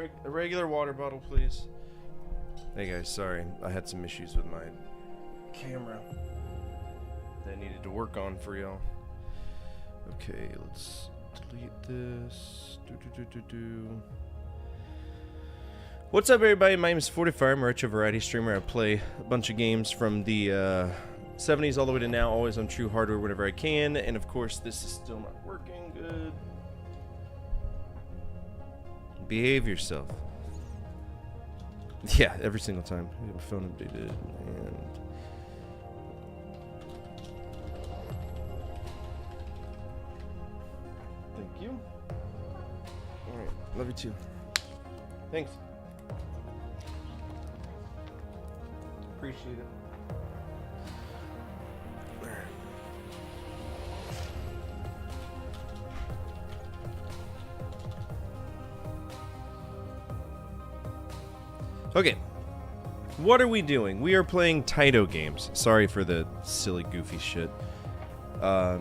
A regular water bottle, please. Hey guys, sorry. I had some issues with my camera that I needed to work on for y'all. Okay, let's delete this. What's up, everybody? My name is 45. I'm a retro variety streamer. I play a bunch of games from the 70s all the way to now, always on true hardware whenever I can. And of course, this is still not working good. Behave yourself. Yeah, every single time. We have a phone updated and thank you. Alright, love you too. Thanks. Appreciate it. Okay, what are we doing? We are playing Taito games. Sorry for the silly, goofy shit. We're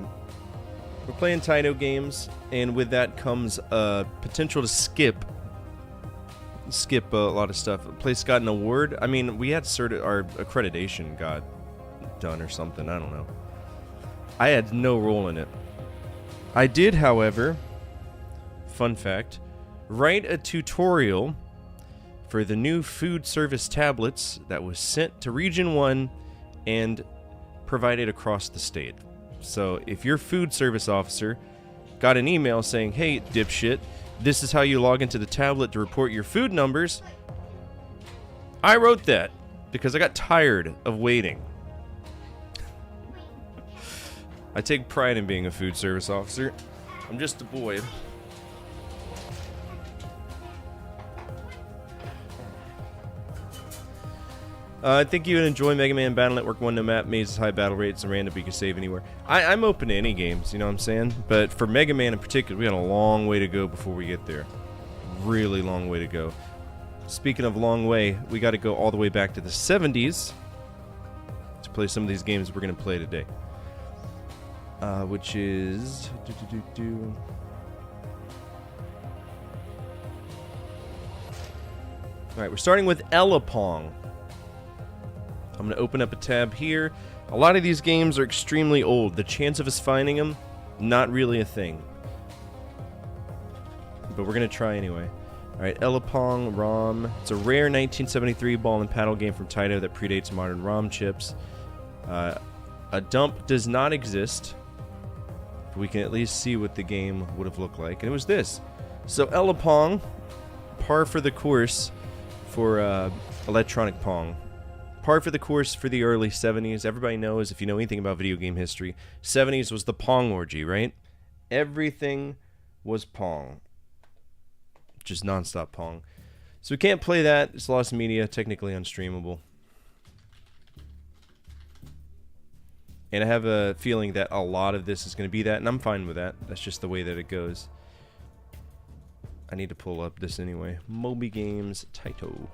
playing Taito games, and with that comes potential to skip a lot of stuff. The place got an award. I mean, we had our accreditation got done or something. I don't know. I had no role in it. I did, however, fun fact, write a tutorial for the new food service tablets that was sent to Region 1 and provided across the state. So if your food service officer got an email saying, hey, dipshit, this is how you log into the tablet to report your food numbers, I wrote that because I got tired of waiting. I take pride in being a food service officer. I'm just a boy. I think you would enjoy Mega Man Battle Network 1 no map, mazes, high battle rates, and random, but you can save anywhere. I'm open to any games, you know what I'm saying? But for Mega Man in particular, we got a long way to go before we get there. Really long way to go. Speaking of long way, we got to go all the way back to the 70s to play some of these games we're going to play today. Which is... Alright, we're starting with Elapong. I'm going to open up a tab here. A lot of these games are extremely old. The chance of us finding them, not really a thing. But we're going to try anyway. Alright, Elapong ROM. It's a rare 1973 ball and paddle game from Taito that predates modern ROM chips. A dump does not exist. But we can at least see what the game would have looked like. And it was this. So Elapong, par for the course for electronic Pong. Par for the course for the early 70s. Everybody knows, if you know anything about video game history, 70s was the Pong orgy, right? Everything was Pong. Just non-stop Pong. So we can't play that. It's lost media, technically unstreamable. And I have a feeling that a lot of this is going to be that, and I'm fine with that. That's just the way that it goes. I need to pull up this anyway. Moby Games, Taito.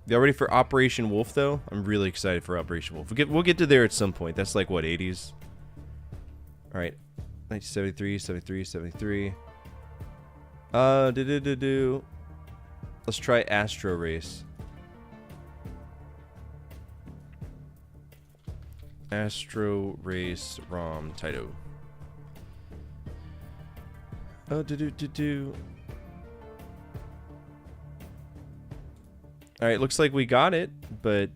Y'all ready for Operation Wolf, though? I'm really excited for Operation Wolf. We'll get to there at some point. That's like, what, 80s? Alright. 1973, 73, 73. Let's try Astro Race. Astro Race ROM Taito. Alright, looks like we got it, but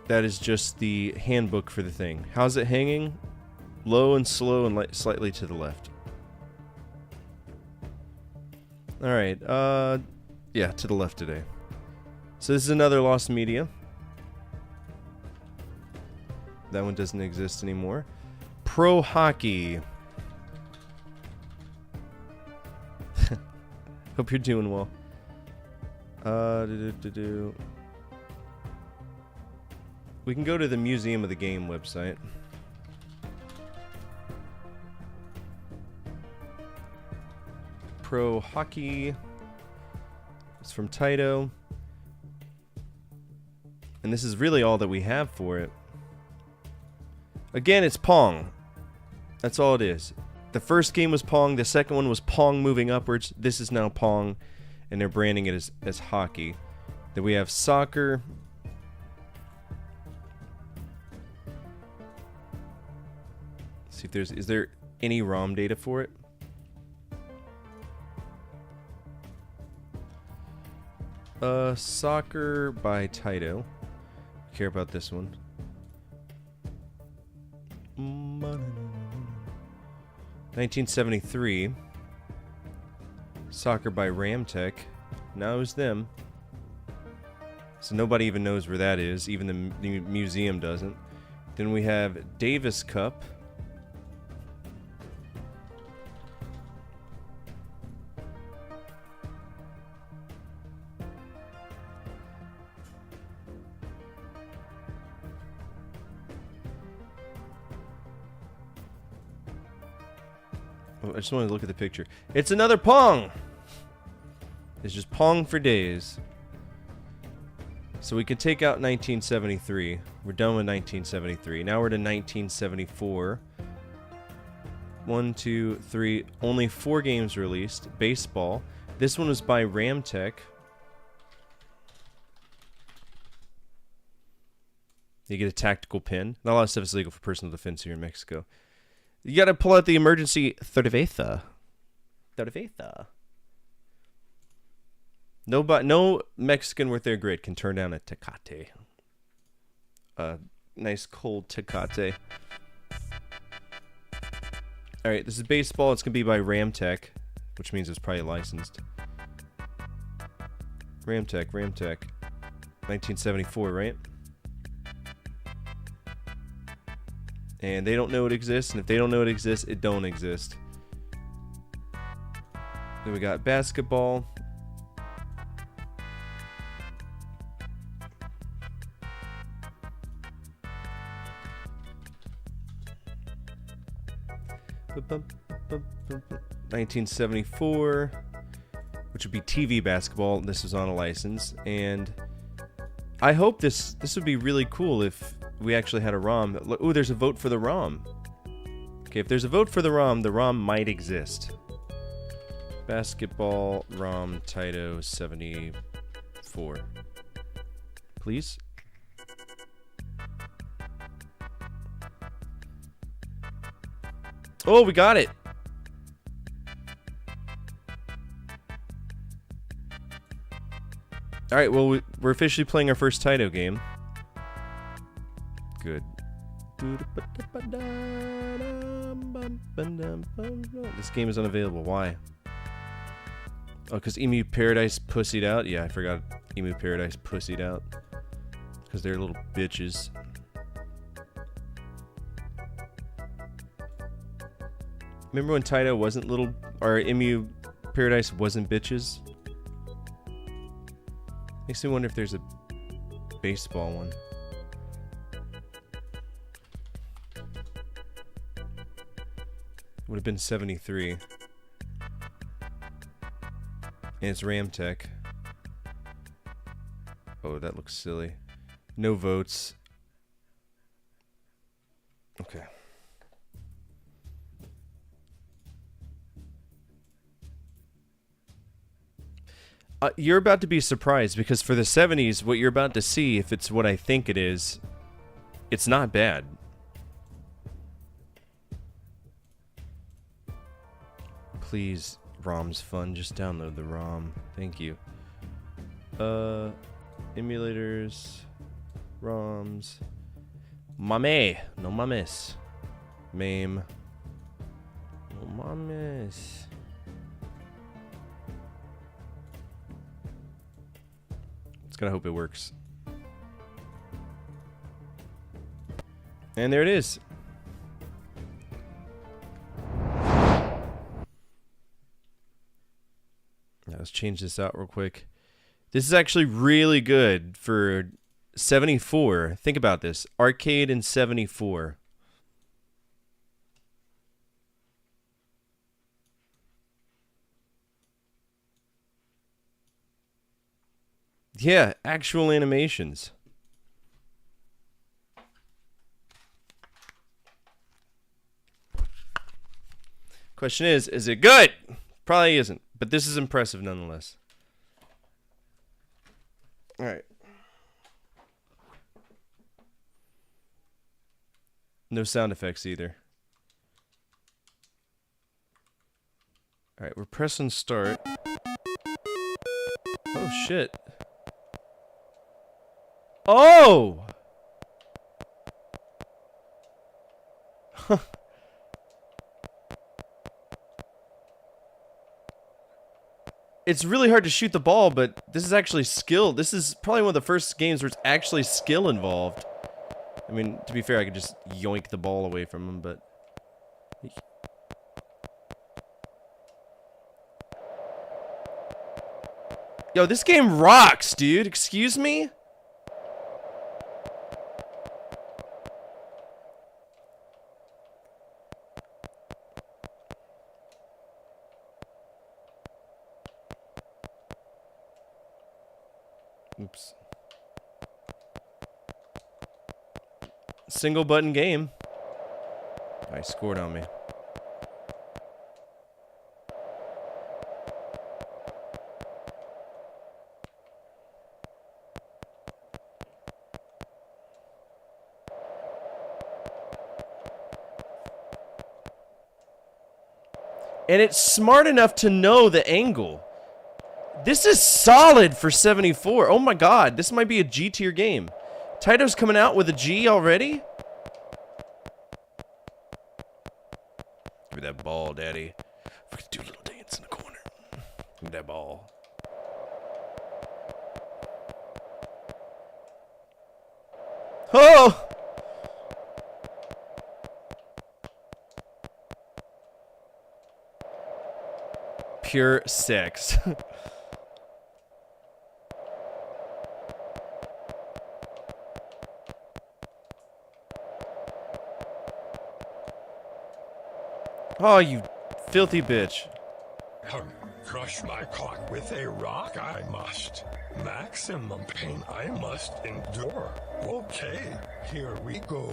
that is just the handbook for the thing. How's it hanging? Low and slow and slightly to the left. Alright, yeah, to the left today. So this is another lost media. That one doesn't exist anymore. Pro Hockey. Hope you're doing well. We can go to the Museum of the Game website. Pro Hockey. It's from Taito. And this is really all that we have for it. Again, it's Pong. That's all it is. The first game was Pong. The second one was Pong moving upwards. This is now Pong, and they're branding it as hockey. Then we have soccer. Let's see if is there any ROM data for it? Soccer by Taito. Care about this one. 1973. Soccer by Ramtech. Now it was them. So nobody even knows where that is. Even the museum doesn't. Then we have Davis Cup. Oh, I just want to look at the picture. It's another Pong! It's just Pong for days. So we could take out 1973. We're done with 1973. Now we're to 1974. 1, 2, 3. Only 4 games released. Baseball. This one was by Ramtech. You get a tactical pin. Not a lot of stuff is legal for personal defense here in Mexico. You gotta pull out the emergency cerveza. Cerveza. No Mexican worth their grit can turn down a Tecate. Nice cold Tecate. Alright, this is baseball. It's gonna be by Ramtech, which means it's probably licensed. Ramtech. 1974, right? And they don't know it exists, and if they don't know it exists, it don't exist. Then we got basketball. $1974, which would be TV basketball. This is on a license, and I hope this would be really cool if we actually had a ROM. Ooh, there's a vote for the ROM. Okay, if there's a vote for the ROM might exist. Basketball ROM Taito 74. Please? Oh, we got it! Alright, well, we're officially playing our first Taito game. Good. This game is unavailable. Why? Oh, because Emu Paradise pussied out? Yeah, I forgot Emu Paradise pussied out. Because they're little bitches. Remember when Taito wasn't little... Or Emu Paradise wasn't bitches? Makes me wonder if there's a baseball one. Would have been 73. And it's Ramtech. Oh, that looks silly. No votes. Okay. You're about to be surprised because for the 70s, what you're about to see, if it's what I think it is, it's not bad. Please, ROM's fun. Just download the ROM. Thank you. Emulators, ROMs. Mame. No mames. MAME. No mames. Just gotta hope it works. And there it is. Let's change this out real quick. This is actually really good for 74. Think about this. Arcade in 74. Yeah, actual animations. Question is it good? Probably isn't, but this is impressive nonetheless. All right. No sound effects either. All right, we're pressing start. Oh shit. Oh! It's really hard to shoot the ball, but this is actually skill. This is probably one of the first games where it's actually skill involved. I mean, to be fair, I could just yoink the ball away from him, but... Yo, this game rocks, dude. Excuse me? Oops. Single button game. I scored on me. And it's smart enough to know the angle. This is solid for 74. Oh my god, this might be a G tier game. Taito's coming out with a G already? Give me that ball, daddy. We can do a little dance in the corner. Give me that ball. Oh! Pure sex. Oh, you filthy bitch. Crush my cock with a rock I must. Maximum pain I must endure. Okay, here we go.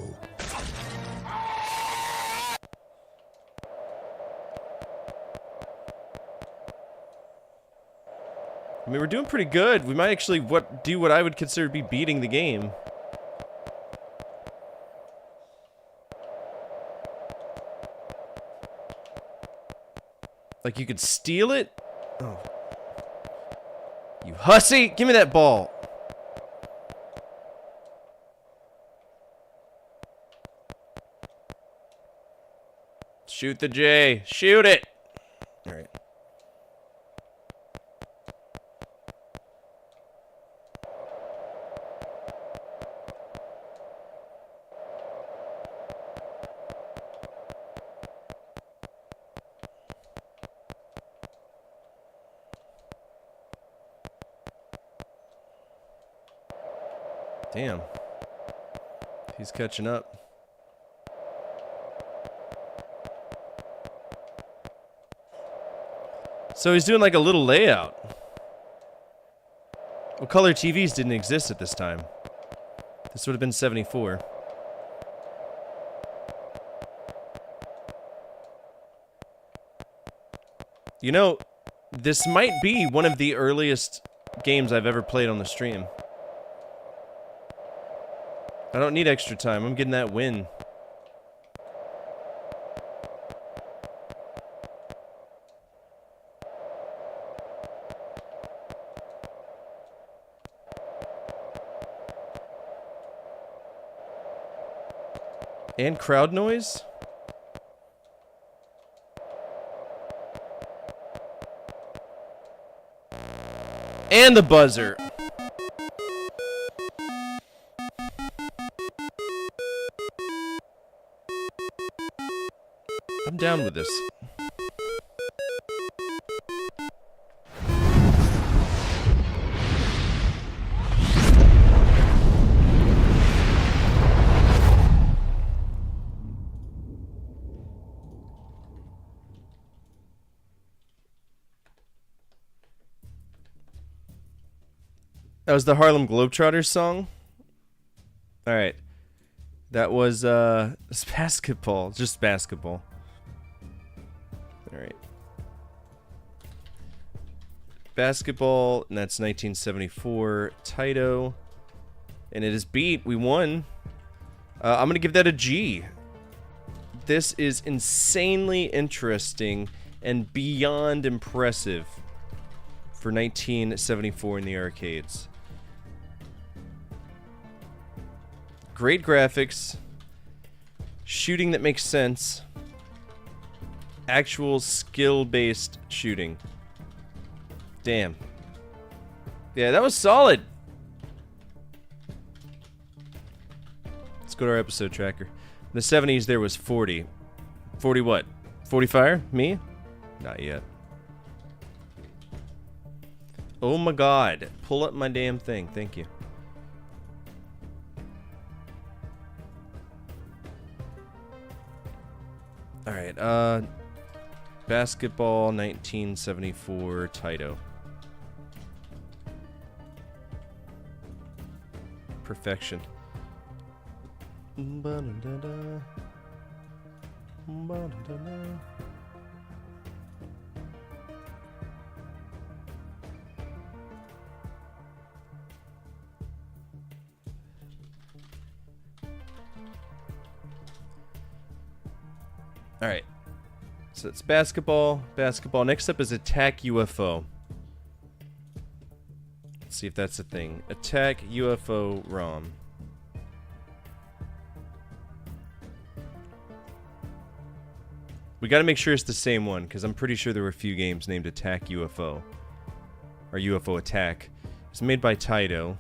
I mean, we're doing pretty good. We might actually do what I would consider to be beating the game. Like, you could steal it? Oh. You hussy! Give me that ball! Shoot the J. Shoot it! Alright. Damn. He's catching up. So he's doing like a little layout. Well, color TVs didn't exist at this time. This would have been 74. You know, this might be one of the earliest games I've ever played on the stream. I don't need extra time. I'm getting that win. And crowd noise? And the buzzer. I'm down with this. That was the Harlem Globetrotters song? Alright. That was, basketball. Just basketball. All right. Basketball, and that's 1974. Taito, and it is beat. We won. I'm gonna give that a G. This is insanely interesting and beyond impressive for 1974 in the arcades. Great graphics, shooting that makes sense, actual skill-based shooting. Damn. Yeah, that was solid. Let's go to our episode tracker. In the 70s, there was 40. 40 what? 40 fire? Me? Not yet. Oh my god. Pull up my damn thing. Thank you. Alright, basketball 1974 Taito. Perfection. Ba-da-da-da. Ba-da-da-da. All right. So it's basketball. Basketball. Next up is attack UFO. Let's see if that's a thing. Attack UFO ROM. We got to make sure it's the same one, because I'm pretty sure there were a few games named Attack UFO. Or UFO Attack. It's made by Taito.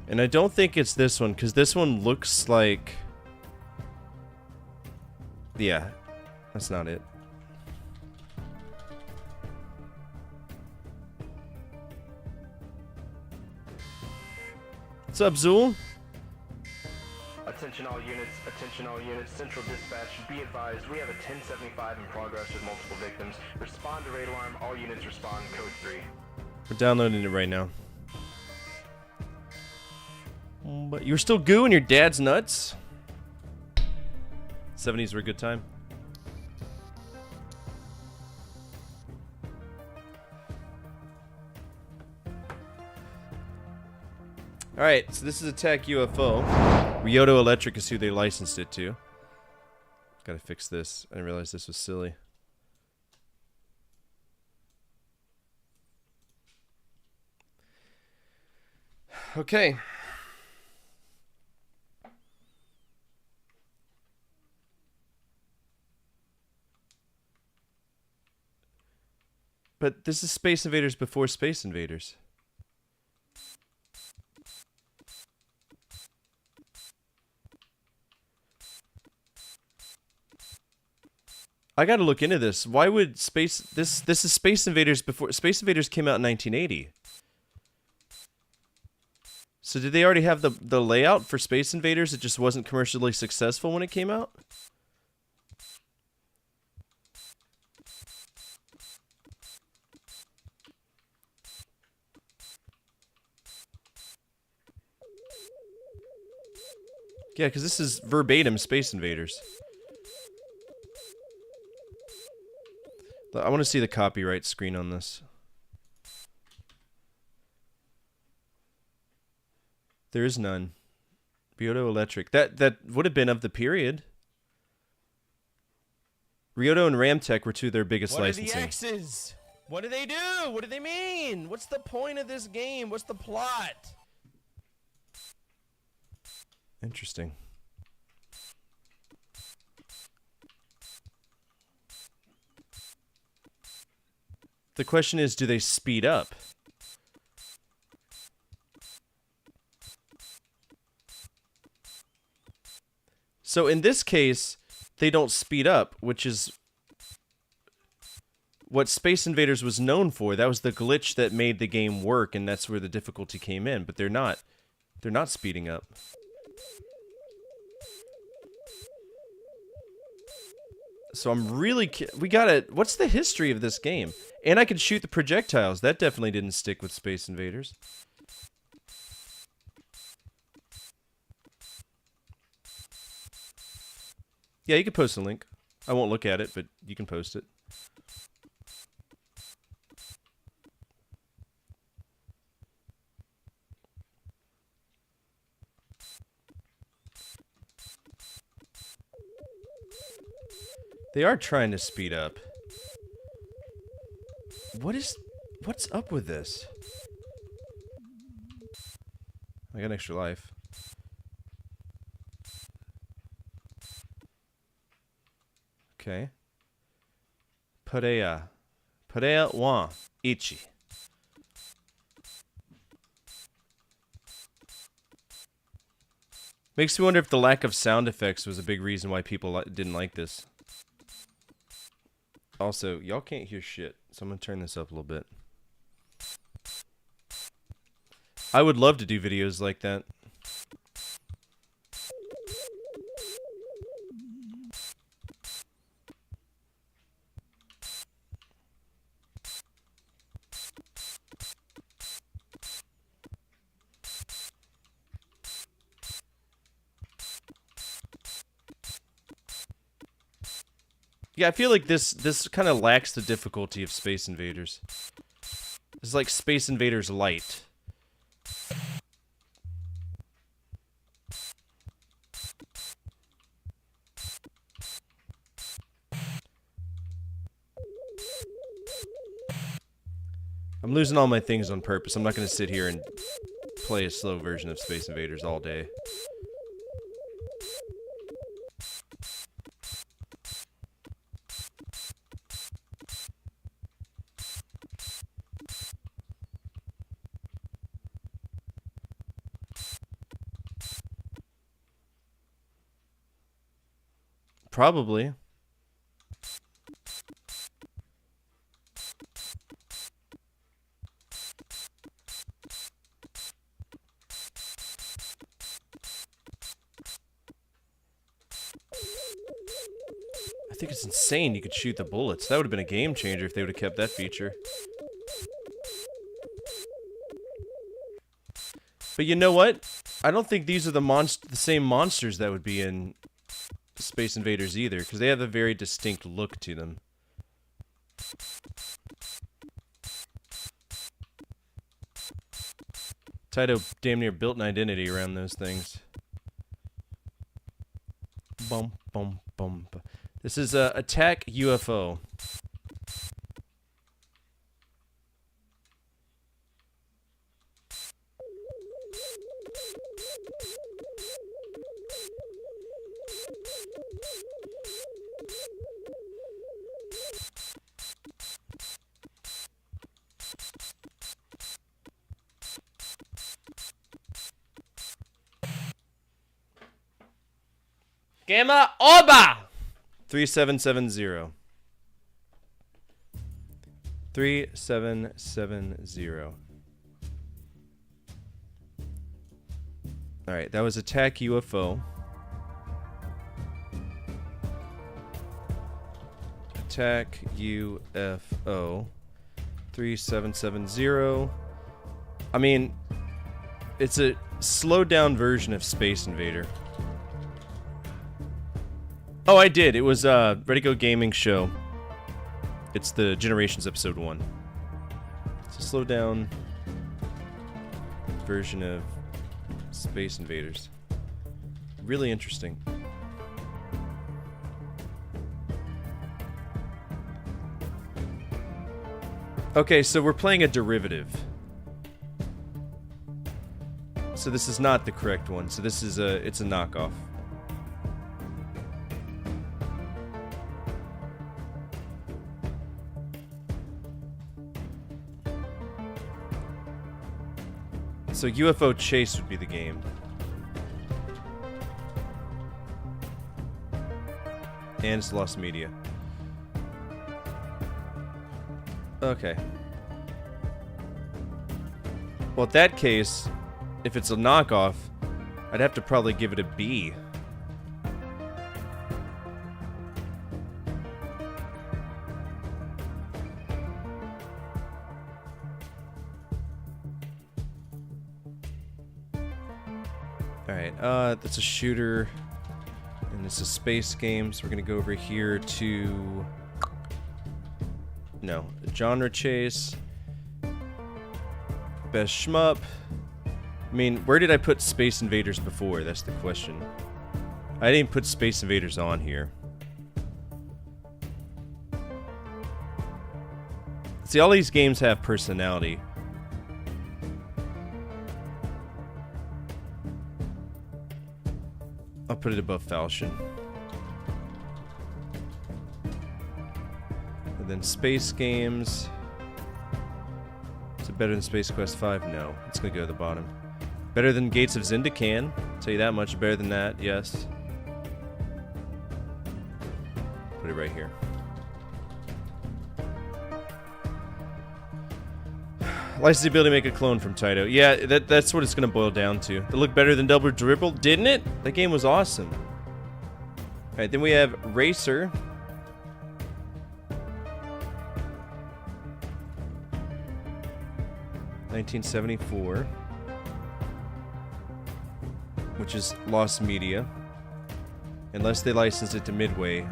And I don't think it's this one, because this one looks like... Yeah, that's not it. What's up, Zool? Attention all units, central dispatch, be advised, we have a 1075 in progress with multiple victims. Respond to raid alarm, all units respond, code 3. We're downloading it right now. But you're still gooing your dad's nuts? 70s were a good time. Alright, so this is Attack UFO. Ryoto Electric is who they licensed it to. Gotta fix this. I didn't realize this was silly. Okay. But this is Space Invaders before Space Invaders. I gotta look into this. Why would this is Space Invaders before Space Invaders came out in 1980. So did they already have the layout for Space Invaders? It just wasn't commercially successful when it came out? Yeah, because this is verbatim Space Invaders. I want to see the copyright screen on this. There is none. Ryoto Electric. That would have been of the period. Ryoto and Ramtech were two of their biggest licensing. What are the X's? What do they do? What do they mean? What's the point of this game? What's the plot? Interesting. The question is, do they speed up? So in this case, they don't speed up, which is what Space Invaders was known for. That was the glitch that made the game work, and that's where the difficulty came in. But they're not speeding up. So I'm really... We gotta... What's the history of this game? And I can shoot the projectiles. That definitely didn't stick with Space Invaders. Yeah, you can post a link. I won't look at it, but you can post it. They are trying to speed up. What's up with this? I got an extra life. Okay. Parea. Parea 1. Ichi. Makes me wonder if the lack of sound effects was a big reason why people didn't like this. Also, y'all can't hear shit, so I'm gonna turn this up a little bit. I would love to do videos like that. Yeah, I feel like this kind of lacks the difficulty of Space Invaders. It's like Space Invaders Light. I'm losing all my things on purpose. I'm not going to sit here and play a slow version of Space Invaders all day. Probably. I think it's insane you could shoot the bullets. That would have been a game changer if they would have kept that feature. But you know what? I don't think these are the same monsters that would be in Space Invaders either, because they have a very distinct look to them. Taito damn near built an identity around those things. Bum, bum, bum. This is Attack UFO. Gamma Oba! 3770. 3770. Alright, that was Attack UFO. Attack UFO. 3770. I mean, it's a slowed down version of Space Invader. Oh, I did. It was Ready Go Gaming Show. It's the Generations episode 1. It's a slowed down version of Space Invaders. Really interesting. Okay, so we're playing a derivative. So this is not the correct one. So this is it's a knockoff. So UFO Chase would be the game. And it's Lost Media. Okay. Well, in that case, if it's a knockoff, I'd have to probably give it a B. Alright, that's a shooter in And it's a space game, so we're gonna go over here to... No, genre chase. Best shmup. I mean, where did I put Space Invaders before? That's the question. I didn't put Space Invaders on here. See, all these games have personality. I'll put it above Falchion. And then space games. Is it better than Space Quest 5? No. It's gonna go to the bottom. Better than Gates of Zindakhan. Tell you that much. Better than that, yes. Put it right here. License the ability to make a clone from Taito. Yeah, that's what it's gonna boil down to. It looked better than Double Dribble, didn't it? That game was awesome. Alright, then we have Racer. $1974. Which is Lost Media. Unless they license it to Midway.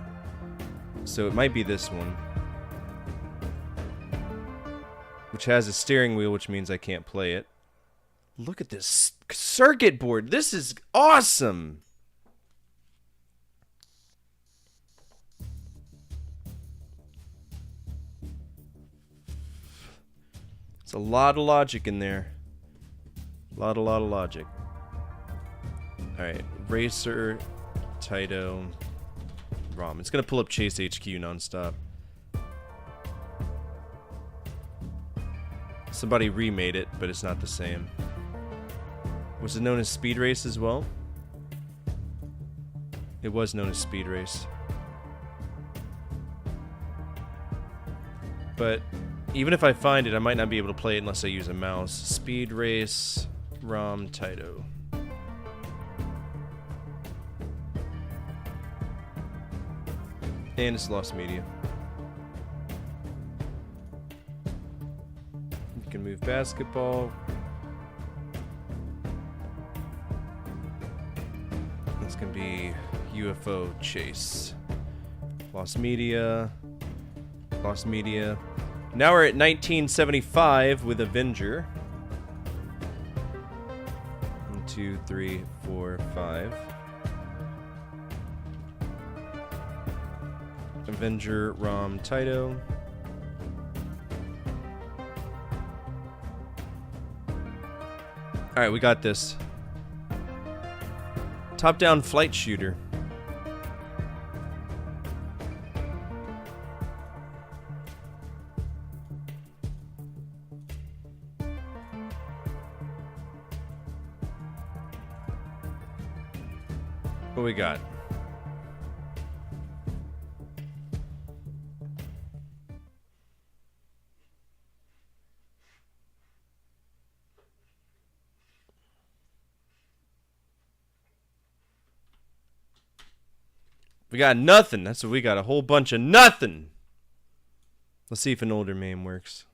So it might be this one. Which has a steering wheel, which means I can't play it. Look at this circuit board. This is awesome. It's a lot of logic in there. A lot of logic. Alright, Racer, Taito, ROM. It's gonna pull up Chase HQ nonstop. Somebody remade it, but it's not the same. Was it known as Speed Race as well? It was known as Speed Race. But even if I find it, I might not be able to play it unless I use a mouse. Speed Race, ROM, Taito. And it's Lost Media. You can move basketball. It's gonna be UFO Chase. Lost Media. Lost Media. Now we're at 1975 with Avenger. 1, 2, 3, 4, 5. Avenger, ROM, Taito. Alright, we got this. Top-down flight shooter. What we got? We got nothing. That's what we got. A whole bunch of nothing. Let's see if an older MAME works.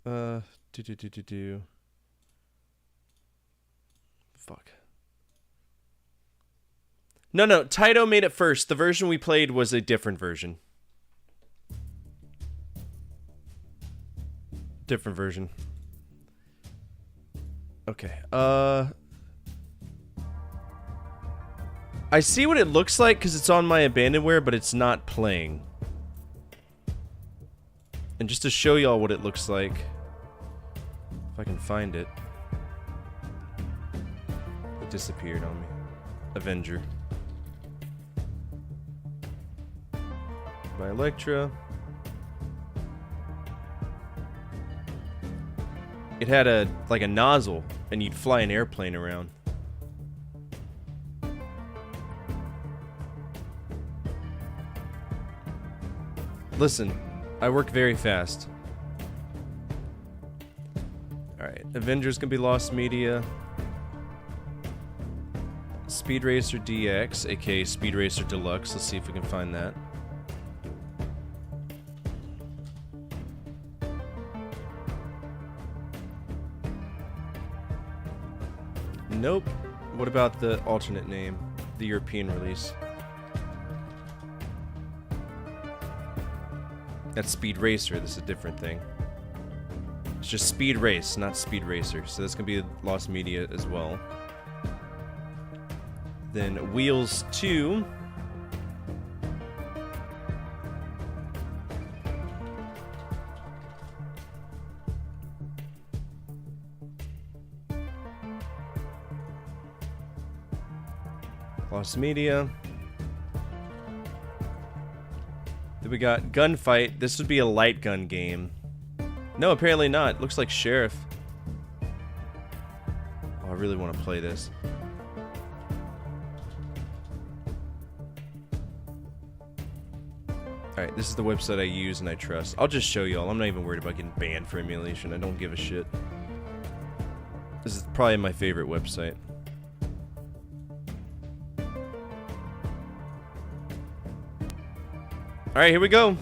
Fuck. No. Taito made it first. The version we played was a different version. Different version. Okay, I see what it looks like because it's on my abandonware, but it's not playing. And just to show y'all what it looks like, if I can find it. It disappeared on me. Avenger. By Electra. It had a nozzle, and you'd fly an airplane around. Listen, I work very fast. Alright, Avengers gonna be Lost Media. Speed Racer DX, aka Speed Racer Deluxe. Let's see if we can find that. Nope. What about the alternate name? The European release? That's Speed Racer. This is a different thing. It's just Speed Race, not Speed Racer. So that's going to be Lost Media as well. Then Wheels 2. Lost Media. Then we got Gunfight. This would be a light gun game. No, apparently not. Looks like Sheriff. Oh, I really want to play this. Alright, this is the website I use and I trust. I'll just show y'all. I'm not even worried about getting banned for emulation. I don't give a shit. This is probably my favorite website. Alright, here we go.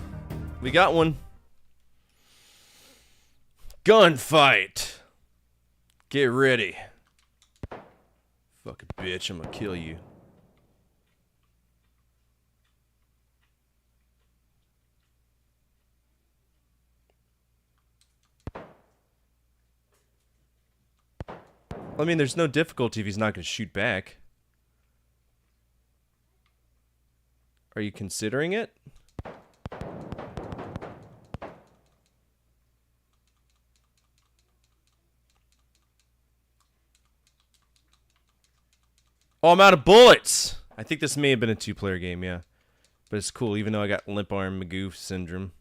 We got one. Gunfight. Get ready. Fucking bitch, I'm gonna kill you. I mean, there's no difficulty if he's not gonna shoot back. Are you considering it? Oh, I'm out of bullets! I think this may have been a two-player game, yeah. But it's cool, even though I got limp arm Magoo syndrome.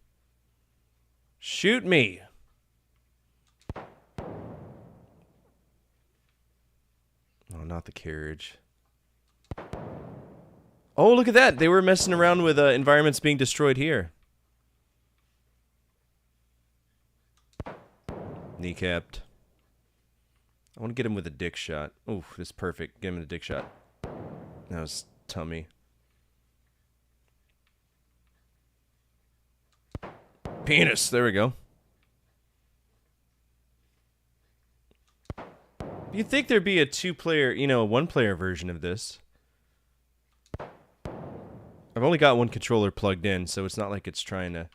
Shoot me! Oh, not the carriage. Oh, look at that! They were messing around with environments being destroyed here. Kneecapped. I want to get him with a dick shot. Ooh, this is perfect. Get him with a dick shot. That was tummy. Penis! There we go. You'd think there'd be a two-player, you know, a one-player version of this. I've only got one controller plugged in, so it's not like it's trying to...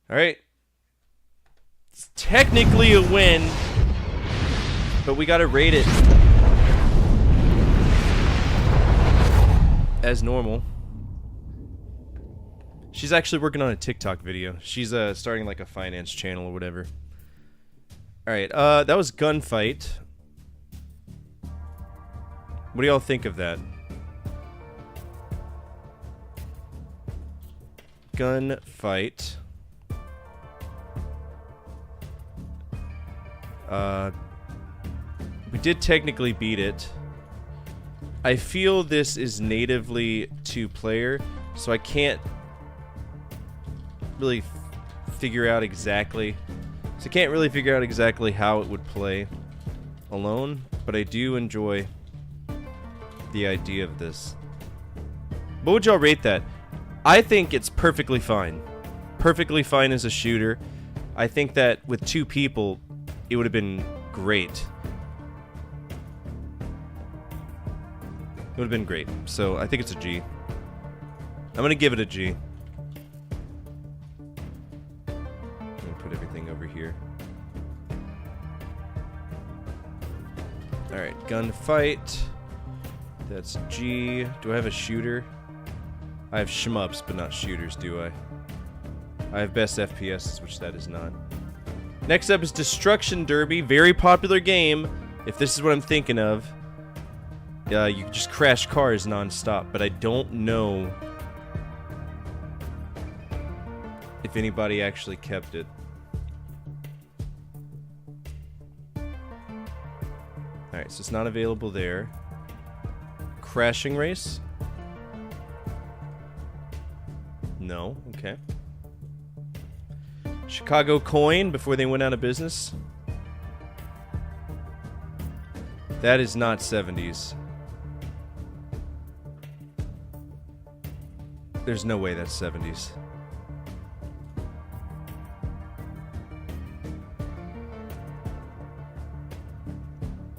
Alright. It's technically a win, but we gotta rate it as normal. She's actually working on a TikTok video. She's starting like a finance channel or whatever. Alright, that was Gunfight. What do y'all think of that? Gunfight. We did technically beat it. I feel this is natively two-player, so I can't really figure out exactly. So I can't really figure out exactly how it would play alone, but I do enjoy the idea of this. What would y'all rate that? I think it's perfectly fine. Perfectly fine as a shooter. I think that with two people, it would have been great. It would have been great. So I think it's a G. I'm gonna give it a G. I'm gonna put everything over here. Alright, Gunfight. That's G. Do I have a shooter? I have shmups, but not shooters, do I? I have best FPS, which that is not. Next up is Destruction Derby. Very popular game. If this is what I'm thinking of. You can just crash cars non-stop, but I don't know if anybody actually kept it. Alright, so it's not available there. Crashing Race? No, okay. Chicago Coin, before they went out of business. That is not 70s. There's no way that's 70s.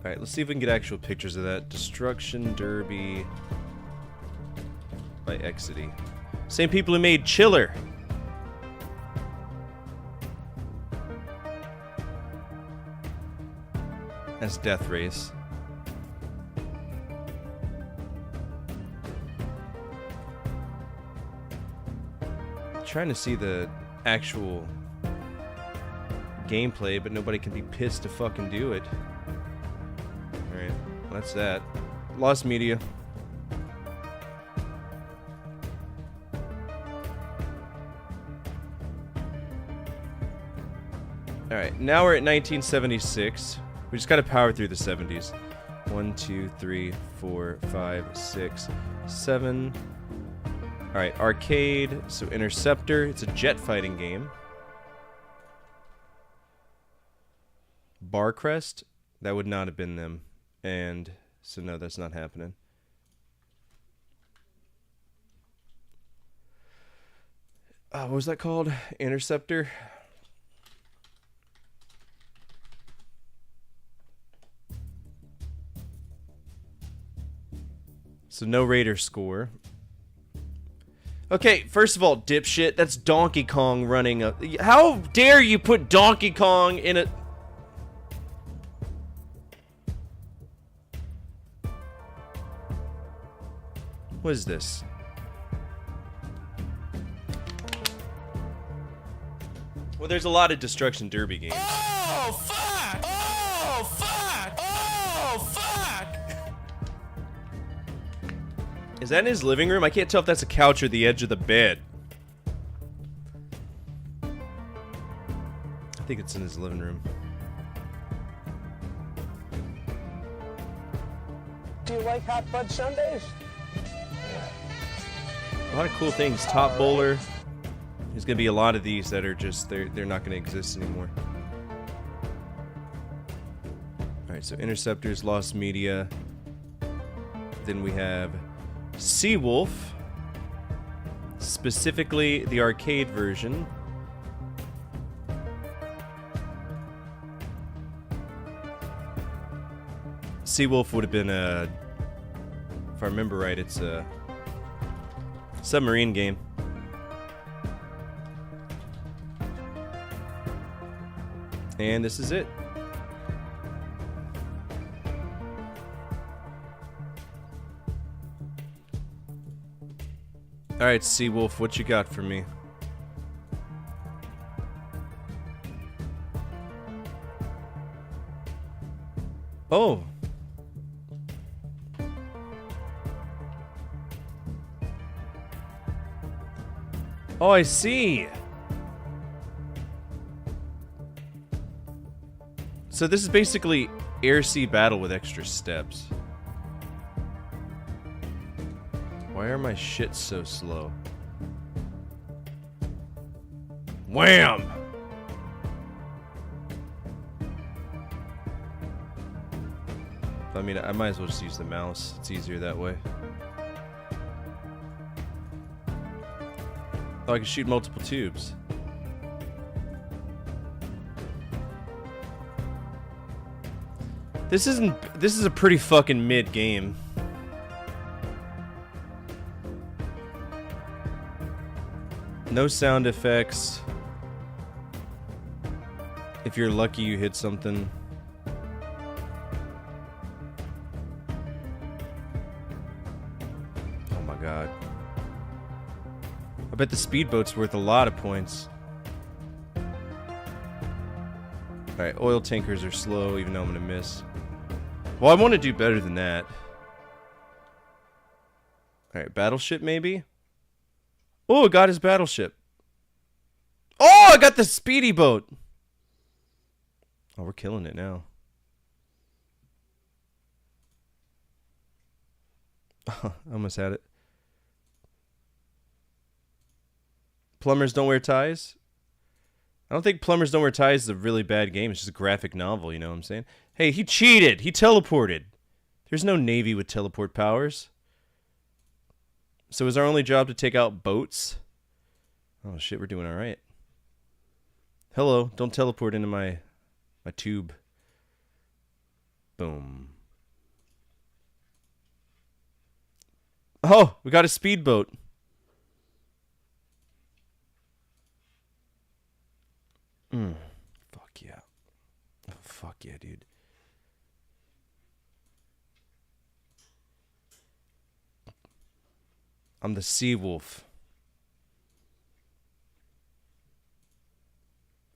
Alright, let's see if we can get actual pictures of that. Destruction Derby by Exidy. Same people who made Chiller. That's Death Race. Trying to see the actual gameplay, but nobody can be pissed to fucking do it. Alright, that's that. Lost Media. Alright, now we're at 1976. We just gotta power through the 70s. 1, 2, 3, 4, 5, 6, 7. Alright, arcade. So Interceptor. It's a jet fighting game. Barcrest. That would not have been them. And so no, that's not happening. What was that called? Interceptor? So no Raider score. Okay, first of all, dipshit, that's Donkey Kong running a... How dare you put Donkey Kong in a... What is this? Well, there's a lot of Destruction Derby games. Oh, fuck! Oh, fuck! Oh, fuck! Is that in his living room? I can't tell if that's a couch or the edge of the bed. I think it's in his living room. Do you like hot fudge sundaes? A lot of cool things. Top Bowler. There's gonna be a lot of these that are just they're not gonna exist anymore. Alright, so Interceptors, Lost Media. Then we have Seawolf. Specifically the arcade version. Seawolf would have been a, if I remember right, it's a submarine game. And this is it. Alright, Seawolf, what you got for me? Oh. Oh, I see. So this is basically air-sea battle with extra steps. Why are my shits so slow? Wham! I mean, I might as well just use the mouse. It's easier that way. Oh, I can shoot multiple tubes. This is a pretty fucking mid game. No sound effects. If you're lucky, you hit something. Oh my god. I bet the speedboat's worth a lot of points. Alright, oil tankers are slow, even though I'm gonna miss. Well, I want to do better than that. Alright, battleship maybe? Oh, I got his battleship. Oh, I got the speedy boat. Oh, we're killing it now. I almost had it. Plumbers Don't Wear Ties? I don't think Plumbers Don't Wear Ties is a really bad game. It's just a graphic novel, you know what I'm saying? Hey, he cheated! He teleported! There's no navy with teleport powers. So is our only job to take out boats? Oh shit, we're doing alright. Hello, don't teleport into my tube. Boom. Oh, we got a speedboat. Fuck yeah. Oh, fuck yeah, dude. I'm the sea wolf.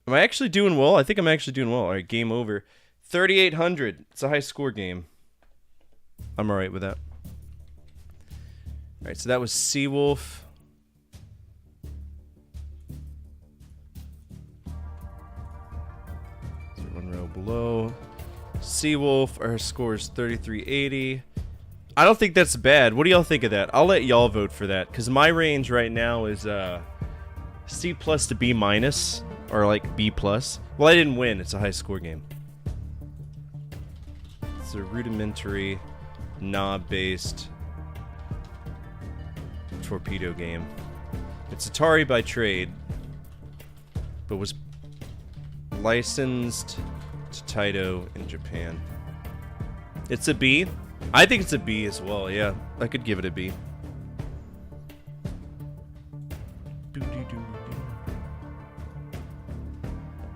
Am I actually doing well? I think I'm actually doing well. All right, game over. 3,800. It's a high score game. I'm all right with that. All right, so that was Seawolf. So 1 row below. Seawolf, our score is 3,380. I don't think that's bad. What do y'all think of that? I'll let y'all vote for that, because my range right now is C plus to B minus, or like B plus. Well, I didn't win. It's a high score game. It's a rudimentary, knob-based torpedo game. It's Atari by trade, but was licensed to Taito in Japan. It's a B. I think it's a B as well, yeah. I could give it a B.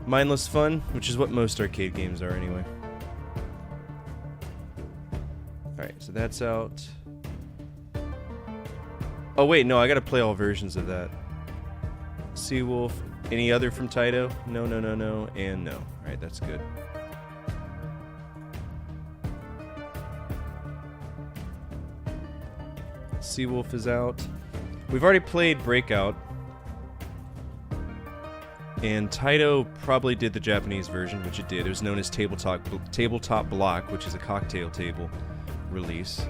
Mindless fun, which is what most arcade games are anyway. Alright, so that's out. Oh wait, no, I gotta play all versions of that. Seawolf. Any other from Taito? No, no, no, no, and no. Alright, that's good. Seawolf is out. We've already played Breakout. And Taito probably did the Japanese version, which it did. It was known as Tabletop Block, which is a cocktail table release.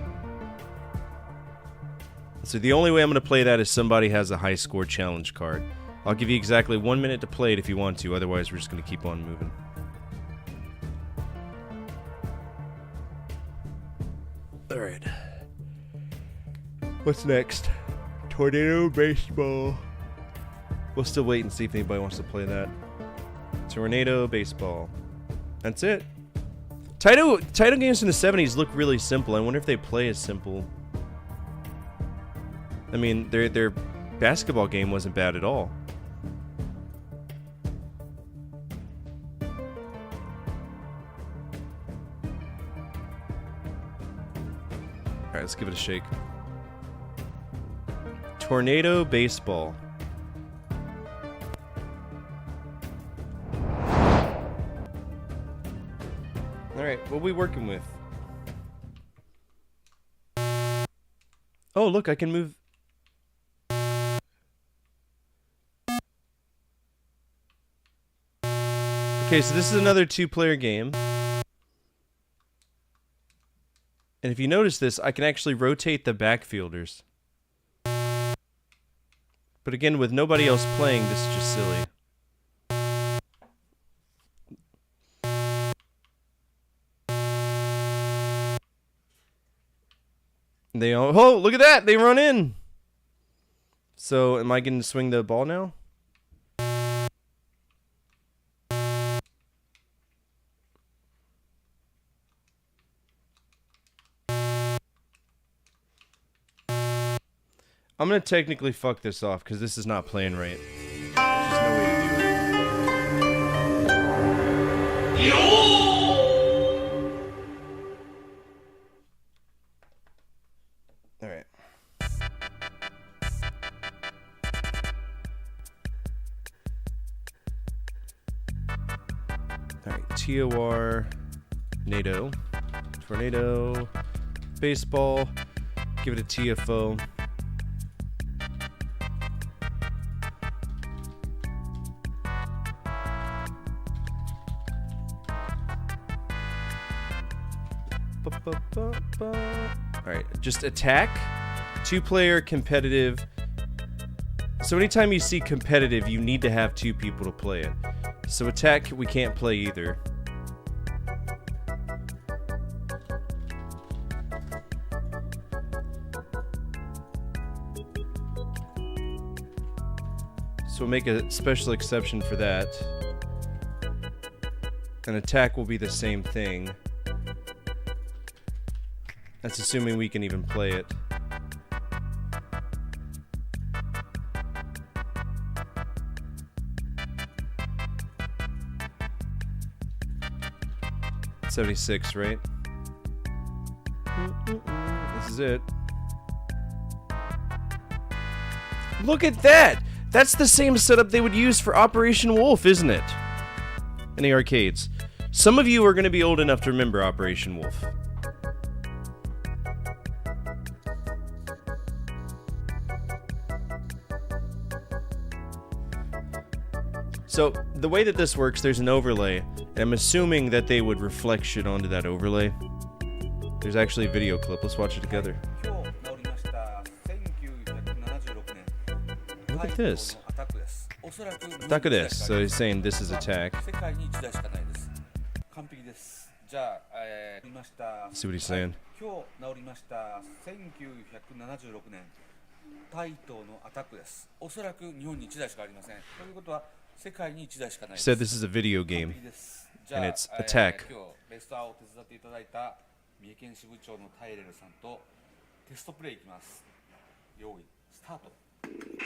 So the only way I'm going to play that is somebody has a high score challenge card. I'll give you exactly 1 minute to play it if you want to, otherwise we're just going to keep on moving. Alright. What's next? Tornado Baseball. We'll still wait and see if anybody wants to play that. Tornado Baseball. That's it. Taito games from the 70s look really simple. I wonder if they play as simple. I mean, their basketball game wasn't bad at all. Alright, let's give it a shake. Tornado Baseball. Alright, what are we working with? Oh, look, I can move. Okay, so this is another two-player game. And if you notice this, I can actually rotate the backfielders. But again, with nobody else playing, this is just silly. They all, oh, look at that! They run in! So, am I getting to swing the ball now? I'm gonna technically fuck this off because this is not playing right. There's just no way to do it. Alright. Alright, TOR, NATO, Tornado, Baseball, give it a TFO. Alright, just attack, two-player competitive. So anytime you see competitive, you need to have two people to play it. So attack, we can't play either. So we'll make a special exception for that. And attack will be the same thing. That's assuming we can even play it. $76, right? This is it. Look at that! That's the same setup they would use for Operation Wolf, isn't it? In the arcades. Some of you are going to be old enough to remember Operation Wolf. So, the way that this works, there's an overlay, and I'm assuming that they would reflect shit onto that overlay. There's actually a video clip. Let's watch it together. Look at this. Attack this. So he's saying this is attack. See what he's saying. He said this is a video game, and it's attack.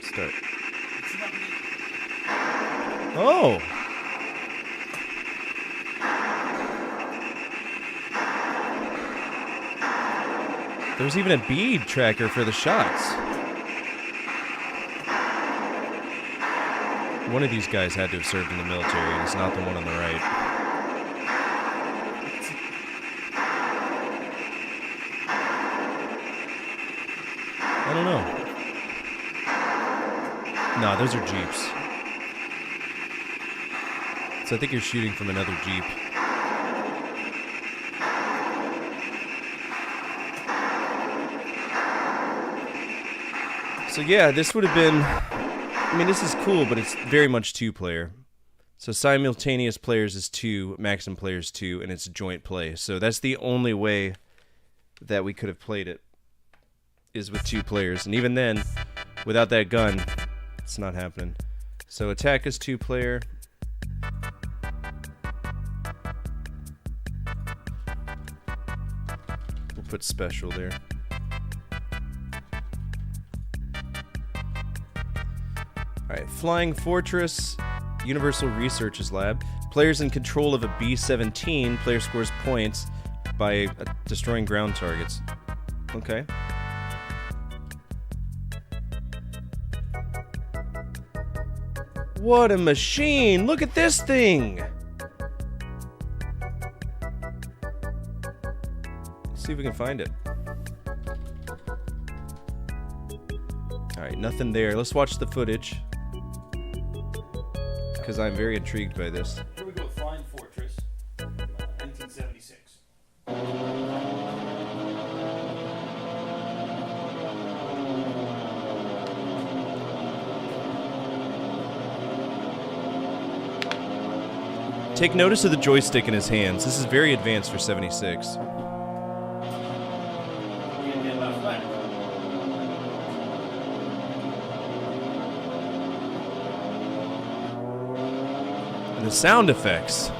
Start. Oh! There's even a bead tracker for the shots. One of these guys had to have served in the military, and it's not the one on the right. I don't know. Nah, those are Jeeps. So I think you're shooting from another Jeep. So yeah, this would have been... I mean, this is cool, but it's very much two-player. So simultaneous players is 2, maximum players 2, and it's joint play. So that's the only way that we could have played it, is with 2 players. And even then, without that gun, it's not happening. So attack is 2-player. We'll put special there. Alright, Flying Fortress, Universal Researchers Lab. Players in control of a B-17. Player scores points by destroying ground targets. Okay. What a machine! Look at this thing! Let's see if we can find it. Alright, nothing there. Let's watch the footage. Because I'm very intrigued by this. Here we go, Flying Fortress, 1976. Take notice of the joystick in his hands. This is very advanced for 76. And the sound effects.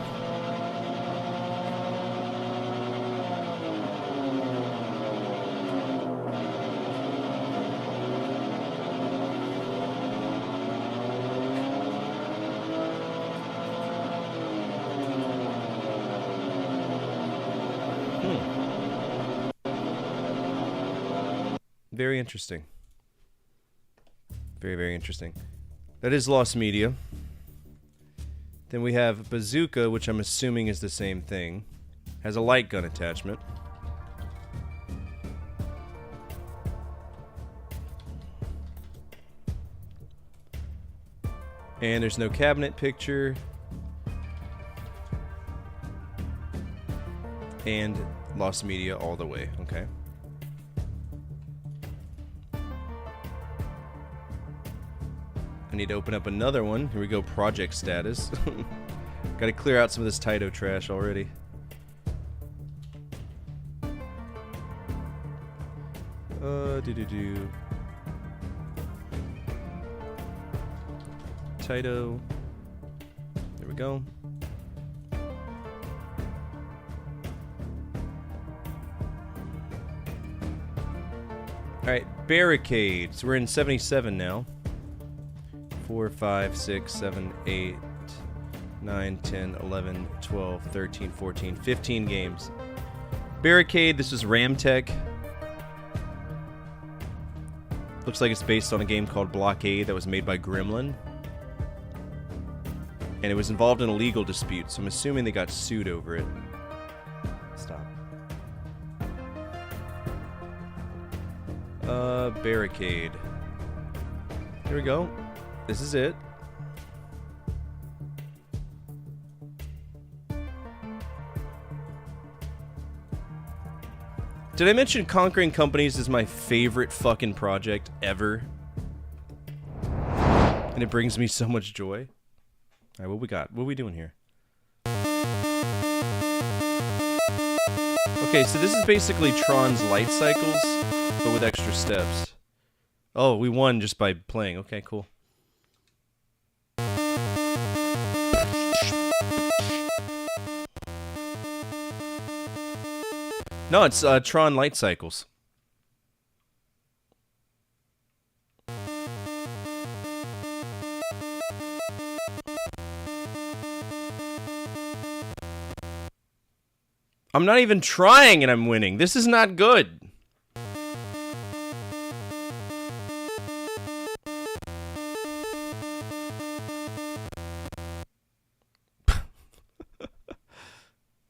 Very interesting. Very, very interesting. That is Lost Media. Then we have Bazooka, which I'm assuming is the same thing. Has a light gun attachment. And there's no cabinet picture. And Lost Media all the way, okay. I need to open up another one. Here we go, project status. Gotta clear out some of this Taito trash already. Taito. There we go. Alright, barricades. We're in 77 now. 4, 5, 6, 7, 8, 9, 10, 11, 12, 13, 14, 15 games. Barricade, this is Ramtech. Looks like it's based on a game called Blockade that was made by Gremlin. And it was involved in a legal dispute, so I'm assuming they got sued over it. Stop. Barricade. Here we go. This is it. Did I mention Conquering Companies is my favorite fucking project ever? And it brings me so much joy. Alright, what we got? What are we doing here? Okay, so this is basically Tron's Light Cycles, but with extra steps. Oh, we won just by playing. Okay, cool. No, it's Tron Light Cycles. I'm not even trying and I'm winning. This is not good.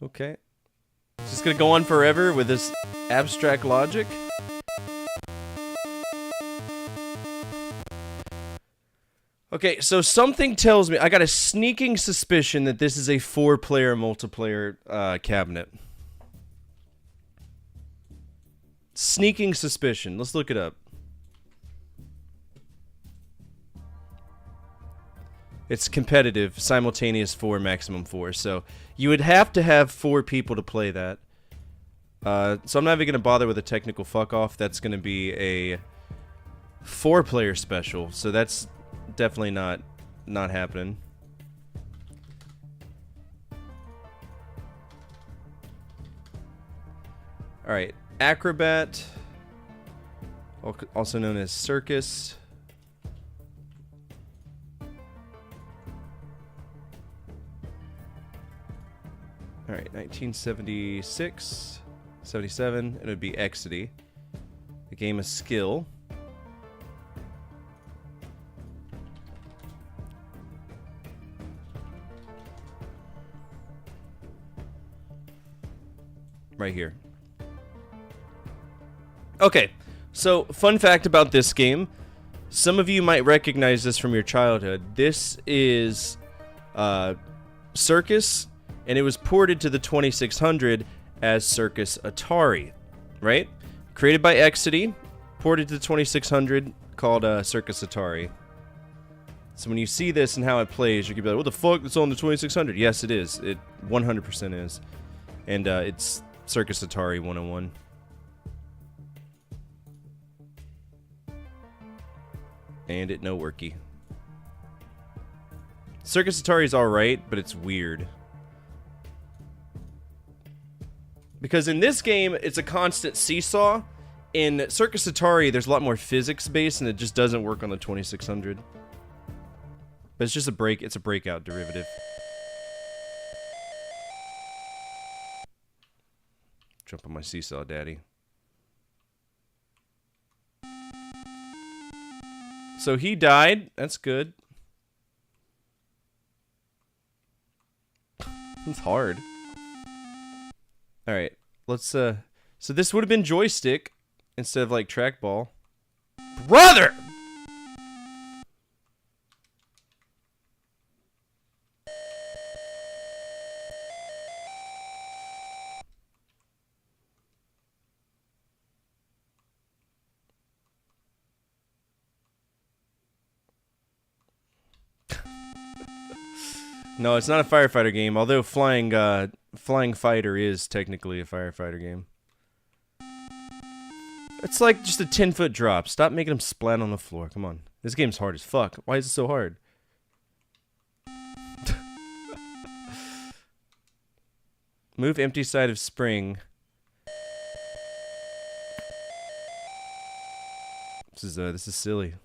Okay. It's just gonna go on forever with this abstract logic. Okay, so something tells me, I got a sneaking suspicion that this is a 4-player multiplayer cabinet. Sneaking suspicion. Let's look it up. It's competitive, simultaneous 4, maximum 4. So you would have to have 4 people to play that. So I'm not even going to bother with a technical fuck off. That's going to be a 4-player special. So that's definitely not happening. All right, Acrobat, also known as Circus. All right, 1976, 77, it would be Exidy. A game of skill. Right here. Okay, so fun fact about this game. Some of you might recognize this from your childhood. This is Circus, and it was ported to the 2600 as Circus Atari, right? Created by Exidy, ported to the 2600, called Circus Atari. So when you see this and how it plays, you're gonna be like, what the fuck, it's on the 2600? Yes, it is. It 100% is. And it's Circus Atari 101. And it no worky. Circus Atari is alright, but it's weird. Because in this game, it's a constant seesaw. In Circus Atari, there's a lot more physics-based, and it just doesn't work on the 2600. But it's just it's a breakout derivative. Jump on my seesaw, daddy. So he died. That's good. It's hard. Alright, let's, so this would have been joystick instead of, like, trackball. Brother! No, it's not a firefighter game, although Flying Fighter is technically a firefighter game. It's like just a 10-foot drop. Stop making them splat on the floor. Come on. This game's hard as fuck. Why is it so hard? Move empty side of spring. This is silly.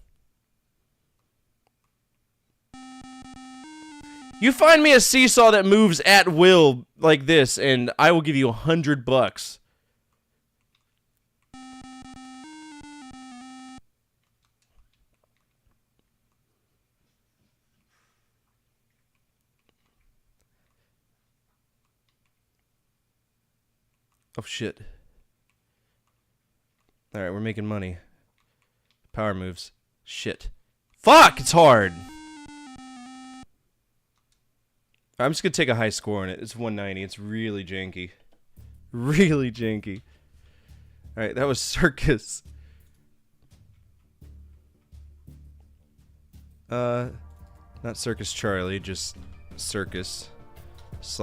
You find me a seesaw that moves at will like this, and I will give you $100. Oh shit. Alright, we're making money. Power moves. Shit. Fuck! It's hard! I'm just gonna take a high score on it. It's 190. It's really janky. Really janky. Alright, that was Circus. Not Circus Charlie, just Circus /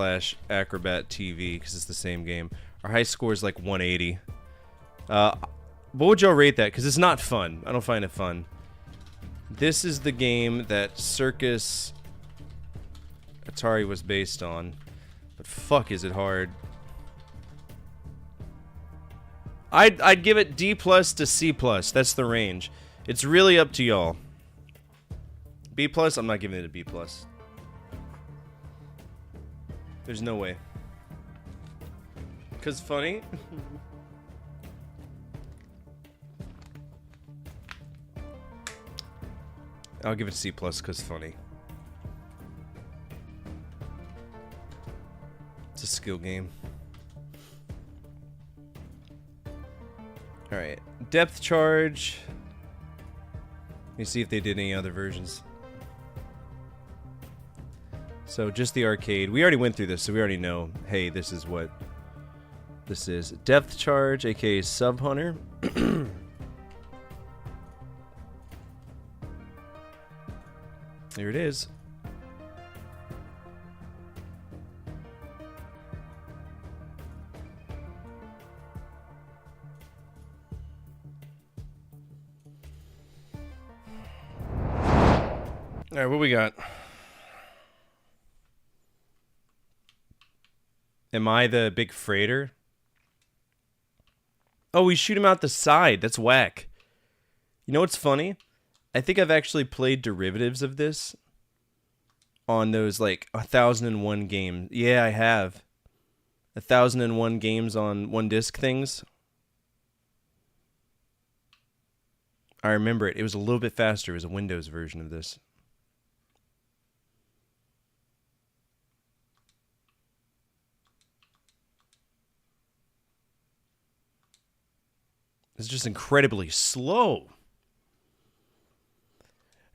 Acrobat TV, because it's the same game. Our high score is like 180. What would y'all rate that? Because it's not fun. I don't find it fun. This is the game that Circus Atari was based on. But fuck, is it hard. I'd give it D+ to C+. That's the range. It's really up to y'all. B+, I'm not giving it a B+. There's no way. 'Cause funny? I'll give it C+, 'cause funny. It's a skill game. Alright. Depth charge. Let me see if they did any other versions. So, just the arcade. We already went through this, so we already know, hey, this is what this is. Depth charge, aka Sub Hunter. There it is. Alright, what we got? Am I the big freighter? Oh, we shoot him out the side. That's whack. You know what's funny? I think I've actually played derivatives of this on those, like, 1001 games. Yeah, I have. 1001 games on one disc things. I remember it. It was a little bit faster. It was a Windows version of this. It's just incredibly slow.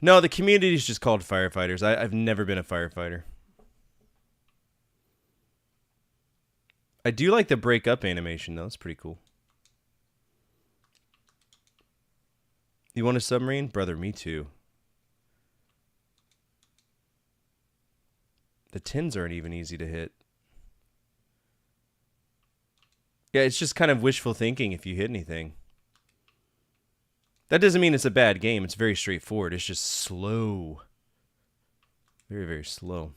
No, the community is just called firefighters. I've never been a firefighter. I do like the break up animation, though. It's pretty cool. You want a submarine? Brother, me too. The tins aren't even easy to hit. Yeah, it's just kind of wishful thinking if you hit anything. That doesn't mean it's a bad game. It's very straightforward. It's just slow. Very, very slow.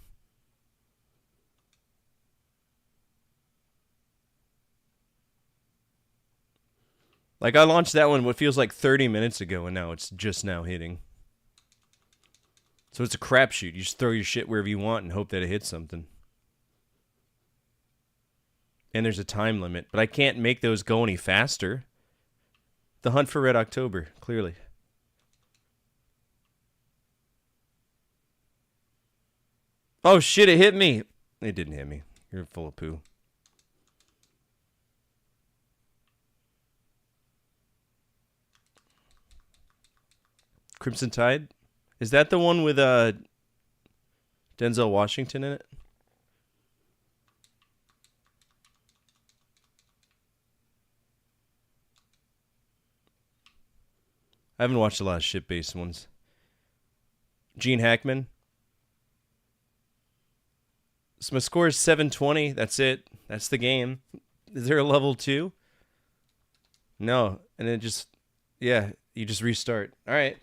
Like, I launched that one what feels like 30 minutes ago, and now it's just now hitting. So it's a crapshoot. You just throw your shit wherever you want and hope that it hits something. And there's a time limit, but I can't make those go any faster. The Hunt for Red October, clearly. Oh shit, it hit me. It didn't hit me. You're full of poo. Crimson Tide? Is that the one with Denzel Washington in it? I haven't watched a lot of ship-based ones. Gene Hackman. So my score is 720. That's it. That's the game. Is there a level 2? No. And then just, yeah, you just restart. All right.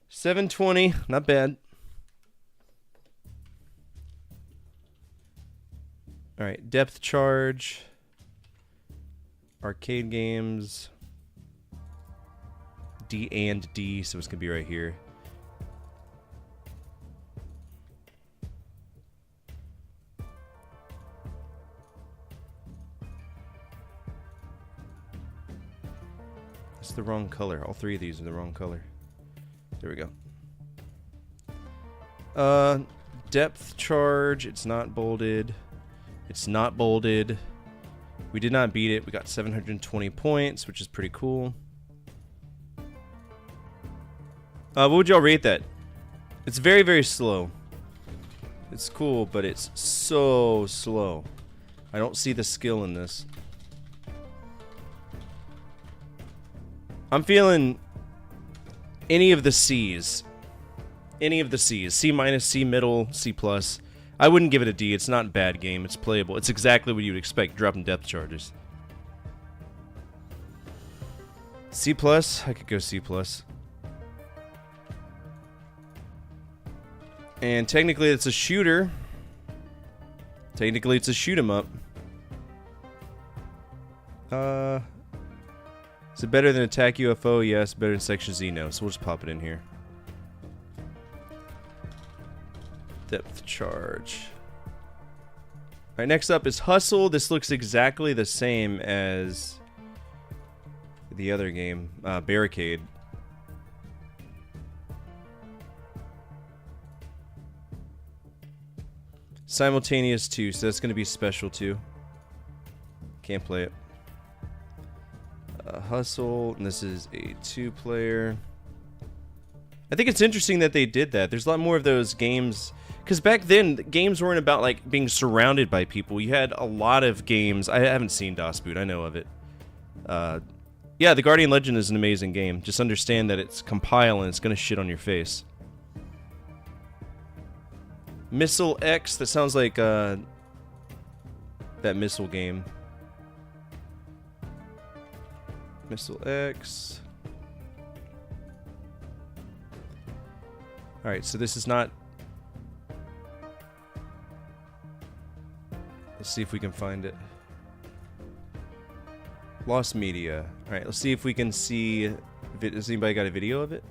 720. Not bad. All right. Depth charge. Arcade games. D and D, so it's gonna be right here. It's the wrong color. All three of these are the wrong color. There we go. Depth charge. It's not bolded. It's not bolded. We did not beat it. We got 720 points, which is pretty cool. What would y'all rate that? It's very, very slow. It's cool, but it's so slow. I don't see the skill in this. I'm feeling any of the C's. Any of the C's. C minus, C middle, C plus. I wouldn't give it a D. It's not a bad game. It's playable. It's exactly what you'd expect, dropping depth charges. C plus. I could go C plus. And technically it's a shooter. Technically it's a shoot 'em up. Is it better than Attack UFO? Yes. Better than Section Z? No. So we'll just pop it in here. Depth charge. Alright, next up is Hustle. This looks exactly the same as the other game, Barricade. Simultaneous 2, so that's going to be special 2. Can't play it. Hustle, and this is a 2-player. I think it's interesting that they did that. There's a lot more of those games, because back then, games weren't about like being surrounded by people. You had a lot of games. I haven't seen Das Boot. I know of it. Yeah, The Guardian Legend is an amazing game. Just understand that it's compile and it's going to shit on your face. Missile X, that sounds like that missile game. Missile X. Alright, so this is not... Let's see if we can find it. Lost Media. Alright, let's see if we can see... Has anybody got a video of it?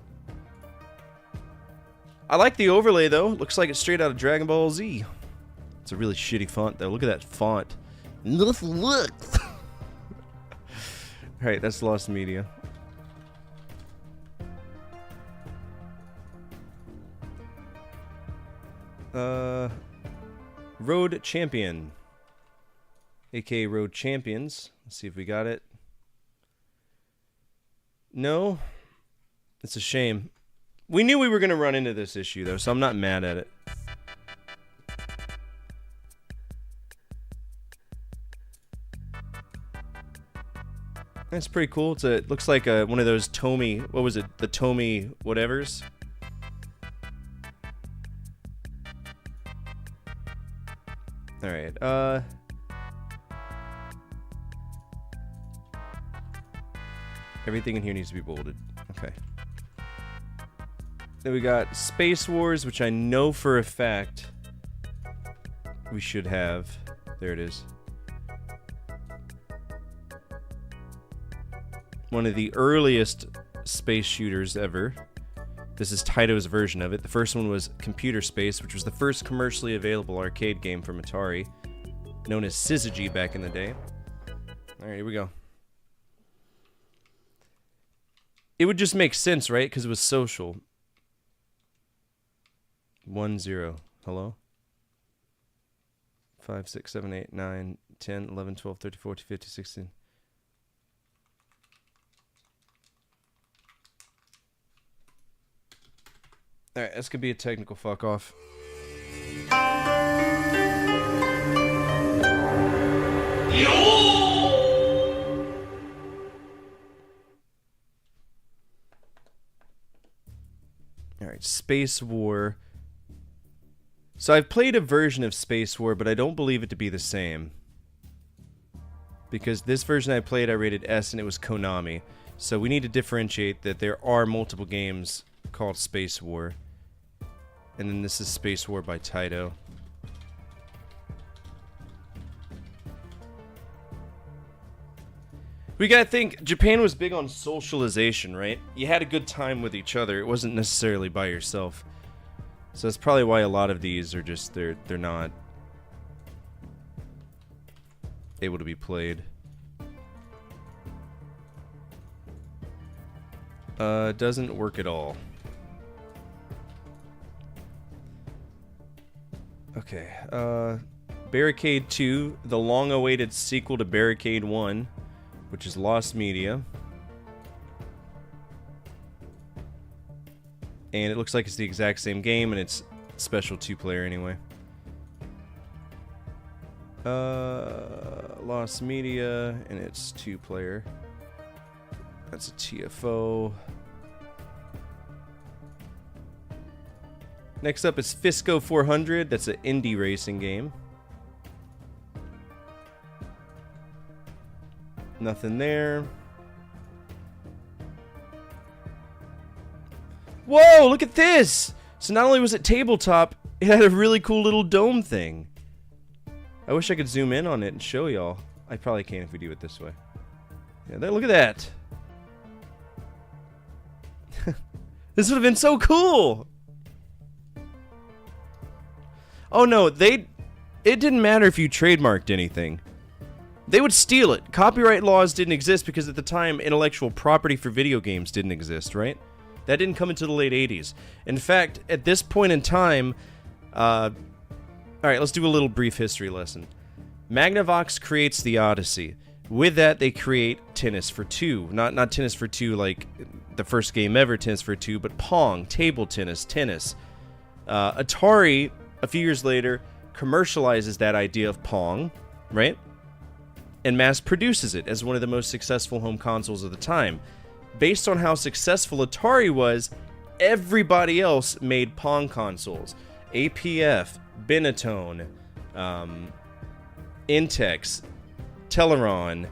I like the overlay, though. Looks like it's straight out of Dragon Ball Z. It's a really shitty font, though. Look at that font. Look! Alright, that's Lost Media. Road Champion. AKA Road Champions. Let's see if we got it. No. It's a shame. We knew we were going to run into this issue, though, so I'm not mad at it. That's pretty cool. It looks like one of those Tomy... What was it? The Tomy whatevers? Alright, everything in here needs to be bolded. Okay. Then we got Space Wars, which I know for a fact we should have. There it is. One of the earliest space shooters ever. This is Taito's version of it. The first one was Computer Space, which was the first commercially available arcade game from Atari, known as Syzygy back in the day. Alright, here we go. It would just make sense, right? Because it was social. 1-0. Hello? 5, 6, 7, 8, 9, 10, 11, 12, 13, 14, 15, 16. Alright, this could be a technical fuck off. Alright, Space War. So I've played a version of Space War, but I don't believe it to be the same. Because this version I played, I rated S, and it was Konami. So we need to differentiate that there are multiple games called Space War. And then this is Space War by Taito. We gotta think, Japan was big on socialization, right? You had a good time with each other. It wasn't necessarily by yourself. So that's probably why a lot of these are just, they're not able to be played. Doesn't work at all. Okay, Barricade 2, the long-awaited sequel to Barricade 1, which is Lost Media. And it looks like it's the exact same game, and it's special 2-player anyway. Lost Media, and it's 2-player. That's a TFO. Next up is Fisco 400. That's an indie racing game. Nothing there. Whoa, look at this! So not only was it tabletop, it had a really cool little dome thing. I wish I could zoom in on it and show y'all. I probably can't if we do it this way. Yeah, there, look at that. This would have been so cool! Oh no, it didn't matter if you trademarked anything. They would steal it. Copyright laws didn't exist because at the time, intellectual property for video games didn't exist, right? That didn't come until the late 80s. In fact, at this point in time, alright, let's do a little brief history lesson. Magnavox creates the Odyssey. With that, they create Tennis for Two. Not Tennis for Two like the first game ever, Tennis for Two, but Pong, table tennis, tennis. Atari, a few years later, commercializes that idea of Pong, right? And mass produces it as one of the most successful home consoles of the time. Based on how successful Atari was, everybody else made Pong consoles. APF, Benetton, Intex, Teleron,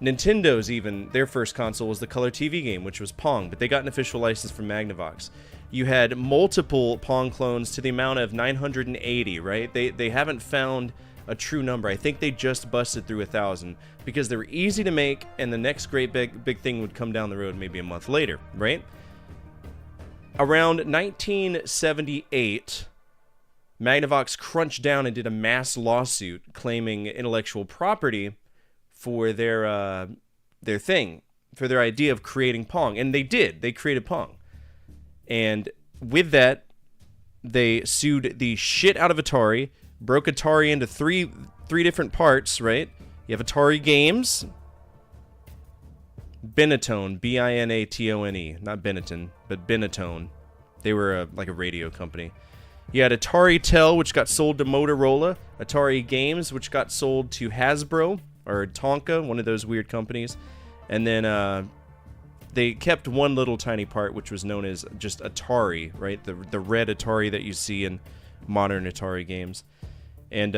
Nintendo's even, their first console was the Color TV game, which was Pong, but they got an official license from Magnavox. You had multiple Pong clones to the amount of 980, right? They haven't found a true number. I think they just busted through 1,000 because they were easy to make, and the next great big thing would come down the road maybe a month later, right? Around 1978, Magnavox crunched down and did a mass lawsuit claiming intellectual property for their thing, for their idea of creating Pong, and they did. They created Pong, and with that, they sued the shit out of Atari. Broke Atari into three different parts, right? You have Atari Games, Benetton, Binatone, not Benetton, but Benetton. They were like a radio company. You had Atari Tel, which got sold to Motorola, Atari Games, which got sold to Hasbro, or Tonka, one of those weird companies, and then they kept one little tiny part, which was known as just Atari, right? The red Atari that you see in modern Atari games. And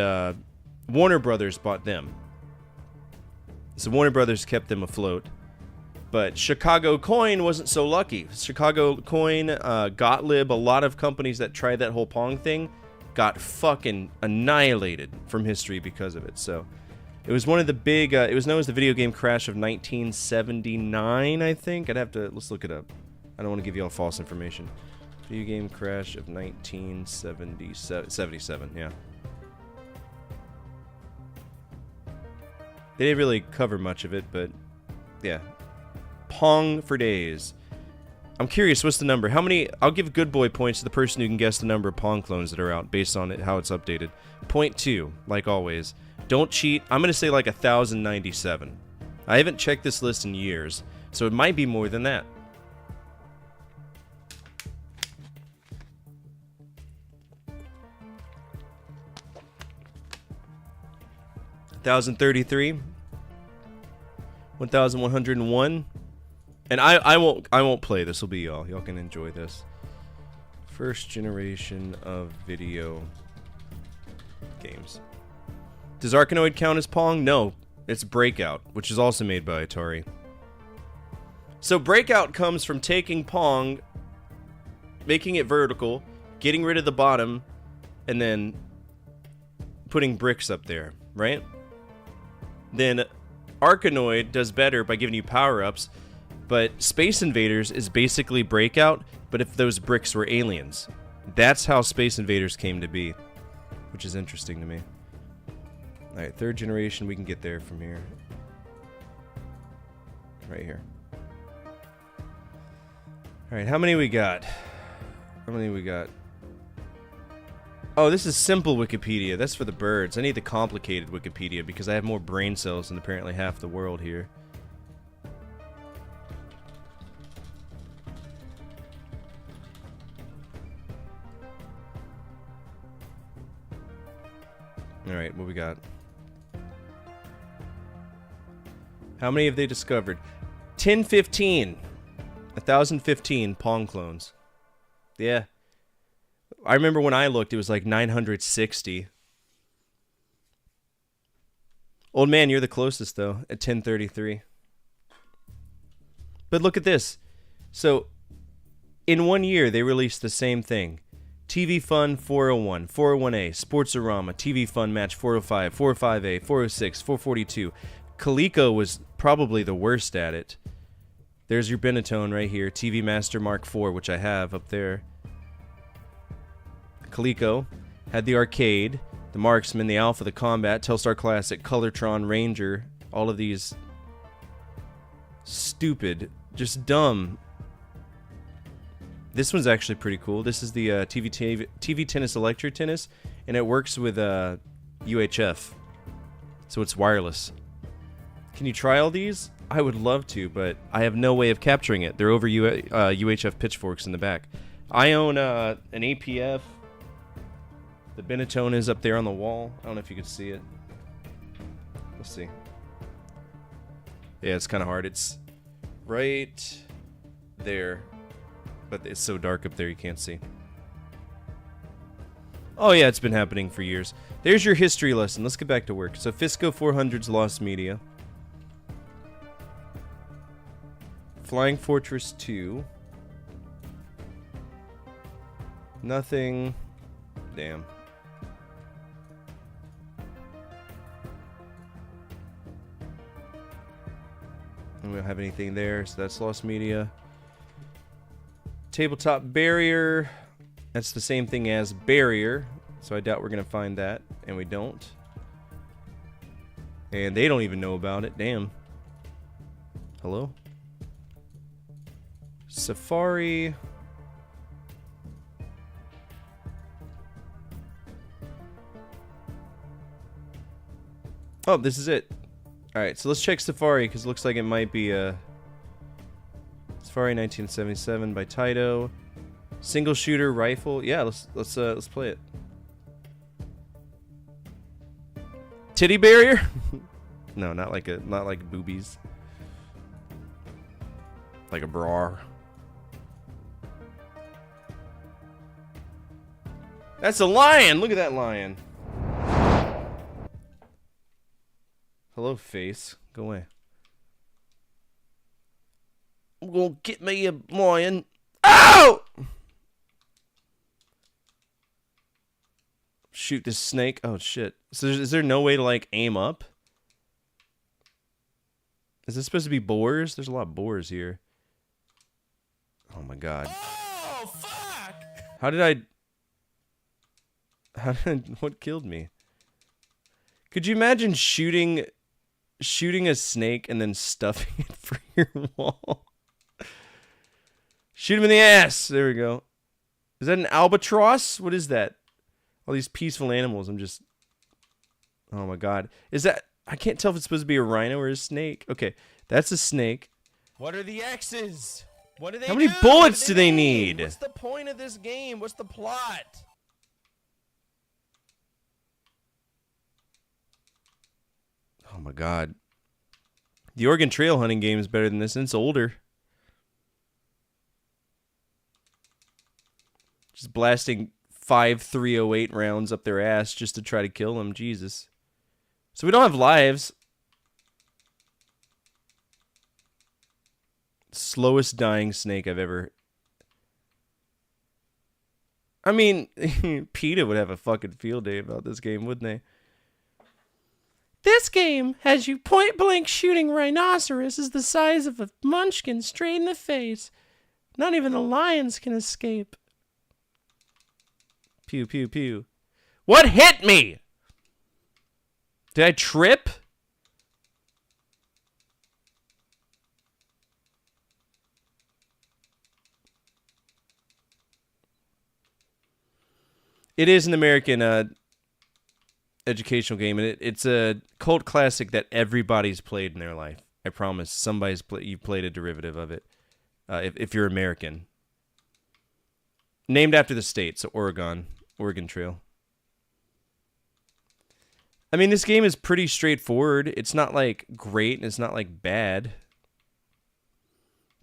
Warner Brothers bought them. So Warner Brothers kept them afloat. But Chicago Coin wasn't so lucky. Chicago Coin, Gottlieb, a lot of companies that tried that whole Pong thing got fucking annihilated from history because of it. So it was one of the big, it was known as the video game crash of 1979, I think. Let's look it up. I don't want to give you all false information. Video game crash of 1977, yeah. They didn't really cover much of it, but yeah. Pong for days. I'm curious, what's the number? How many? I'll give good boy points to the person who can guess the number of Pong clones that are out based on how it's updated. Point 2, like always. Don't cheat. I'm going to say like 1,097. I haven't checked this list in years, so it might be more than that. $1,033, 1,101, and I won't play. This will be y'all. Y'all can enjoy this. First generation of video games. Does Arkanoid count as Pong? No, it's Breakout, which is also made by Atari. So Breakout comes from taking Pong, making it vertical, getting rid of the bottom, and then putting bricks up there, right? Then Arkanoid does better by giving you power-ups, but Space Invaders is basically Breakout, but if those bricks were aliens. That's how Space Invaders came to be, which is interesting to me. Alright, 3rd generation, we can get there from here. Right here. Alright, how many we got? How many we got? Oh, this is simple Wikipedia. That's for the birds. I need the complicated Wikipedia because I have more brain cells than apparently half the world here. Alright, what we got? How many have they discovered? 1015. 1015 Pong clones. Yeah. I remember when I looked, it was like 960. Old man, you're the closest, though, at 1033. But look at this. So, in 1 year, they released the same thing. TV Fun 401, 401A, Sportsorama, TV Fun Match 405, 405A, 406, 442. Coleco was probably the worst at it. There's your Benetton right here, TV Master Mark IV, which I have up there. Coleco had the arcade, the Marksman, the Alpha, the Combat, Telstar Classic, Colortron, Ranger, all of these stupid, just dumb. This one's actually pretty cool. This is the TV Tennis Electro Tennis, and it works with UHF, so it's wireless. Can you try all these? I would love to, but I have no way of capturing it. They're over UHF pitchforks in the back. I own an APF. The Benetton is up there on the wall. I don't know if you can see it. Let's see. Yeah, it's kind of hard. It's right there, but it's so dark up there you can't see. Oh yeah, it's been happening for years. There's your history lesson. Let's get back to work. So Fisco 400's Lost Media. Flying Fortress 2. Nothing. Damn. We don't have anything there, so that's Lost Media. Tabletop Barrier. That's the same thing as Barrier, so I doubt we're going to find that, and we don't. And they don't even know about it. Damn. Hello? Safari. Oh, this is it. Alright, so let's check Safari, because it looks like it might be Safari 1977 by Taito. Single shooter rifle. Yeah, let's play it. Titty barrier? No, not like boobies. Like a bra. That's a lion! Look at that lion. Hello, face. Go away. I'm gonna get me a lion. Ow! Shoot this snake. Oh, shit. So is there no way to, like, aim up? Is this supposed to be boars? There's a lot of boars here. Oh, my God. Oh, fuck! What killed me? Could you imagine shooting a snake and then stuffing it for your wall? Shoot him in the ass. There we go. Is that an albatross? What is that? All these peaceful animals. Oh my God. Is that... I can't tell if it's supposed to be a rhino or a snake. Okay, that's a snake. What are the X's? What do they How many do? bullets do What they mean? need? What's the point of this game? What's the plot? Oh my God. The Oregon Trail hunting game is better than this, and it's older. Just blasting 5.308 rounds up their ass just to try to kill them. Jesus. So we don't have lives. Slowest dying snake I've ever... I mean, PETA would have a fucking field day about this game, wouldn't they? This game has you point blank shooting rhinoceroses the size of a munchkin straight in the face. Not even the lions can escape. Pew, pew, pew. What hit me? Did I trip? It is an American educational game, and it's a cult classic that everybody's played in their life. I promise. You've played a derivative of it. If you're American. Named after the state, so Oregon Trail. I mean, this game is pretty straightforward. It's not, like, great, and it's not, like, bad.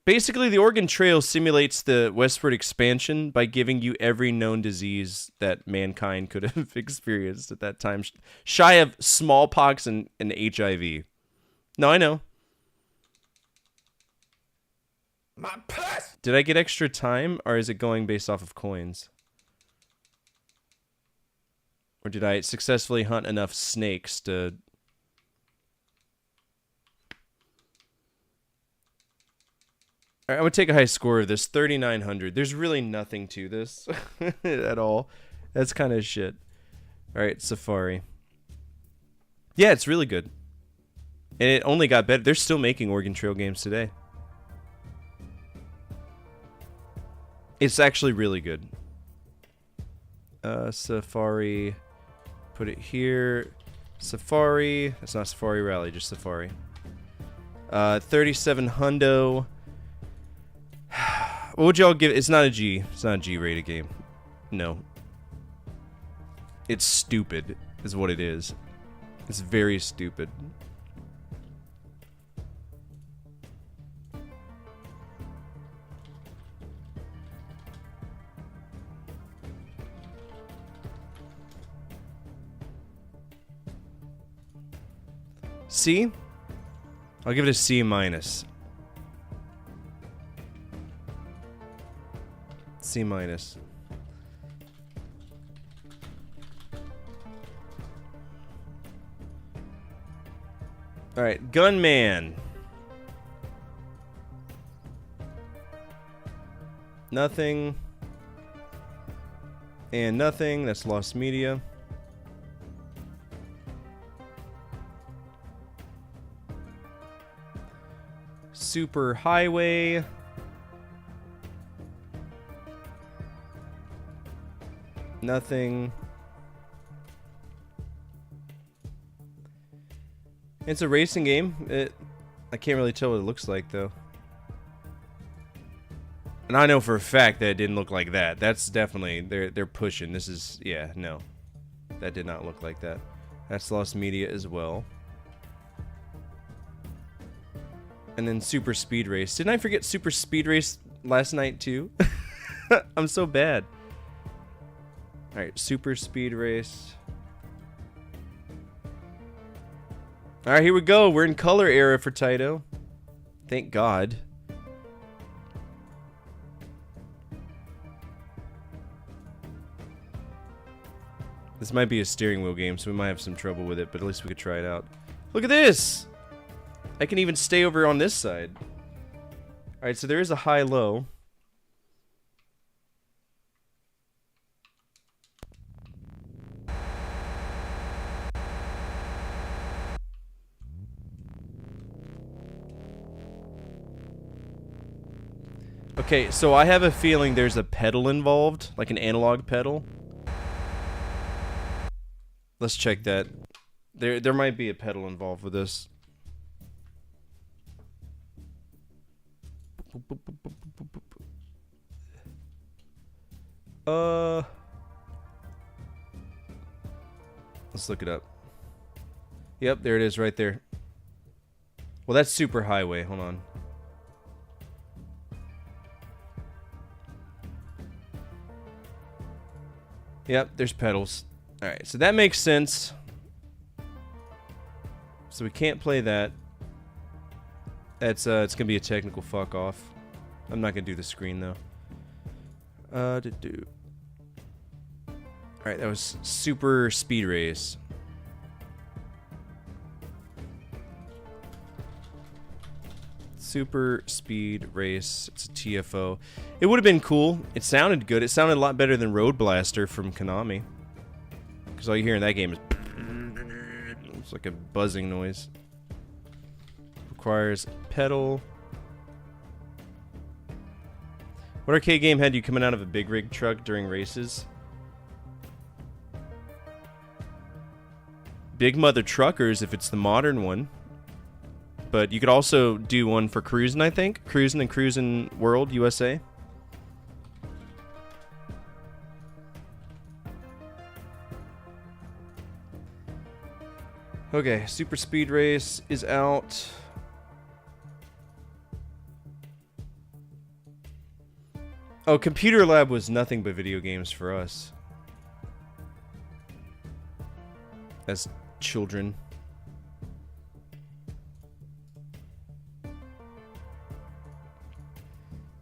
Basically, the Oregon Trail simulates the westward expansion by giving you every known disease that mankind could have experienced at that time. Shy of smallpox and HIV. No, I know. My purse! Did I get extra time, or is it going based off of coins? Or did I successfully hunt enough snakes to... Alright, I'm going to take a high score of this. 3,900. There's really nothing to this at all. That's kind of shit. Alright, Safari. Yeah, it's really good. And it only got better. They're still making Oregon Trail games today. It's actually really good. Safari. Put it here. Safari. That's not Safari Rally, just Safari. 37 hundo. What would y'all give? It's not a G. It's not a G-rated game. No. It's stupid, is what it is. It's very stupid. C? I'll give it a C minus. C minus. Alright, Gunman. Nothing. And nothing. That's Lost Media. Super Highway. Nothing. It's a racing game. I can't really tell what it looks like, though. And I know for a fact that it didn't look like that. That's definitely... They're pushing. This is... Yeah, no. That did not look like that. That's Lost Media as well. And then Super Speed Race. Didn't I forget Super Speed Race last night, too? I'm so bad. Alright, Super Speed Race. Alright, here we go. We're in color era for Taito. Thank God. This might be a steering wheel game, so we might have some trouble with it, but at least we could try it out. Look at this! I can even stay over on this side. Alright, so there is a high-low. Okay, so I have a feeling there's a pedal involved, like an analog pedal. Let's check that. There might be a pedal involved with this. Let's look it up. Yep, there it is right there. Well, that's Super Highway. Hold on. Yep, there's pedals. Alright, so that makes sense. So we can't play that. That's it's gonna be a technical fuck off. I'm not gonna do the screen though. Alright, that was Super Speed Race. Super Speed Race. It's a TFO. It would have been cool. It sounded good. It sounded a lot better than Road Blaster from Konami. Because all you hear in that game is... It's like a buzzing noise. Requires pedal. What arcade game had you coming out of a big rig truck during races? Big Mother Truckers, if it's the modern one. But you could also do one for Cruisin', I think. Cruisin' and Cruisin' World, USA. Okay, Super Speed Race is out. Oh, Computer Lab was nothing but video games for us. As children.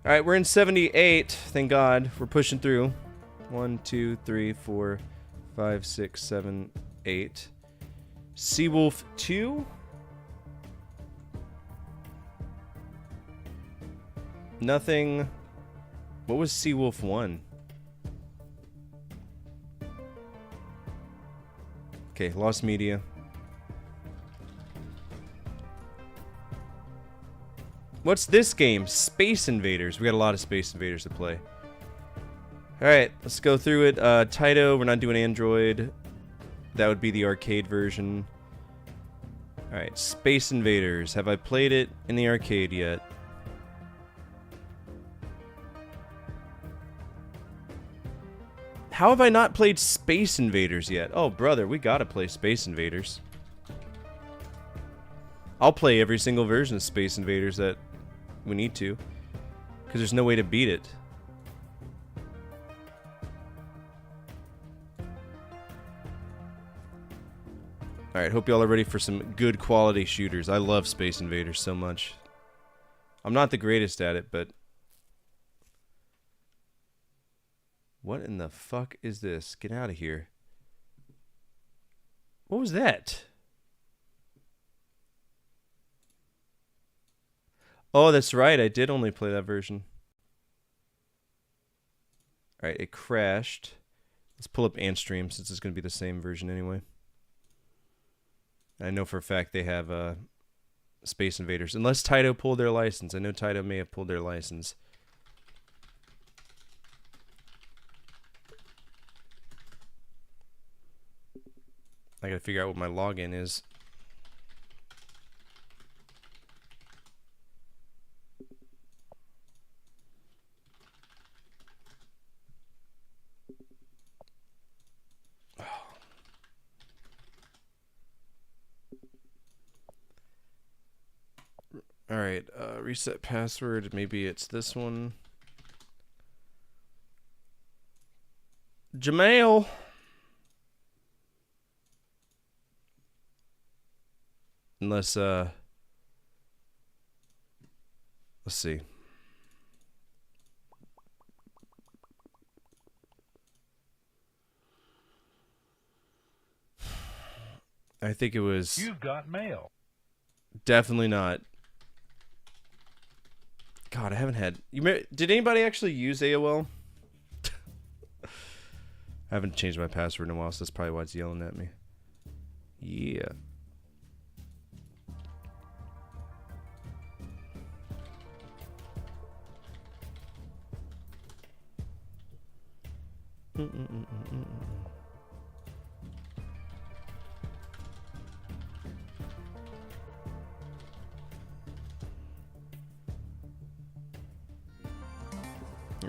Alright, we're in 78. Thank God. We're pushing through. 1, 2, 3, 4, 5, 6, 7, 8. Seawolf 2? Nothing. What was Seawolf 1? Okay, Lost Media. What's this game? Space Invaders. We got a lot of Space Invaders to play. Alright, let's go through it. Taito, we're not doing Android. That would be the arcade version. Alright, Space Invaders. Have I played it in the arcade yet? How have I not played Space Invaders yet? Oh, brother, we gotta play Space Invaders. I'll play every single version of Space Invaders that we need to. Because there's no way to beat it. Alright, hope y'all are ready for some good quality shooters. I love Space Invaders so much. I'm not the greatest at it, but... What in the fuck is this? Get out of here. What was that? Oh, that's right. I did only play that version. Alright, it crashed. Let's pull up Antstream since it's going to be the same version anyway. I know for a fact they have Space Invaders. Unless Taito pulled their license. I know Taito may have pulled their license. I gotta figure out what my login is. Alright, reset password. Maybe it's this one. Jamail. Unless, let's see. I think it was... You've got mail. Definitely not. God, I haven't had... Did anybody actually use AOL? I haven't changed my password in a while, so that's probably why it's yelling at me. Yeah. Here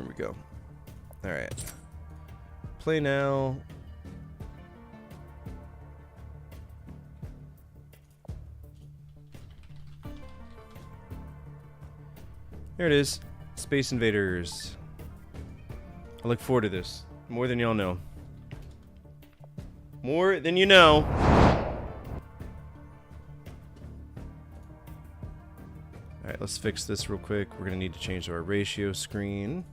we go. All right. Play now. There it is. Space Invaders. I look forward to this. More than y'all know. More than you know. Alright, let's fix this real quick. We're going to need to change our ratio screen.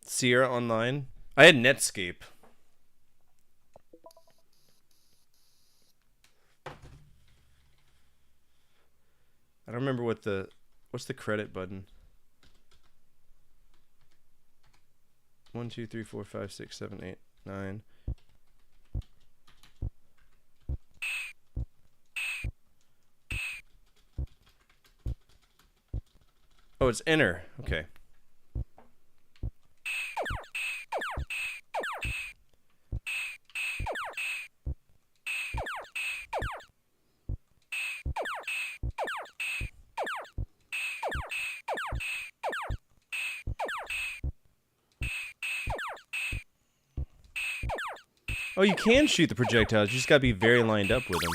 Sierra Online. I had Netscape. I don't remember what the... What's the credit button? 1, 2, 3, 4, 5, 6, 7, 8, 9. Oh, it's enter. Okay. Oh, you can shoot the projectiles. You just gotta be very lined up with them.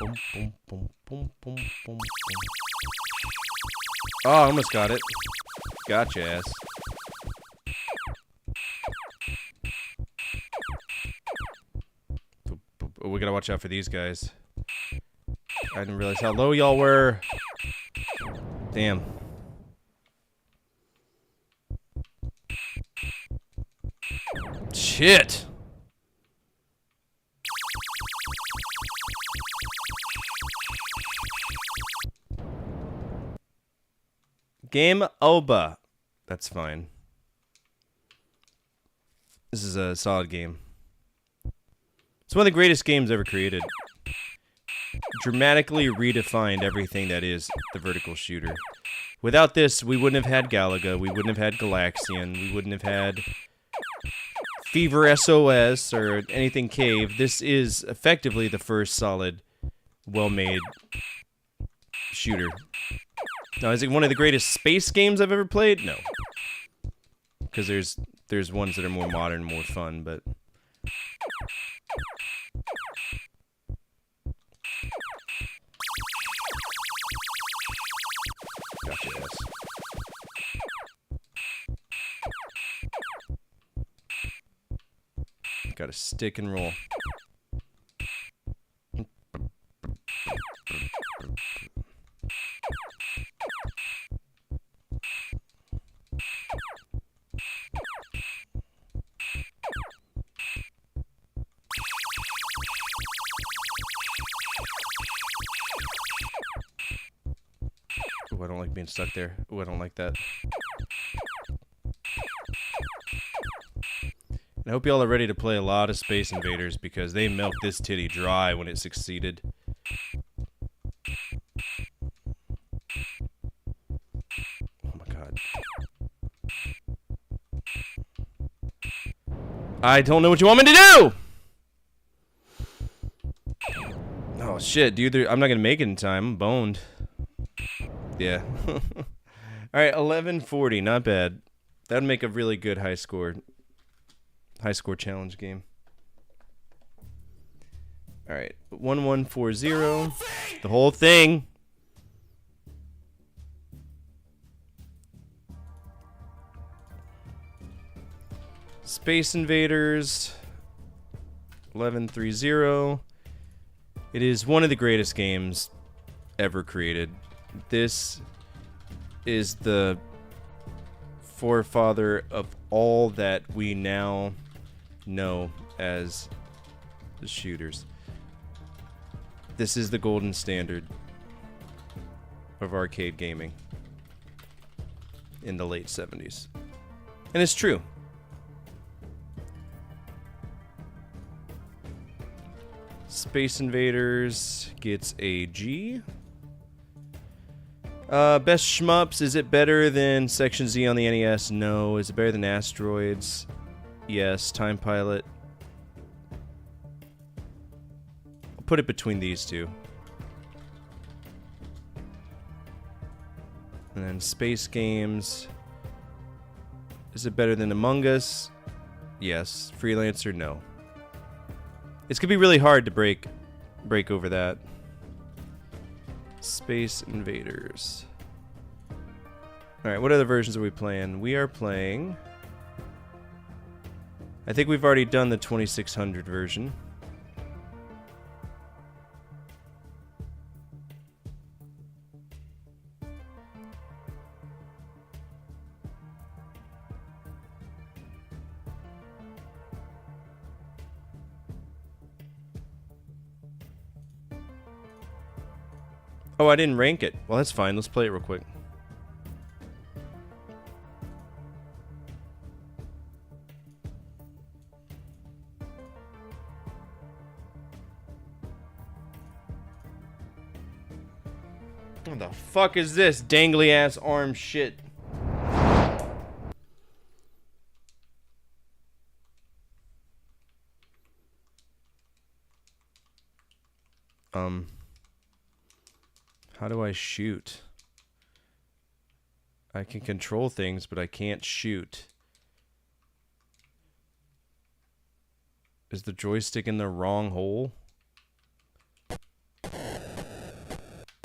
Boom, boom, boom, boom, boom, boom, boom. Oh, I almost got it. Gotcha, ass. Oh, we gotta watch out for these guys. I didn't realize how low y'all were. Damn. Shit. Game over. That's fine. This is a solid game. It's one of the greatest games ever created. Dramatically redefined everything that is the vertical shooter. Without this, we wouldn't have had Galaga, we wouldn't have had Galaxian, we wouldn't have had Fever SOS or anything Cave. This is effectively the first solid, well-made shooter. Now, is it one of the greatest space games I've ever played? No. Because there's ones that are more modern, more fun, but... Gotcha, ass. Gotta stick and roll. Ooh, I don't like being stuck there. Ooh, I don't like that. I hope y'all are ready to play a lot of Space Invaders because they milked this titty dry when it succeeded. Oh my god. I don't know what you want me to do! Oh shit, dude, I'm not gonna make it in time. I'm boned. Yeah. Alright, 1140, not bad. That'd make a really good high score challenge game. Alright, 1140. The whole thing! Space Invaders 1130. It is one of the greatest games ever created. This is the forefather of all that we now know as the shooters. This is the golden standard of arcade gaming in the late 70s. And it's true. Space Invaders gets a G. Best shmups, is it better than Section Z on the NES? No. Is it better than Asteroids? Yes. Time Pilot. I'll put it between these two. And then Space Games. Is it better than Among Us? Yes. Freelancer? No. It's gonna be really hard to break over that. Space Invaders. Alright, what other versions are we playing? We are playing I think we've already done the 2600 version. Oh, I didn't rank it. Well, that's fine. Let's play it real quick. What the fuck is this dangly ass arm shit? How do I shoot? I can control things, but I can't shoot. Is the joystick in the wrong hole?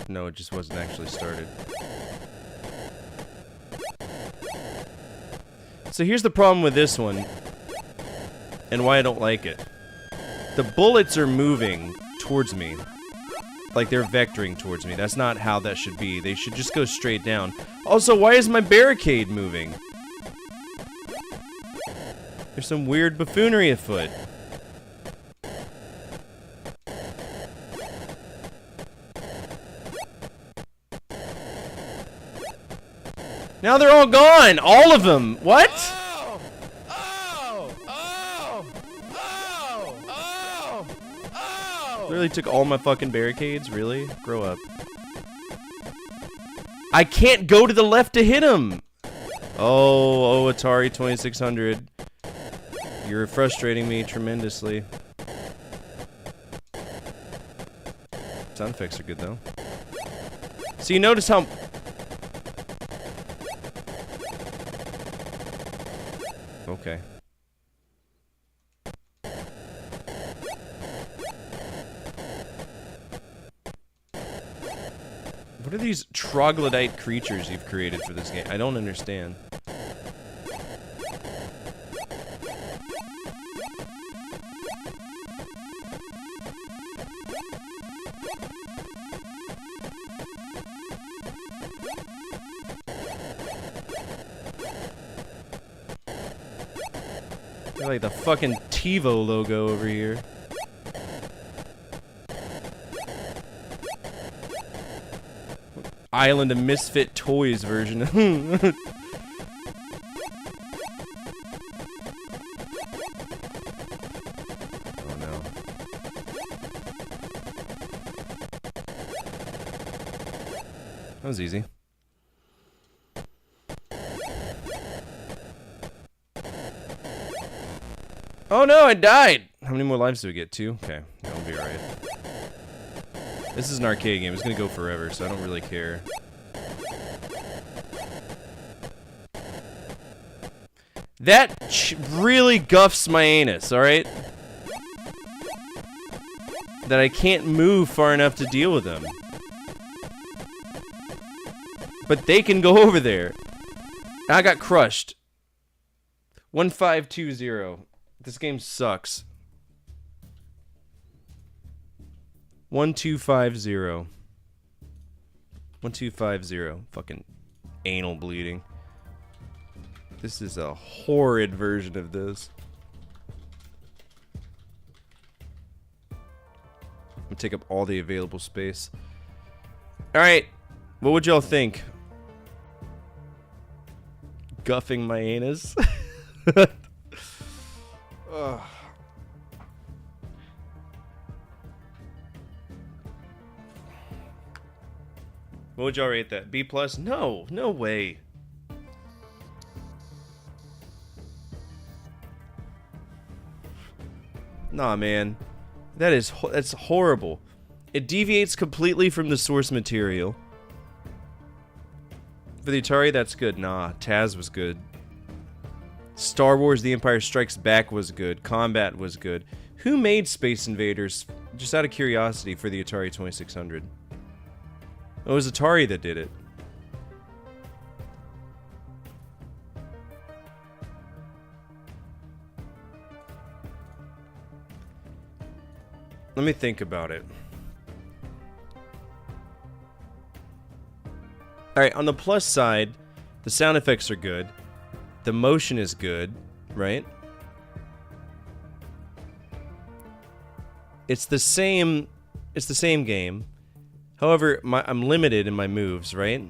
No, it just wasn't actually started. So here's the problem with this one, and why I don't like it. The bullets are moving towards me. Like they're vectoring towards me. That's not how that should be. They should just go straight down. Also, why is my barricade moving? There's some weird buffoonery afoot. Now they're all gone! All of them! What? Oh! Oh! Oh! Oh! Oh! Oh! Literally took all my fucking barricades? Really? Grow up. I can't go to the left to hit him! Oh, Atari 2600. You're frustrating me tremendously. Sound effects are good, though. So you notice how... Okay. What are these troglodyte creatures you've created for this game? I don't understand. They're like the fucking TiVo logo over here. Island of Misfit Toys version. Oh no. That was easy. Oh no, I died! How many more lives do we get? 2? Okay, that'll be alright. This is an arcade game. It's gonna go forever, so I don't really care. That really guffs my anus, alright? That I can't move far enough to deal with them. But they can go over there. I got crushed. 1520. This game sucks. 1250. 1250. Fucking anal bleeding. This is a horrid version of this. I'm gonna take up all the available space. Alright. What would y'all think? Guffing my anus? Ugh. What would y'all rate that? B plus? No, no way. Nah, man. That's horrible. It deviates completely from the source material. For the Atari, that's good. Nah, Taz was good. Star Wars The Empire Strikes Back was good. Combat was good. Who made Space Invaders? Just out of curiosity for the Atari 2600. It was Atari that did it. Let me think about it. Alright, on the plus side, the sound effects are good. The motion is good, right? It's the same game. However, I'm limited in my moves, right?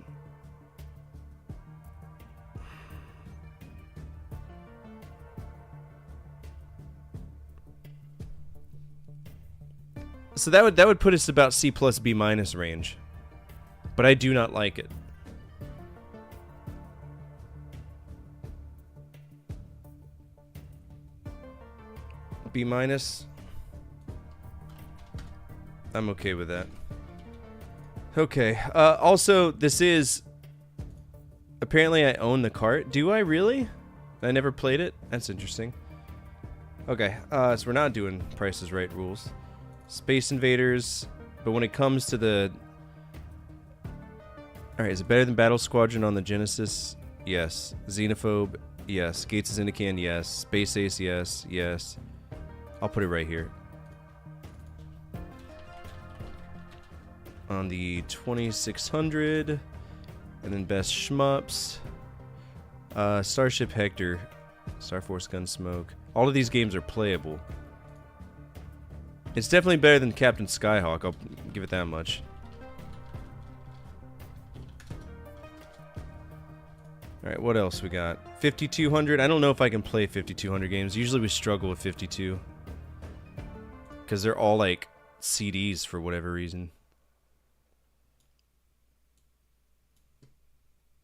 So that would put us about C plus B minus range. But I do not like it. B minus. I'm okay with that. Okay. Also, this is... Apparently I own the cart. Do I really? I never played it? That's interesting. Okay. So we're not doing Price is Right rules. Space Invaders. But when it comes to the... Alright, is it better than Battle Squadron on the Genesis? Yes. Xenophobe? Yes. Gates of Zendikar? Yes. Space Ace? Yes. Yes. I'll put it right here. On the 2600. And then Best Shmups. Starship Hector. Star Force Gunsmoke. All of these games are playable. It's definitely better than Captain Skyhawk, I'll give it that much. Alright, what else we got? 5200. I don't know if I can play 5200 games. Usually we struggle with 52. Because they're all like CDs for whatever reason.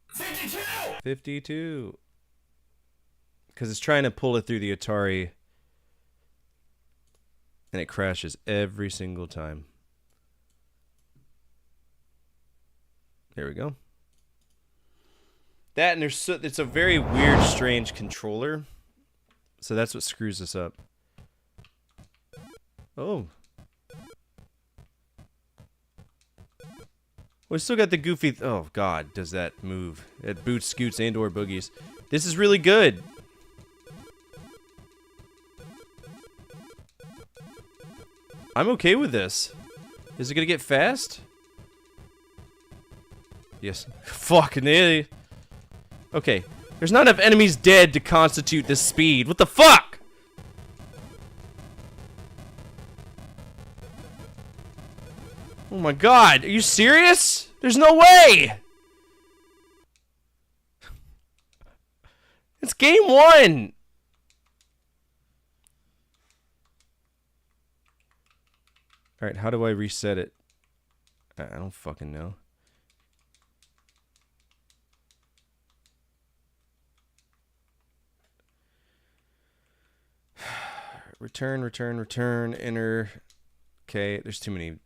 52! 52. Because it's trying to pull it through the Atari. And it crashes every single time. There we go. That and it's a very weird, strange controller. So that's what screws us up. Oh. We still got the goofy... oh, God, does that move. It boots, scoots, and or boogies. This is really good. I'm okay with this. Is it gonna get fast? Yes. Fucking idiot. Okay. There's not enough enemies dead to constitute this speed. What the fuck? Oh my god. Are you serious? There's no way. It's game one. Alright, how do I reset it? I don't fucking know. Return, enter. Okay, there's too many.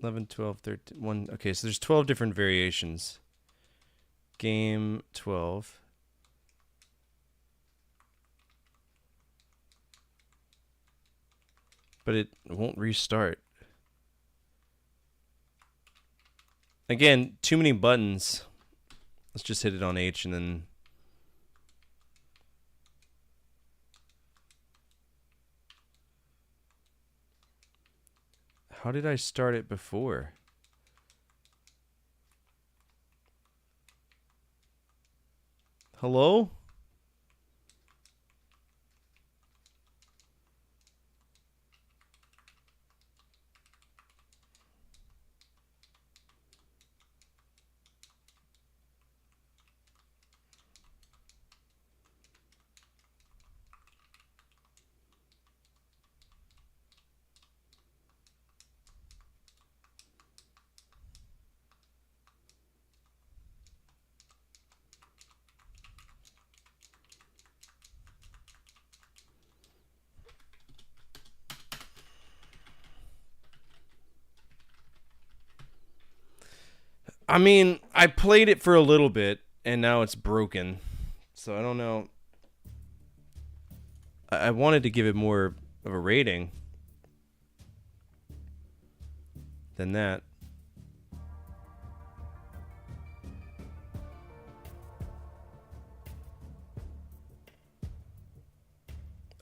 $11, $12, $13, $1. Okay, so there's 12 different variations. Game 12. But it won't restart. Again, too many buttons. Let's just hit it on H and then... How did I start it before? Hello? I mean, I played it for a little bit, and now it's broken. So I don't know. I wanted to give it more of a rating than that.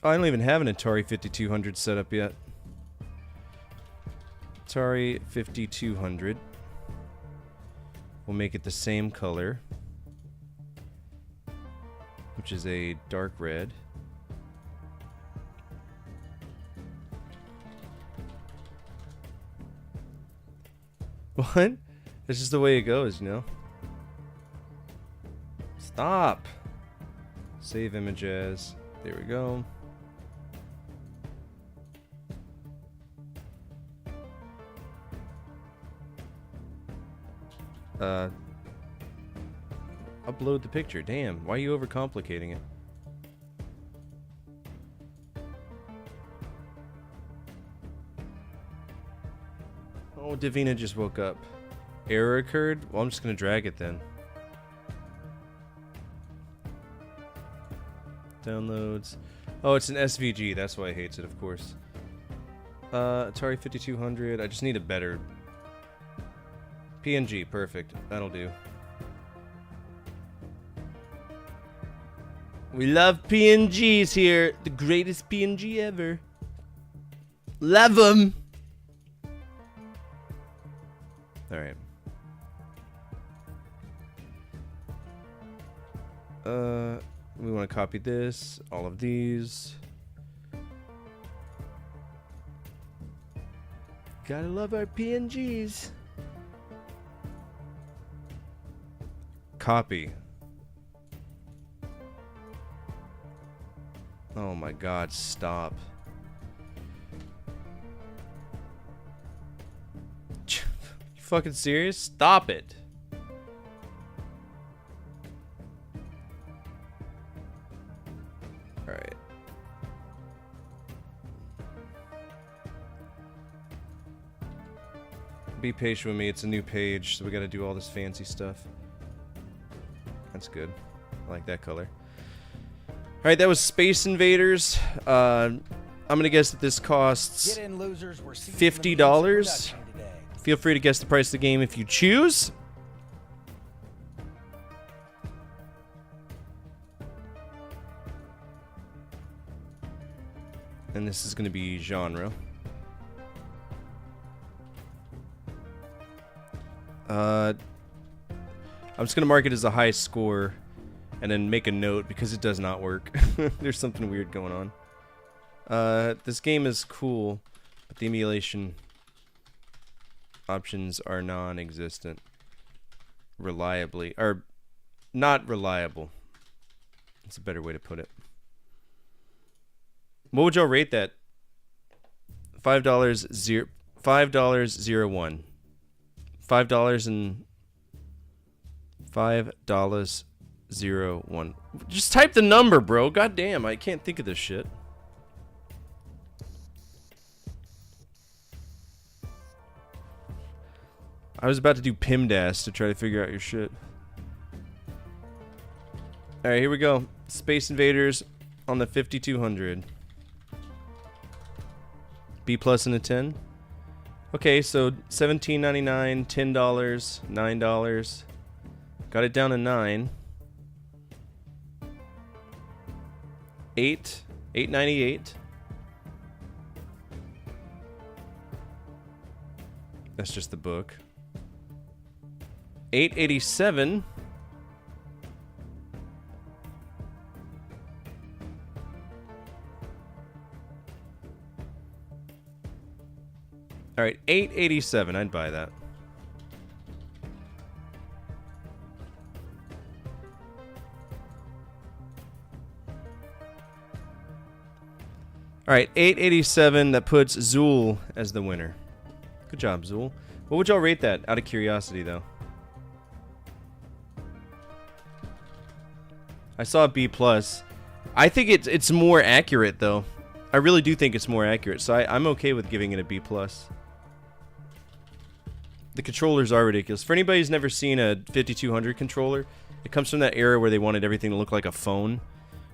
Oh, I don't even have an Atari 5200 set up yet. Atari 5200. We'll make it the same color, which is a dark red. What? This is the way it goes, you know? Stop! Save image as. There we go. Upload the picture. Damn, why are you overcomplicating it? Oh, Davina just woke up. Error occurred? Well, I'm just gonna drag it then. Downloads. Oh, it's an SVG. That's why it hates it, of course. Atari 5200. I just need a better PNG. Perfect. That'll do. We love PNGs here. The greatest PNG ever. Love them. All right. We want to copy this, all of these. Gotta love our PNGs. Copy. Oh my god, stop. You fucking serious? Stop it. Alright. Be patient with me, it's a new page, so we gotta do all this fancy stuff. That's good. I like that color. Alright, that was Space Invaders. I'm gonna guess that this costs $50. Feel free to guess the price of the game if you choose. And this is gonna be genre. I'm just gonna mark it as a high score and then make a note because it does not work. There's something weird going on. This game is cool, but the emulation options are non-existent. Reliably, or not reliable. That's a better way to put it. What would y'all rate that? $5.01. $5.01. Just type the number, bro. God damn, I can't think of this shit. I was about to do PIMDAS to try to figure out your shit. Alright, here we go. Space Invaders on the 5200. B plus and a 10. Okay, so $17.99, $10, $9. Got it down to 9. $8.98. That's just the book. $8.87. All right, $8.87. I'd buy that. All right, $8.87. That puts Zool as the winner. Good job, Zool. What would y'all rate that? Out of curiosity, though. I saw B plus. I think it's more accurate, though. I really do think it's more accurate, so I'm okay with giving it a B plus. The controllers are ridiculous. For anybody who's never seen a 5200 controller, it comes from that era where they wanted everything to look like a phone.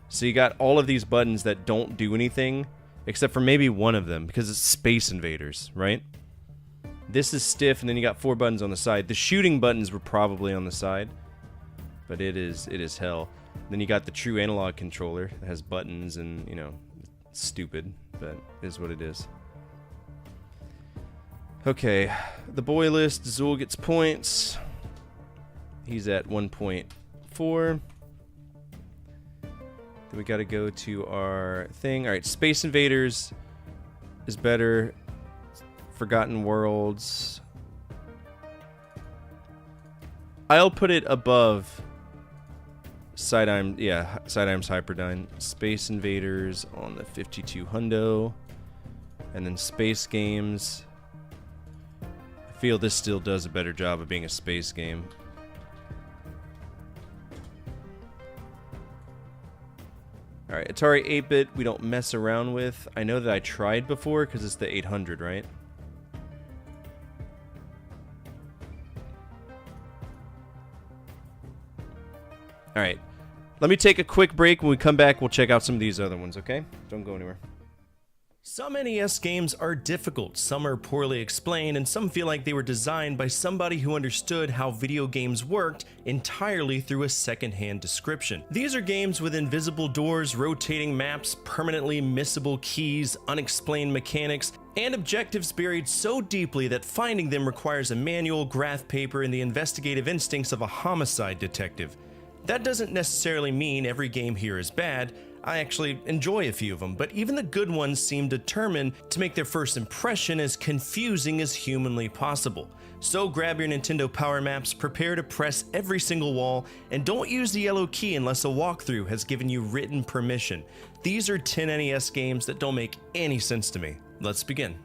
So you got all of these buttons that don't do anything, except for maybe one of them, because it's Space Invaders, right? This is stiff, and then you got 4 buttons on the side. The shooting buttons were probably on the side, but it is hell. Then you got the true analog controller that has buttons and, you know, stupid, but it is what it is. Okay, the boy list. Zool gets points. He's at 1.4. Then we gotta go to our thing. Alright, Space Invaders is better. Forgotten Worlds. I'll put it above Sidearms Hyperdyne. Space Invaders on the 52 hundo. And then Space Games. I feel this still does a better job of being a space game. Alright, Atari 8-bit we don't mess around with. I know that I tried before because it's the 800, right? Alright, let me take a quick break. When we come back, we'll check out some of these other ones, okay? Don't go anywhere. Some NES games are difficult, some are poorly explained, and some feel like they were designed by somebody who understood how video games worked entirely through a second-hand description. These are games with invisible doors, rotating maps, permanently missable keys, unexplained mechanics, and objectives buried so deeply that finding them requires a manual, graph paper, and the investigative instincts of a homicide detective. That doesn't necessarily mean every game here is bad. I actually enjoy a few of them, but even the good ones seem determined to make their first impression as confusing as humanly possible. So grab your Nintendo Power Maps, prepare to press every single wall, and don't use the yellow key unless a walkthrough has given you written permission. These are 10 NES games that don't make any sense to me. Let's begin.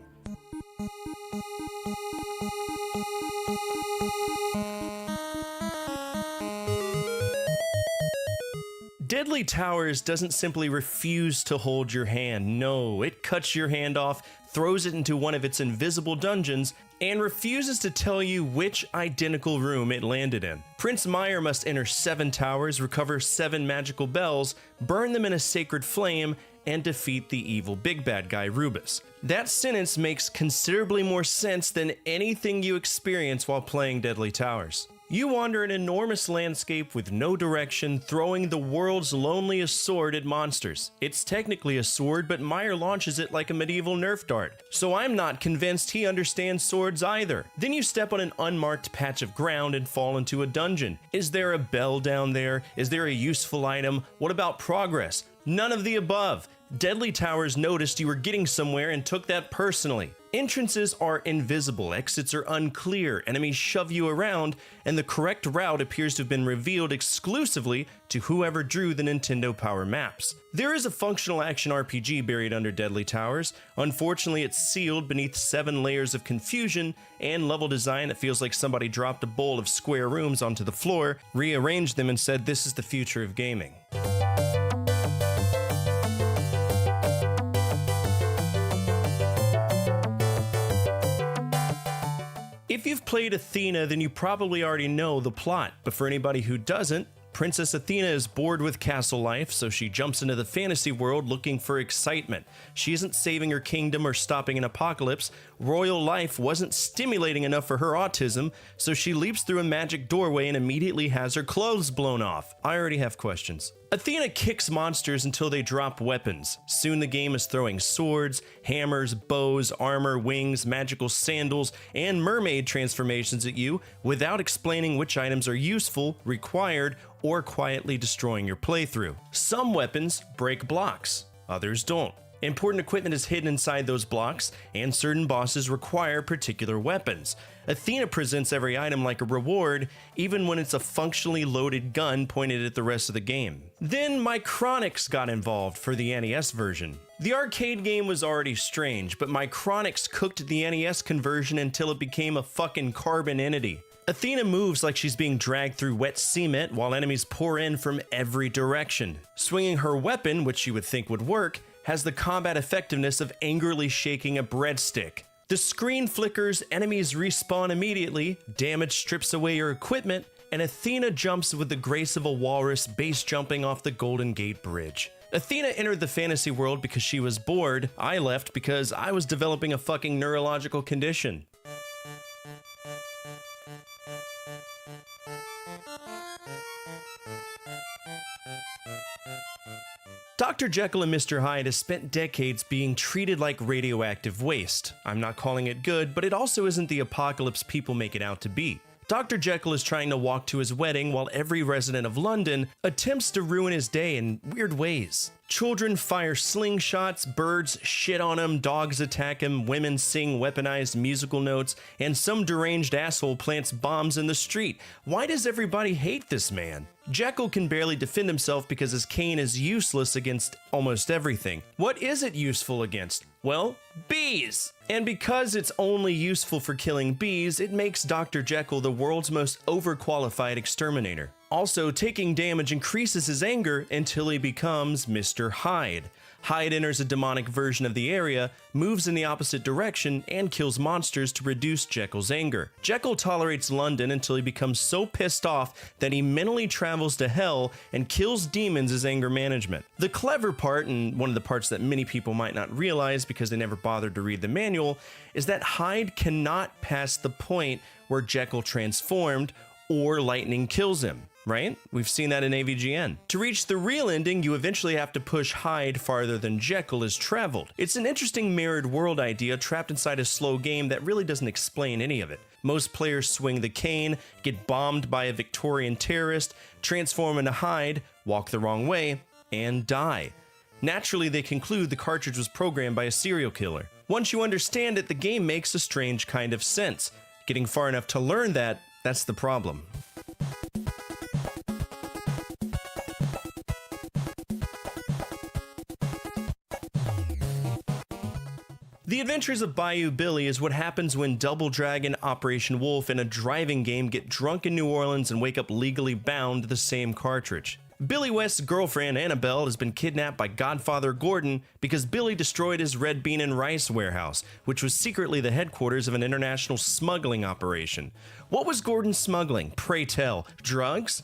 Deadly Towers doesn't simply refuse to hold your hand. No, it cuts your hand off, throws it into one of its invisible dungeons, and refuses to tell you which identical room it landed in. Prince Meyer must enter 7 towers, recover 7 magical bells, burn them in a sacred flame, and defeat the evil big bad guy Rubus. That sentence makes considerably more sense than anything you experience while playing Deadly Towers. You wander an enormous landscape with no direction, throwing the world's loneliest sword at monsters. It's technically a sword, but Meyer launches it like a medieval Nerf dart, so I'm not convinced he understands swords either. Then you step on an unmarked patch of ground and fall into a dungeon. Is there a bell down there? Is there a useful item? What about progress? None of the above. Deadly Towers noticed you were getting somewhere and took that personally. Entrances are invisible, exits are unclear, enemies shove you around, and the correct route appears to have been revealed exclusively to whoever drew the Nintendo Power Maps. There is a functional action RPG buried under Deadly Towers. Unfortunately, it's sealed beneath 7 layers of confusion and level design that feels like somebody dropped a bowl of square rooms onto the floor, rearranged them, and said this is the future of gaming. If you've played Athena, then you probably already know the plot, but for anybody who doesn't, Princess Athena is bored with castle life, so she jumps into the fantasy world looking for excitement. She isn't saving her kingdom or stopping an apocalypse. Royal life wasn't stimulating enough for her autism, so she leaps through a magic doorway and immediately has her clothes blown off. I already have questions. Athena kicks monsters until they drop weapons. Soon the game is throwing swords, hammers, bows, armor, wings, magical sandals, and mermaid transformations at you without explaining which items are useful, required, or quietly destroying your playthrough. Some weapons break blocks, others don't. Important equipment is hidden inside those blocks, and certain bosses require particular weapons. Athena presents every item like a reward, even when it's a functionally loaded gun pointed at the rest of the game. Then Micronix got involved for the NES version. The arcade game was already strange, but Micronix cooked the NES conversion until it became a fucking carbon entity. Athena moves like she's being dragged through wet cement while enemies pour in from every direction. Swinging her weapon, which you would think would work, has the combat effectiveness of angrily shaking a breadstick. The screen flickers, enemies respawn immediately, damage strips away your equipment, and Athena jumps with the grace of a walrus base jumping off the Golden Gate Bridge. Athena entered the fantasy world because she was bored. I left because I was developing a fucking neurological condition. Dr. Jekyll and Mr. Hyde has spent decades being treated like radioactive waste. I'm not calling it good, but it also isn't the apocalypse people make it out to be. Dr. Jekyll is trying to walk to his wedding while every resident of London attempts to ruin his day in weird ways. Children fire slingshots, birds shit on him, dogs attack him, women sing weaponized musical notes, and some deranged asshole plants bombs in the street. Why does everybody hate this man? Jekyll can barely defend himself because his cane is useless against almost everything. What is it useful against? Well, bees! And because it's only useful for killing bees, it makes Dr. Jekyll the world's most overqualified exterminator. Also, taking damage increases his anger until he becomes Mr. Hyde. Hyde enters a demonic version of the area, moves in the opposite direction, and kills monsters to reduce Jekyll's anger. Jekyll tolerates London until he becomes so pissed off that he mentally travels to hell and kills demons as anger management. The clever part, and one of the parts that many people might not realize because they never bothered to read the manual, is that Hyde cannot pass the point where Jekyll transformed or lightning kills him. Right? We've seen that in AVGN. To reach the real ending, you eventually have to push Hyde farther than Jekyll has traveled. It's an interesting mirrored world idea trapped inside a slow game that really doesn't explain any of it. Most players swing the cane, get bombed by a Victorian terrorist, transform into Hyde, walk the wrong way, and die. Naturally, they conclude the cartridge was programmed by a serial killer. Once you understand it, the game makes a strange kind of sense. Getting far enough to learn that, that's the problem. The Adventures of Bayou Billy is what happens when Double Dragon, Operation Wolf, and a driving game get drunk in New Orleans and wake up legally bound to the same cartridge. Billy West's girlfriend, Annabelle, has been kidnapped by Godfather Gordon because Billy destroyed his red bean and rice warehouse, which was secretly the headquarters of an international smuggling operation. What was Gordon smuggling? Pray tell. Drugs?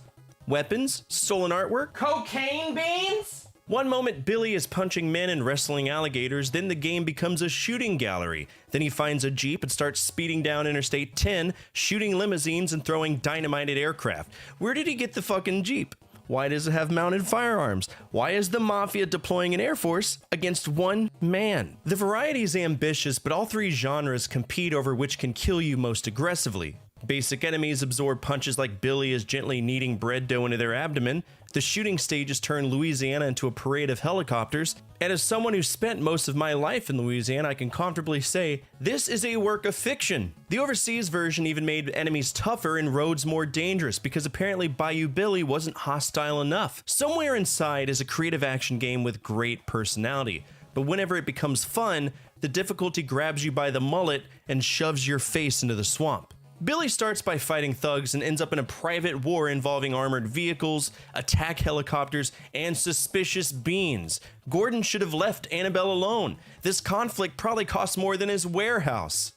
Weapons? Stolen artwork? Cocaine beans? One moment, Billy is punching men and wrestling alligators, then the game becomes a shooting gallery. Then he finds a Jeep and starts speeding down Interstate 10, shooting limousines and throwing dynamite at aircraft. Where did he get the fucking Jeep? Why does it have mounted firearms? Why is the Mafia deploying an air force against one man? The variety is ambitious, but all three genres compete over which can kill you most aggressively. Basic enemies absorb punches like Billy is gently kneading bread dough into their abdomen. The shooting stages turn Louisiana into a parade of helicopters. And as someone who spent most of my life in Louisiana, I can comfortably say, this is a work of fiction. The overseas version even made enemies tougher and roads more dangerous because apparently Bayou Billy wasn't hostile enough. Somewhere inside is a creative action game with great personality. But whenever it becomes fun, the difficulty grabs you by the mullet and shoves your face into the swamp. Billy starts by fighting thugs and ends up in a private war involving armored vehicles, attack helicopters, and suspicious beans. Gordon should have left Annabelle alone. This conflict probably cost more than his warehouse.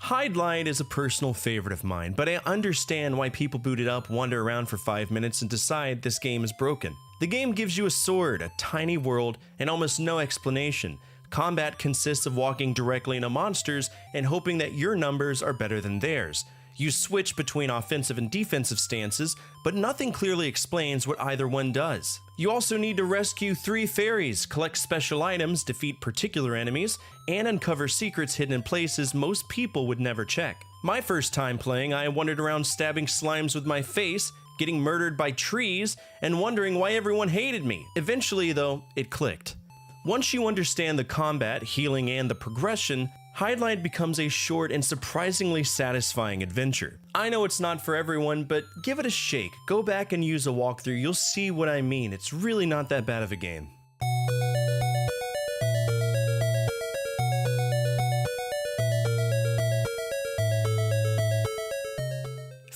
Hide Light is a personal favorite of mine, but I understand why people boot it up, wander around for 5 minutes, and decide this game is broken. The game gives you a sword, a tiny world, and almost no explanation. Combat consists of walking directly into monsters and hoping that your numbers are better than theirs. You switch between offensive and defensive stances, but nothing clearly explains what either one does. You also need to rescue 3 fairies, collect special items, defeat particular enemies, and uncover secrets hidden in places most people would never check. My first time playing, I wandered around stabbing slimes with my face, getting murdered by trees, and wondering why everyone hated me. Eventually, though, it clicked. Once you understand the combat, healing, and the progression, Hide Light becomes a short and surprisingly satisfying adventure. I know it's not for everyone, but give it a shake. Go back and use a walkthrough, you'll see what I mean. It's really not that bad of a game.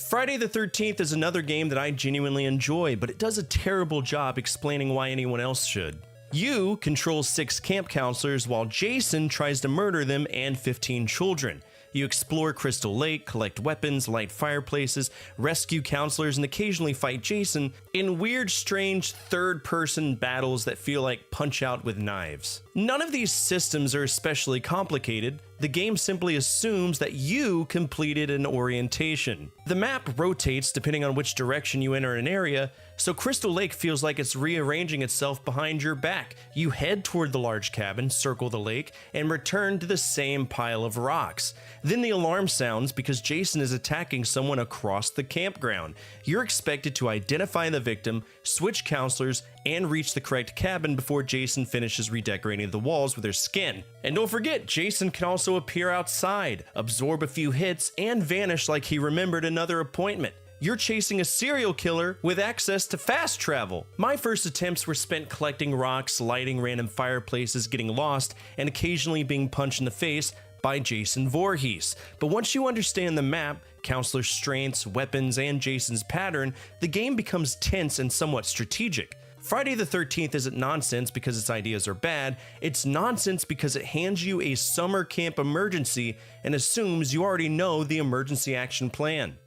Friday the 13th is another game that I genuinely enjoy, but it does a terrible job explaining why anyone else should. You control 6 camp counselors while Jason tries to murder them and 15 children. You explore Crystal Lake, collect weapons, light fireplaces, rescue counselors, and occasionally fight Jason in weird, strange third-person battles that feel like Punch-Out with knives. None of these systems are especially complicated, The game simply assumes that you completed an orientation. The map rotates depending on which direction you enter an area, so Crystal Lake feels like it's rearranging itself behind your back. You head toward the large cabin, circle the lake, and return to the same pile of rocks. Then the alarm sounds because Jason is attacking someone across the campground. You're expected to identify the victim, switch counselors, and reach the correct cabin before Jason finishes redecorating the walls with her skin. And don't forget, Jason can also appear outside, absorb a few hits, and vanish like he remembered another appointment. You're chasing a serial killer with access to fast travel. My first attempts were spent collecting rocks, lighting random fireplaces, getting lost, and occasionally being punched in the face by Jason Voorhees. But once you understand the map, counselor's strengths, weapons, and Jason's pattern, the game becomes tense and somewhat strategic. Friday the 13th isn't nonsense because its ideas are bad, it's nonsense because it hands you a summer camp emergency and assumes you already know the emergency action plan.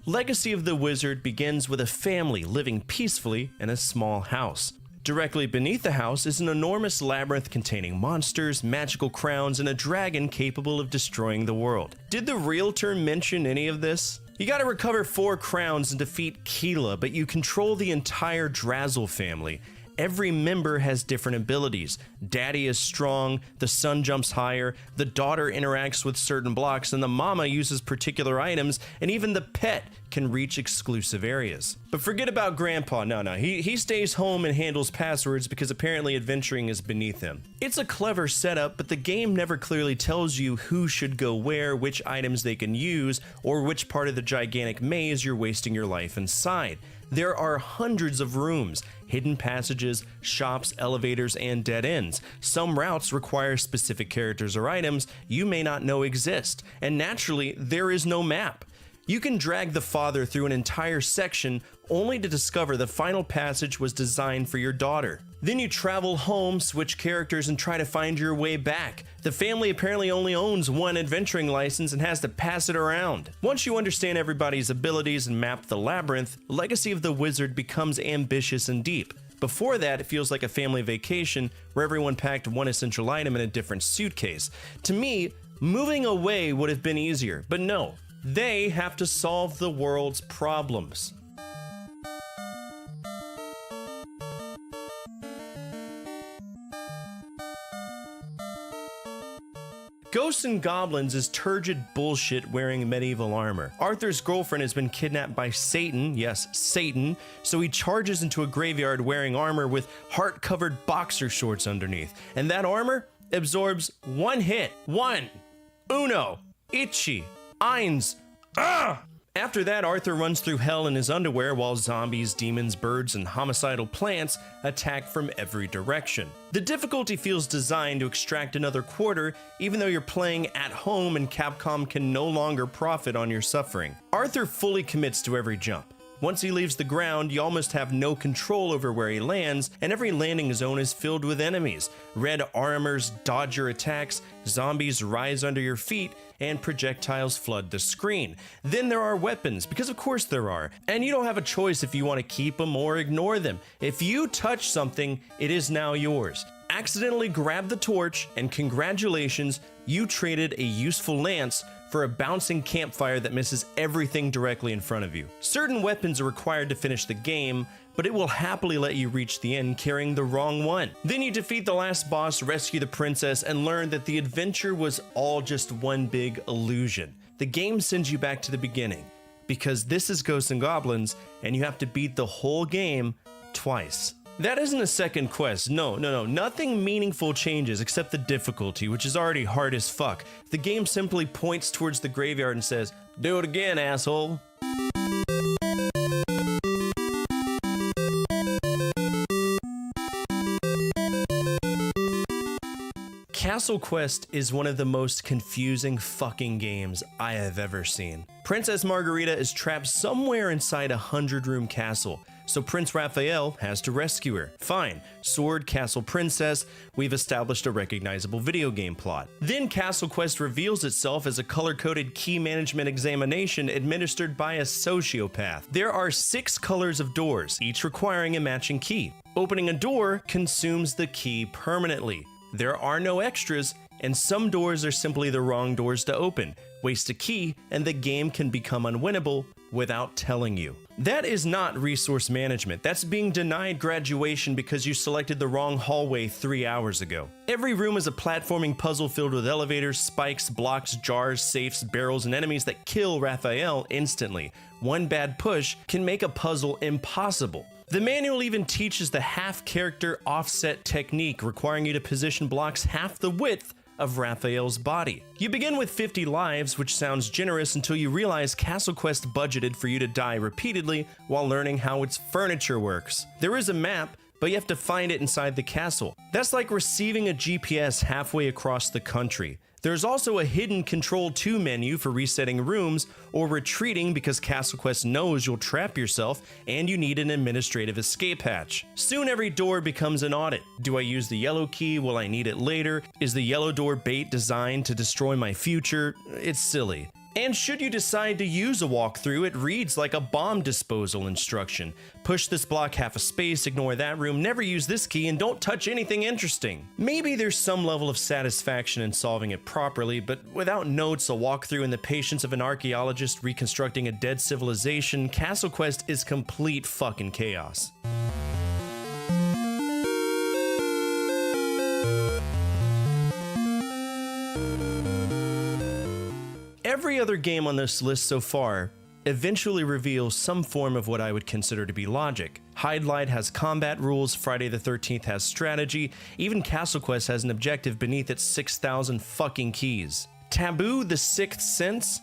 Legacy of the Wizard begins with a family living peacefully in a small house. Directly beneath the house is an enormous labyrinth containing monsters, magical crowns, and a dragon capable of destroying the world. Did the realtor mention any of this? You gotta recover 4 crowns and defeat Keela, but you control the entire Drazzle family. Every member has different abilities. Daddy is strong, the son jumps higher, the daughter interacts with certain blocks, and the mama uses particular items, and even the pet can reach exclusive areas. But forget about Grandpa. No, he stays home and handles passwords because apparently adventuring is beneath him. It's a clever setup, but the game never clearly tells you who should go where, which items they can use, or which part of the gigantic maze you're wasting your life inside. There are hundreds of rooms, hidden passages, shops, elevators, and dead ends. Some routes require specific characters or items you may not know exist, and naturally, there is no map. You can drag the father through an entire section only to discover the final passage was designed for your daughter. Then you travel home, switch characters, and try to find your way back. The family apparently only owns one adventuring license and has to pass it around. Once you understand everybody's abilities and map the labyrinth, Legacy of the Wizard becomes ambitious and deep. Before that, it feels like a family vacation where everyone packed one essential item in a different suitcase. To me, moving away would have been easier, but no. They have to solve the world's problems. Ghosts and Goblins is turgid bullshit wearing medieval armor. Arthur's girlfriend has been kidnapped by Satan, yes, Satan, so he charges into a graveyard wearing armor with heart-covered boxer shorts underneath. And that armor absorbs one hit. One. Uno. Ichi. Eins. Ah! After that, Arthur runs through hell in his underwear while zombies, demons, birds, and homicidal plants attack from every direction. The difficulty feels designed to extract another quarter, even though you're playing at home and Capcom can no longer profit on your suffering. Arthur fully commits to every jump. Once he leaves the ground, you almost have no control over where he lands, and every landing zone is filled with enemies. Red armors dodge your attacks, zombies rise under your feet, and projectiles flood the screen. Then there are weapons, because of course there are, and you don't have a choice if you want to keep them or ignore them. If you touch something, it is now yours. Accidentally grab the torch, and congratulations, you traded a useful lance for a bouncing campfire that misses everything directly in front of you. Certain weapons are required to finish the game, but it will happily let you reach the end carrying the wrong one. Then you defeat the last boss, rescue the princess, and learn that the adventure was all just one big illusion. The game sends you back to the beginning, because this is Ghosts and Goblins, and you have to beat the whole game twice. That isn't a second quest. No. Nothing meaningful changes except the difficulty, which is already hard as fuck. The game simply points towards the graveyard and says, "Do it again, asshole." Castle Quest is one of the most confusing fucking games I have ever seen. Princess Margarita is trapped somewhere inside a 100-room castle. so Prince Raphael has to rescue her. Fine. Sword, Castle Princess, we've established a recognizable video game plot. Then Castle Quest reveals itself as a color-coded key management examination administered by a sociopath. There are 6 colors of doors, each requiring a matching key. Opening a door consumes the key permanently. There are no extras, and some doors are simply the wrong doors to open. Waste a key, and the game can become unwinnable without telling you. That is not resource management. That's being denied graduation because you selected the wrong hallway 3 hours ago. Every room is a platforming puzzle filled with elevators, spikes, blocks, jars, safes, barrels, and enemies that kill Raphael instantly. One bad push can make a puzzle impossible. The manual even teaches the half-character offset technique, requiring you to position blocks half the width of Raphael's body. You begin with 50 lives, which sounds generous until you realize Castle Quest budgeted for you to die repeatedly while learning how its furniture works. There is a map, but you have to find it inside the castle. That's like receiving a GPS halfway across the country. There's also a hidden Control 2 menu for resetting rooms or retreating because Castle Quest knows you'll trap yourself and you need an administrative escape hatch. Soon every door becomes an audit. Do I use the yellow key? Will I need it later? Is the yellow door bait designed to destroy my future? It's silly. And should you decide to use a walkthrough, it reads like a bomb disposal instruction. Push this block half a space, ignore that room, never use this key, and don't touch anything interesting. Maybe there's some level of satisfaction in solving it properly, but without notes, a walkthrough, and the patience of an archaeologist reconstructing a dead civilization, Castle Quest is complete fucking chaos. Every other game on this list so far eventually reveals some form of what I would consider to be logic. Hide Light has combat rules, Friday the 13th has strategy, even Castle Quest has an objective beneath its 6,000 fucking keys. Taboo: The Sixth Sense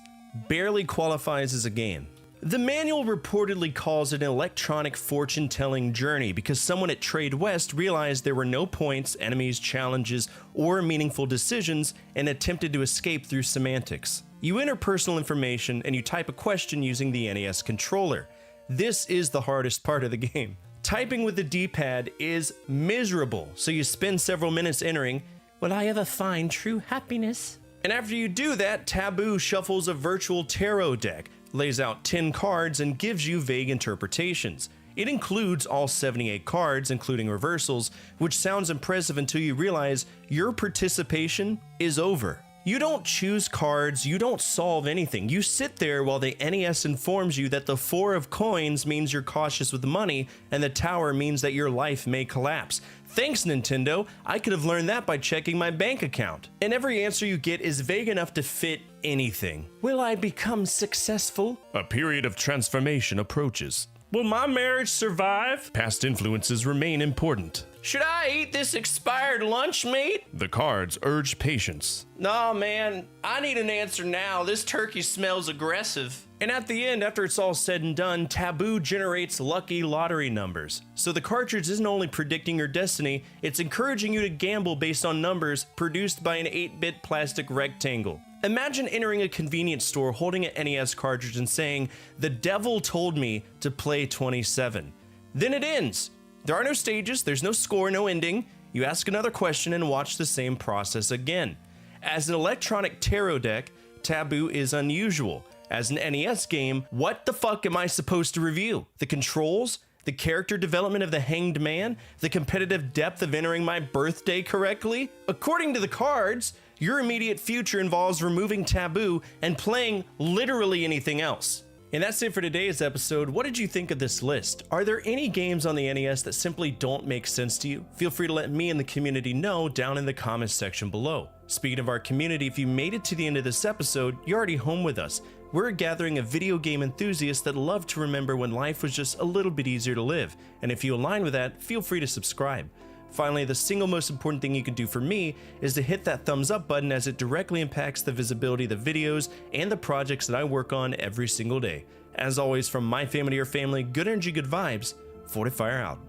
barely qualifies as a game. The manual reportedly calls it an electronic fortune-telling journey because someone at Trade West realized there were no points, enemies, challenges, or meaningful decisions and attempted to escape through semantics. You enter personal information and you type a question using the NES controller. This is the hardest part of the game. Typing with the D-pad is miserable, so you spend several minutes entering, "Will I ever find true happiness?" And after you do that, Taboo shuffles a virtual tarot deck, lays out 10 cards, and gives you vague interpretations. It includes all 78 cards, including reversals, which sounds impressive until you realize your participation is over. You don't choose cards, you don't solve anything. You sit there while the NES informs you that the 4 of coins means you're cautious with money, and the tower means that your life may collapse. Thanks, Nintendo. I could have learned that by checking my bank account. And every answer you get is vague enough to fit anything. Will I become successful? A period of transformation approaches. Will my marriage survive? Past influences remain important. Should I eat this expired lunch meat? The cards urge patience. Nah, man, I need an answer now. This turkey smells aggressive. And at the end, after it's all said and done, Taboo generates lucky lottery numbers. So the cartridge isn't only predicting your destiny, it's encouraging you to gamble based on numbers produced by an 8-bit plastic rectangle. Imagine entering a convenience store holding an NES cartridge and saying, "The devil told me to play 27. Then it ends. There are no stages, there's no score, no ending. You ask another question and watch the same process again. As an electronic tarot deck, Taboo is unusual. As an NES game, what the fuck am I supposed to review? The controls? The character development of the Hanged Man? The competitive depth of entering my birthday correctly? According to the cards, your immediate future involves removing Taboo and playing literally anything else. And that's it for today's episode. What did you think of this list? Are there any games on the NES that simply don't make sense to you? Feel free to let me and the community know down in the comments section below. Speaking of our community, if you made it to the end of this episode, you're already home with us. We're a gathering of video game enthusiasts that love to remember when life was just a little bit easier to live. And if you align with that, feel free to subscribe. Finally, the single most important thing you can do for me is to hit that thumbs up button, as it directly impacts the visibility of the videos and the projects that I work on every single day. As always, from my family to your family, good energy, good vibes. Fortifire out.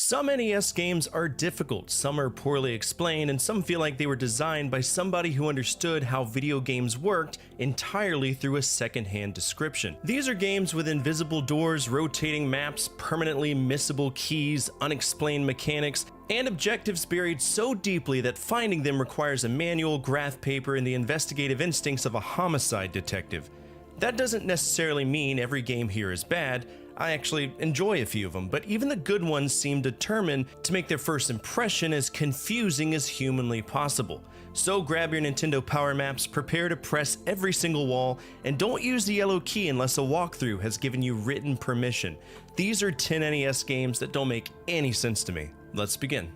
Some NES games are difficult, some are poorly explained, and some feel like they were designed by somebody who understood how video games worked entirely through a second-hand description. These are games with invisible doors, rotating maps, permanently missable keys, unexplained mechanics, and objectives buried so deeply that finding them requires a manual, graph paper, and the investigative instincts of a homicide detective. That doesn't necessarily mean every game here is bad. I actually enjoy a few of them, but even the good ones seem determined to make their first impression as confusing as humanly possible. So grab your Nintendo Power Maps, prepare to press every single wall, and don't use the yellow key unless a walkthrough has given you written permission. These are 10 NES games that don't make any sense to me. Let's begin.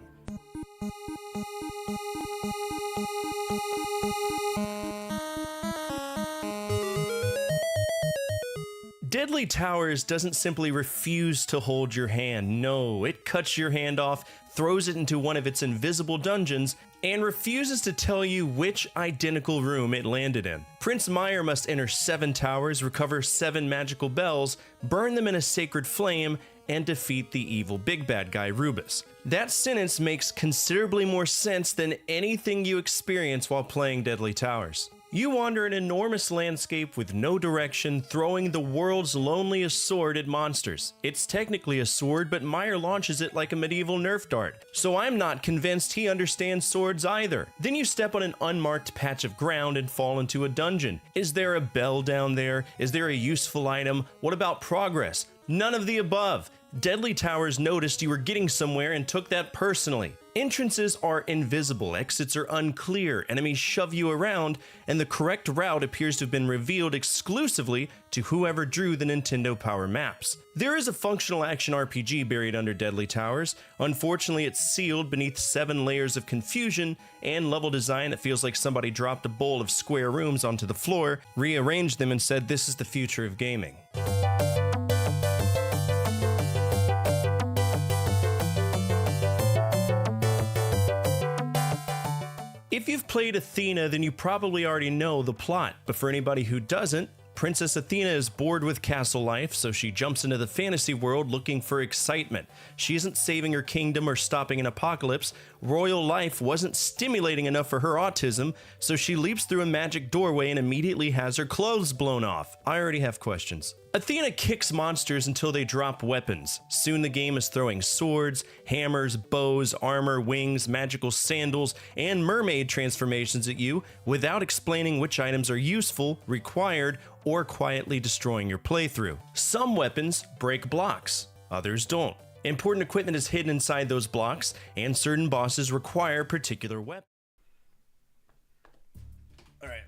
Deadly Towers doesn't simply refuse to hold your hand. No, it cuts your hand off, throws it into one of its invisible dungeons, and refuses to tell you which identical room it landed in. Prince Meyer must enter 7 towers, recover 7 magical bells, burn them in a sacred flame, and defeat the evil big bad guy Rubus. That sentence makes considerably more sense than anything you experience while playing Deadly Towers. You wander an enormous landscape with no direction, throwing the world's loneliest sword at monsters. It's technically a sword, but Meyer launches it like a medieval Nerf dart, so I'm not convinced he understands swords either. Then you step on an unmarked patch of ground and fall into a dungeon. Is there a bell down there? Is there a useful item? What about progress? None of the above. Deadly Towers noticed you were getting somewhere and took that personally. Entrances are invisible, exits are unclear, enemies shove you around, and the correct route appears to have been revealed exclusively to whoever drew the Nintendo Power Maps. There is a functional action RPG buried under Deadly Towers. Unfortunately, it's sealed beneath 7 layers of confusion and level design that feels like somebody dropped a bowl of square rooms onto the floor, rearranged them, and said, "This is the future of gaming." If you've played Athena, then you probably already know the plot, but for anybody who doesn't, Princess Athena is bored with castle life, so she jumps into the fantasy world looking for excitement. She isn't saving her kingdom or stopping an apocalypse. Royal life wasn't stimulating enough for her autism, so she leaps through a magic doorway and immediately has her clothes blown off. I already have questions. Athena kicks monsters until they drop weapons. Soon the game is throwing swords, hammers, bows, armor, wings, magical sandals, and mermaid transformations at you without explaining which items are useful, required, or quietly destroying your playthrough. Some weapons break blocks, others don't. Important equipment is hidden inside those blocks, and certain bosses require particular weapons. Alright.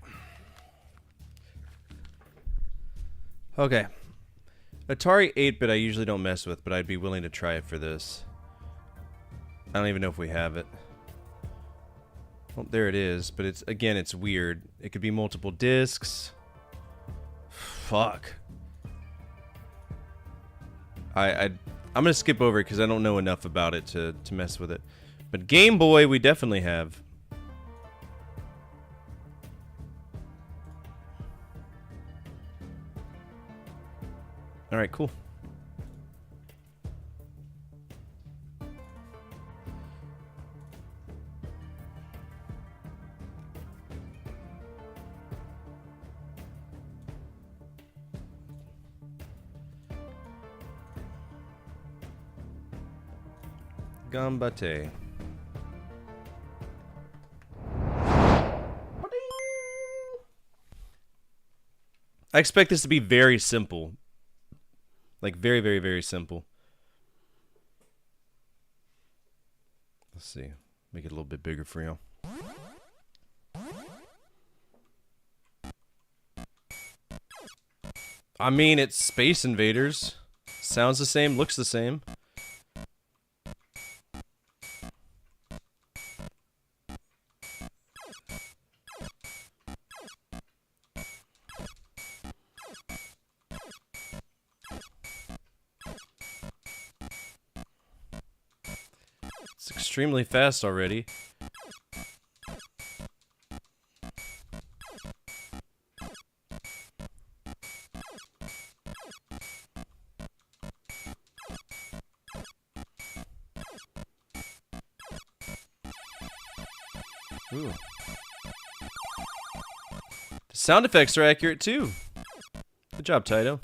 Okay. Atari 8-bit I usually don't mess with, but I'd be willing to try it for this. I don't even know if we have it. Well, there it is, but it's, again, it's weird. It could be multiple discs. Fuck. I'm gonna skip over it because I don't know enough about it to mess with it. But Game Boy we definitely have. Alright, cool. Gambate. I expect this to be very simple. Like, very, very, very simple. Let's see. Make it a little bit bigger for you. I mean, it's Space Invaders. Sounds the same, looks the same. It's extremely fast already. Ooh. The sound effects are accurate too. Good job, Taito.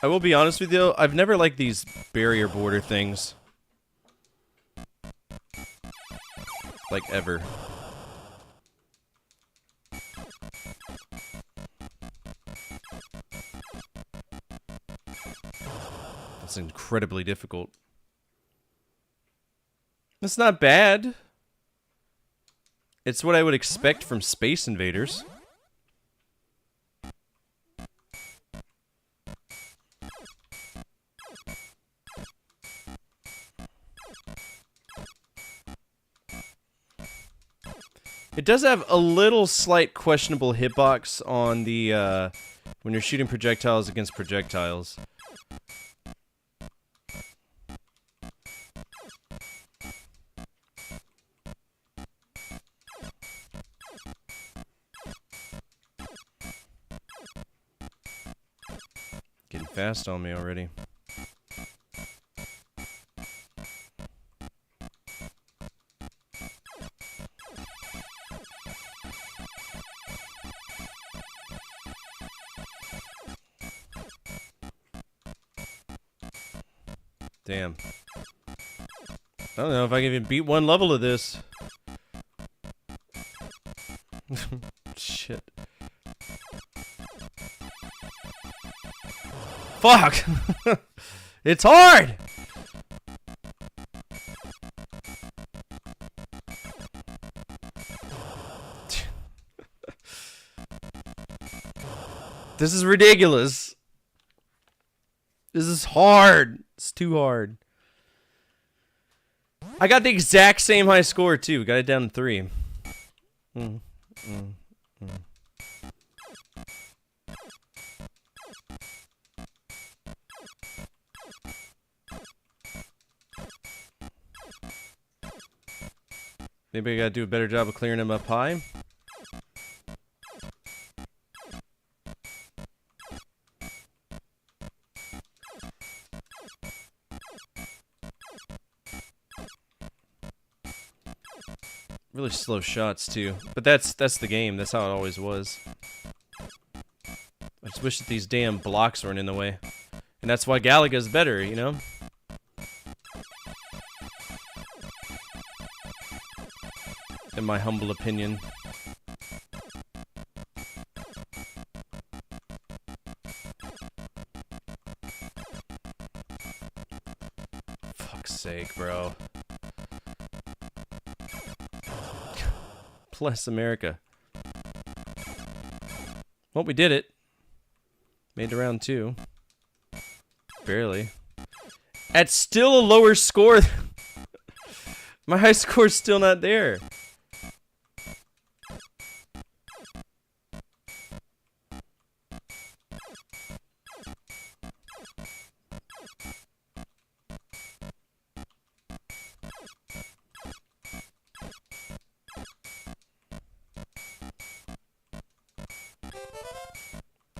I will be honest with you, I've never liked these barrier border things. Like, ever. That's incredibly difficult. It's not bad. It's what I would expect from Space Invaders. It does have a little slight questionable hitbox on the, when you're shooting projectiles against projectiles. Getting fast on me already. Damn. I don't know if I can even beat one level of this. Shit. Fuck! It's hard! This is ridiculous. This is hard. It's too hard. I got the exact same high score too. Got it down to 3. Maybe I gotta do a better job of clearing them up high. Really slow shots too, but that's the game. That's how it always was. I just wish that these damn blocks weren't in the way, and that's why Galaga's better, you know. In my humble opinion. Fuck's sake, bro. Bless America. Well, we did it. Made it to round 2. Barely. At still a lower score. My high score's still not there.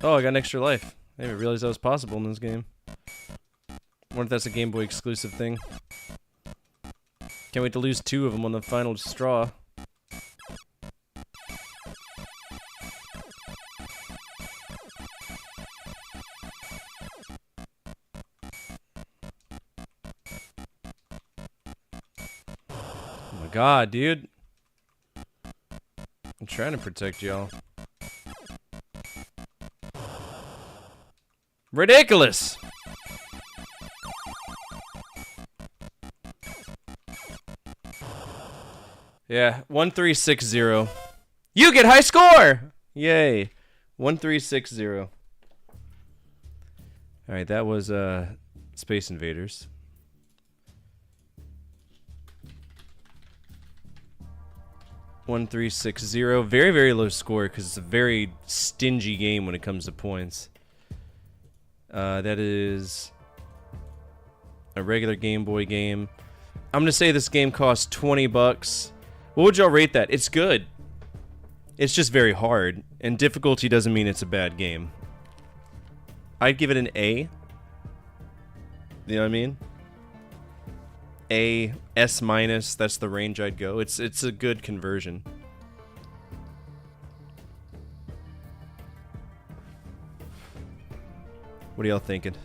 Oh, I got an extra life. I didn't even realize that was possible in this game. I wonder if that's a Game Boy exclusive thing. Can't wait to lose 2 of them on the final straw. Oh my god, dude. I'm trying to protect y'all. Ridiculous! Yeah, 1360. You get high score! Yay. 1360. Alright, that was Space Invaders. One 360. Very, very low score because it's a very stingy game when it comes to points. That is a regular Game Boy game. I'm gonna say this game costs 20 bucks. What would y'all rate that? It's good. It's just very hard, and difficulty doesn't mean it's a bad game. I'd give it an A. You know what I mean? A, S minus. That's the range I'd go. It's a good conversion. What are y'all thinking?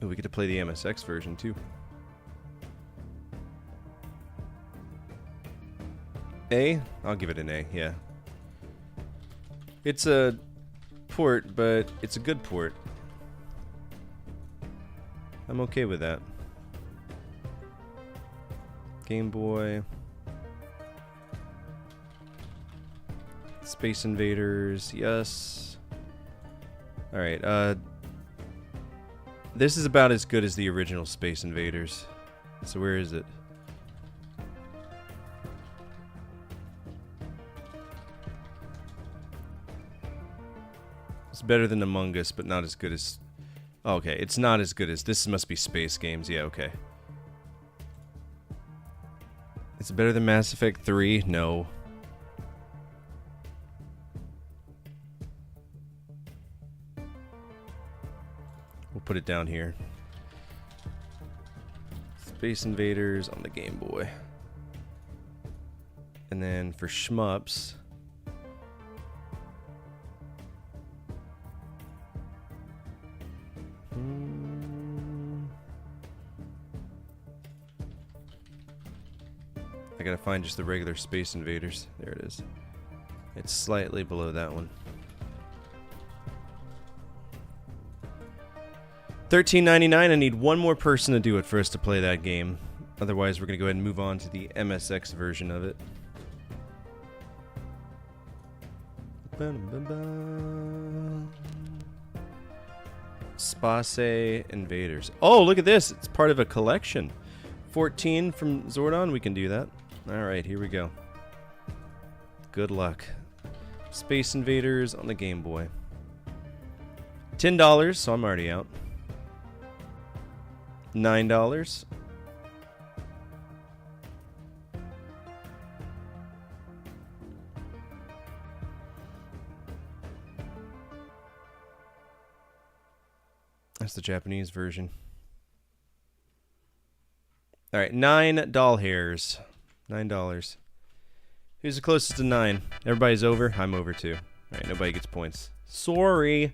Oh, we get to play the MSX version too. A? I'll give it an A, yeah. It's a port, but it's a good port. I'm okay with that. Game Boy. Space Invaders, yes. Alright, this is about as good as the original Space Invaders. So where is it? It's better than Among Us, but not as good as... Oh, okay, it's not as good as... This must be Space Games. Yeah, okay. Is it better than Mass Effect 3? No. We'll put it down here. Space Invaders on the Game Boy. And then for shmups... I gotta find just the regular Space Invaders. There it is. It's slightly below that one. $13.99. I need one more person to do it for us to play that game. Otherwise, we're gonna go ahead and move on to the MSX version of it. Space Invaders. Oh, look at this. It's part of a collection. 14 from Zordon. We can do that. Alright, here we go. Good luck. Space Invaders on the Game Boy. $10, so I'm already out. $9. That's the Japanese version. Alright, 9 doll hairs. $9. Who's the closest to 9? Everybody's over? I'm over too. Alright, nobody gets points. Sorry.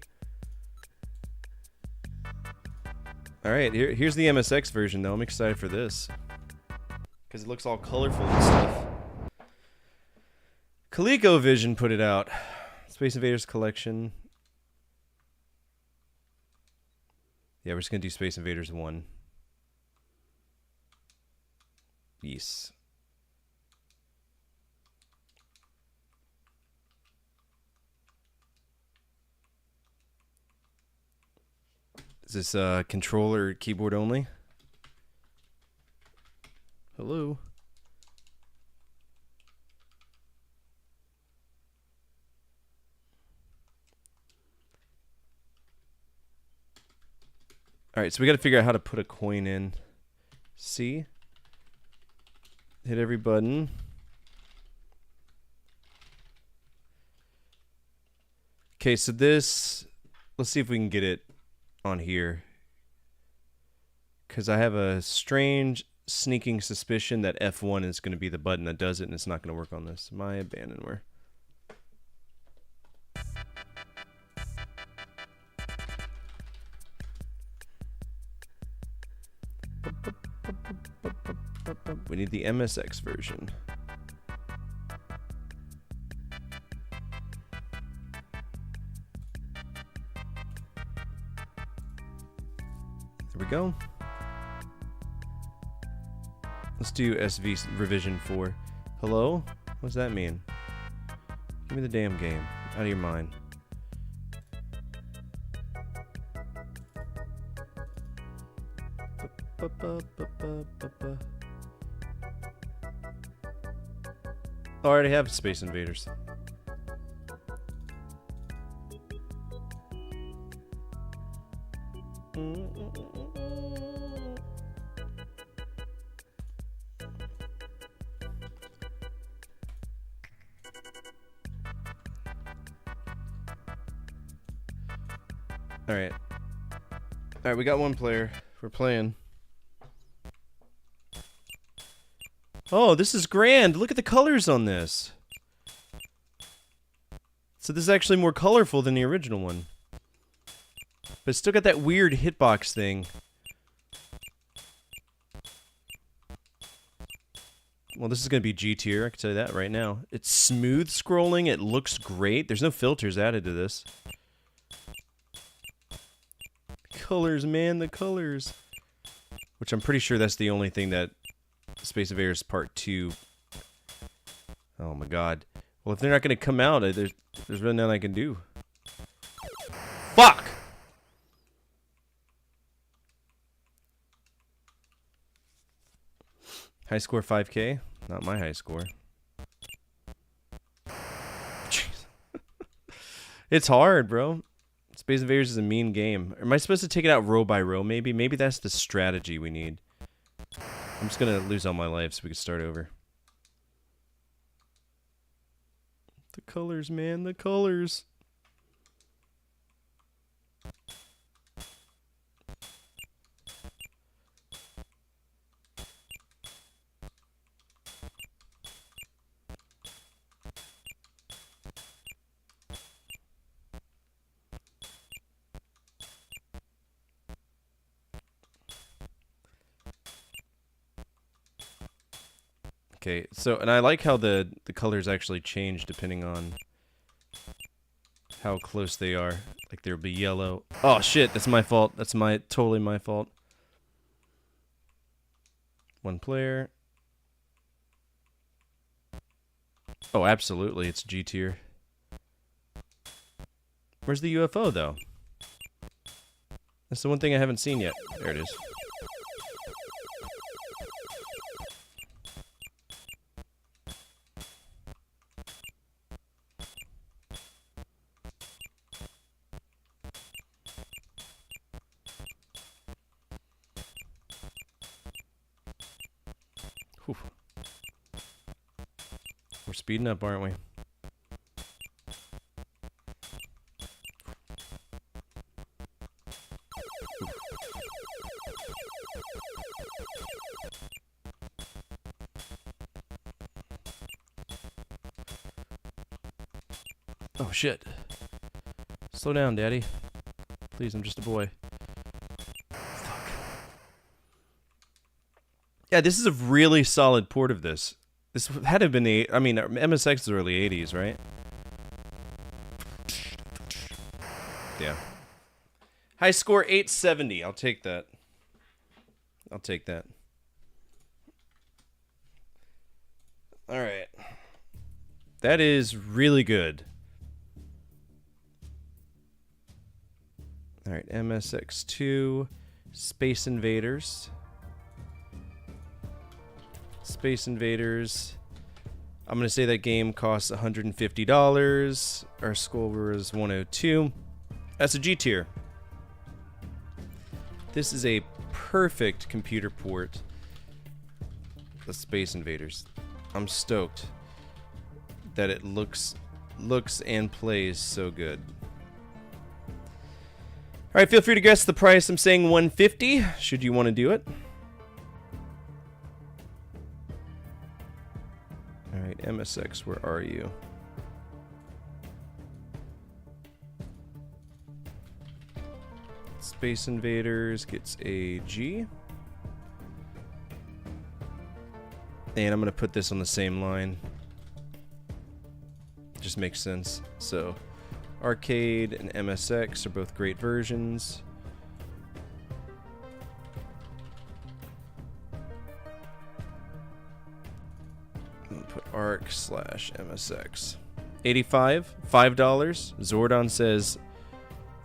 Alright, here's the MSX version though. I'm excited for this. Because it looks all colorful and stuff. ColecoVision put it out. Space Invaders Collection. Yeah, we're just going to do Space Invaders 1. Yes. Is this controller keyboard only? Hello? Alright, so we gotta figure out how to put a coin in. C. Hit every button. Okay, so this... Let's see if we can get it on here. Because I have a strange, sneaking suspicion that F1 is going to be the button that does it, and it's not going to work on this. My abandonware. We need the MSX version. There we go. Let's do SV revision 4. Hello? What does that mean? Give me the damn game. Out of your mind. Oh, I already have Space Invaders. Alright, we got one player. We're playing. Oh, this is grand. Look at the colors on this. So this is actually more colorful than the original one. But it's still got that weird hitbox thing. Well, this is going to be G tier, I can tell you that right now. It's smooth scrolling, it looks great. There's no filters added to this. Colors, man, the colors. Which I'm pretty sure that's the only thing that Space Invaders Part 2... Oh my god. Well, if they're not going to come out, there's really nothing I can do. Fuck! High score 5K? Not my high score. Jeez. It's hard, bro. Space Invaders is a mean game. Am I supposed to take it out row by row, maybe? Maybe that's the strategy we need. I'm just gonna lose all my life so we can start over. The colors, man, the colors. Okay, so, and I like how the colors actually change depending on how close they are. Like, there'll be yellow. Oh, shit, that's my fault. That's totally my fault. One player. Oh, absolutely, it's G tier. Where's the UFO, though? That's the one thing I haven't seen yet. There it is. Whew. We're speeding up, aren't we? Oh shit. Slow down, Daddy. Please, I'm just a boy. Fuck. Yeah, this is a really solid port of this. This had to have been the... I mean, MSX is early 80s, right? Yeah. High score 870. I'll take that. I'll take that. Alright. That is really good. Alright, MSX2, Space Invaders. Space Invaders. I'm going to say that game costs $150. Our score was 102. That's a G tier. This is a perfect computer port of Space Invaders. I'm stoked that it looks and plays so good. All right, feel free to guess the price. I'm saying 150. Should you want to do it? All right, MSX, where are you? Space Invaders gets a G. And I'm going to put this on the same line. Just makes sense. So, Arcade and MSX are both great versions. I'm gonna put Arc/MSX. 85, $5. Zordon says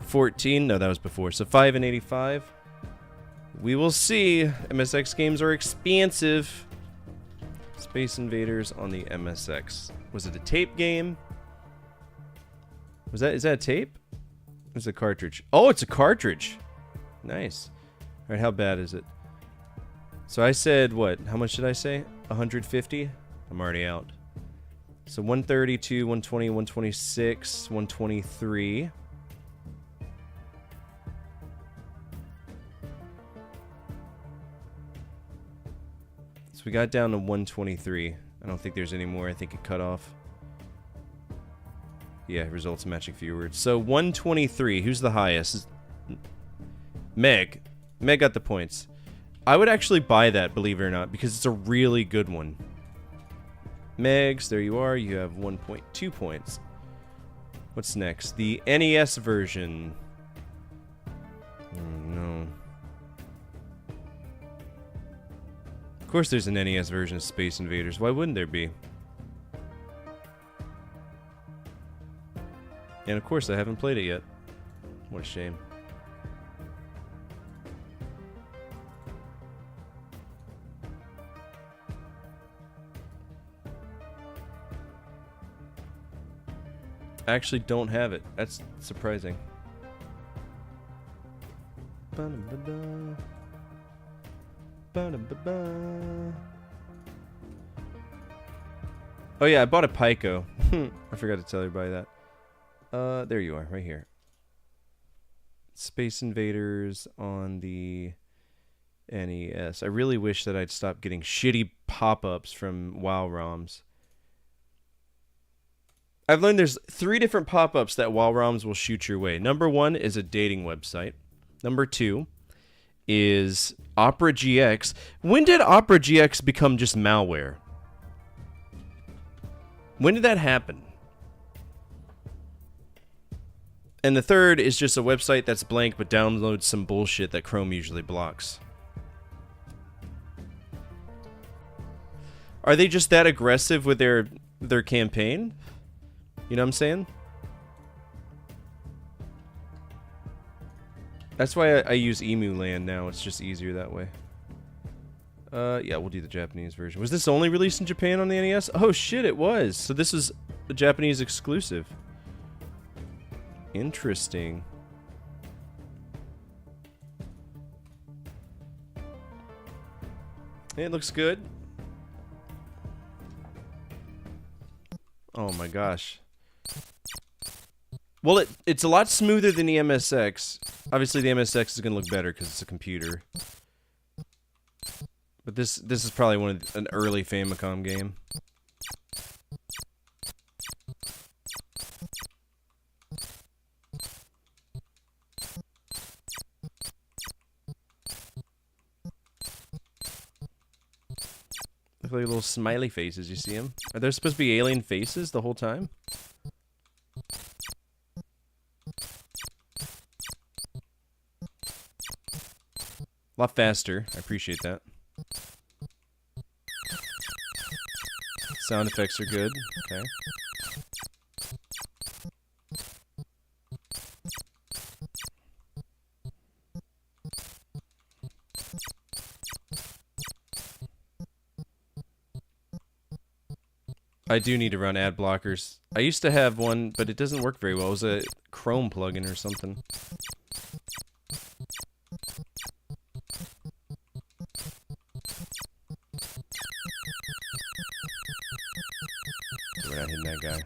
14. No, that was before. So 5 and 85. We will see. MSX games are expansive. Space Invaders on the MSX. Was it a tape game? Is that a tape? It's a cartridge. Oh, it's a cartridge. Nice. All right, how bad is it? So I said what? How much did I say? 150? I'm already out. So 132, 120, 126, 123. So we got down to 123. I don't think there's any more. I think it cut off. Yeah, results matching few words. So 123. Who's the highest? Meg. Meg got the points. I would actually buy that, believe it or not, because it's a really good one. Megs, there you are. You have 1.2 points. What's next? The NES version. Oh, no. Of course there's an NES version of Space Invaders. Why wouldn't there be? And of course I haven't played it yet. What a shame. I actually don't have it. That's surprising. Ba-da-ba-da. Ba-da-ba-ba. Oh yeah, I bought a Pico. I forgot to tell everybody that. There you are, right here. Space Invaders on the NES. I really wish that I'd stop getting shitty pop-ups from WoW ROMs. I've learned there's 3 different pop-ups that WoW ROMs will shoot your way. Number 1 is a dating website. Number 2 is Opera GX. When did Opera GX become just malware? When did that happen? And the third is just a website that's blank but downloads some bullshit that Chrome usually blocks. Are they just that aggressive with their campaign? You know what I'm saying? That's why I use Emu Land now. It's just easier that way. Yeah, we'll do the Japanese version. Was this only released in Japan on the NES? Oh shit, it was. So this is a Japanese exclusive. Interesting. It looks good. Oh my gosh. Well, it's a lot smoother than the MSX. Obviously, the MSX is going to look better because it's a computer. But this is probably an early Famicom game. Look like little smiley faces, you see them? Are there supposed to be alien faces the whole time? A lot faster. I appreciate that. Sound effects are good. Okay. I do need to run ad blockers. I used to have one, but it doesn't work very well. It was a Chrome plugin or something. We're not hitting that guy.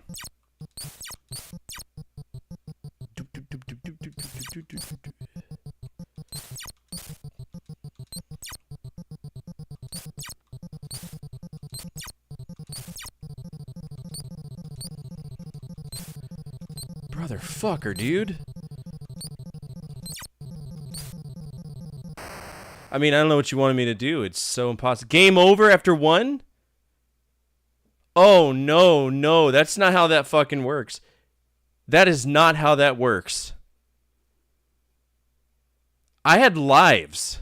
Brotherfucker, dude. I mean, I don't know what you wanted me to do. It's so impossible. Game over after 1? Oh, no, no. That's not how that fucking works. That is not how that works. I had lives.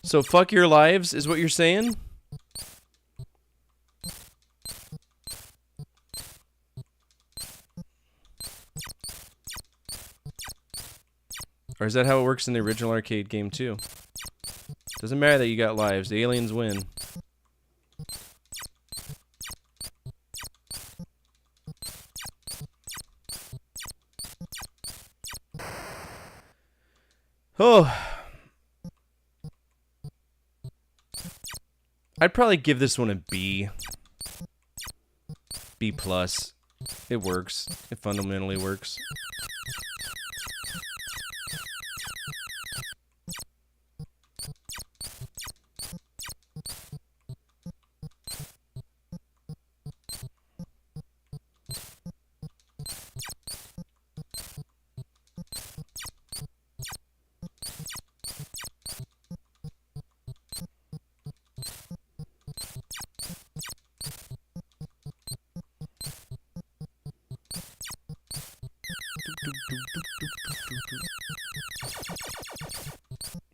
So fuck your lives is what you're saying? Or is that how it works in the original arcade game too? Doesn't matter that you got lives. The aliens win. Oh. I'd probably give this one a B. B plus. It works. It fundamentally works.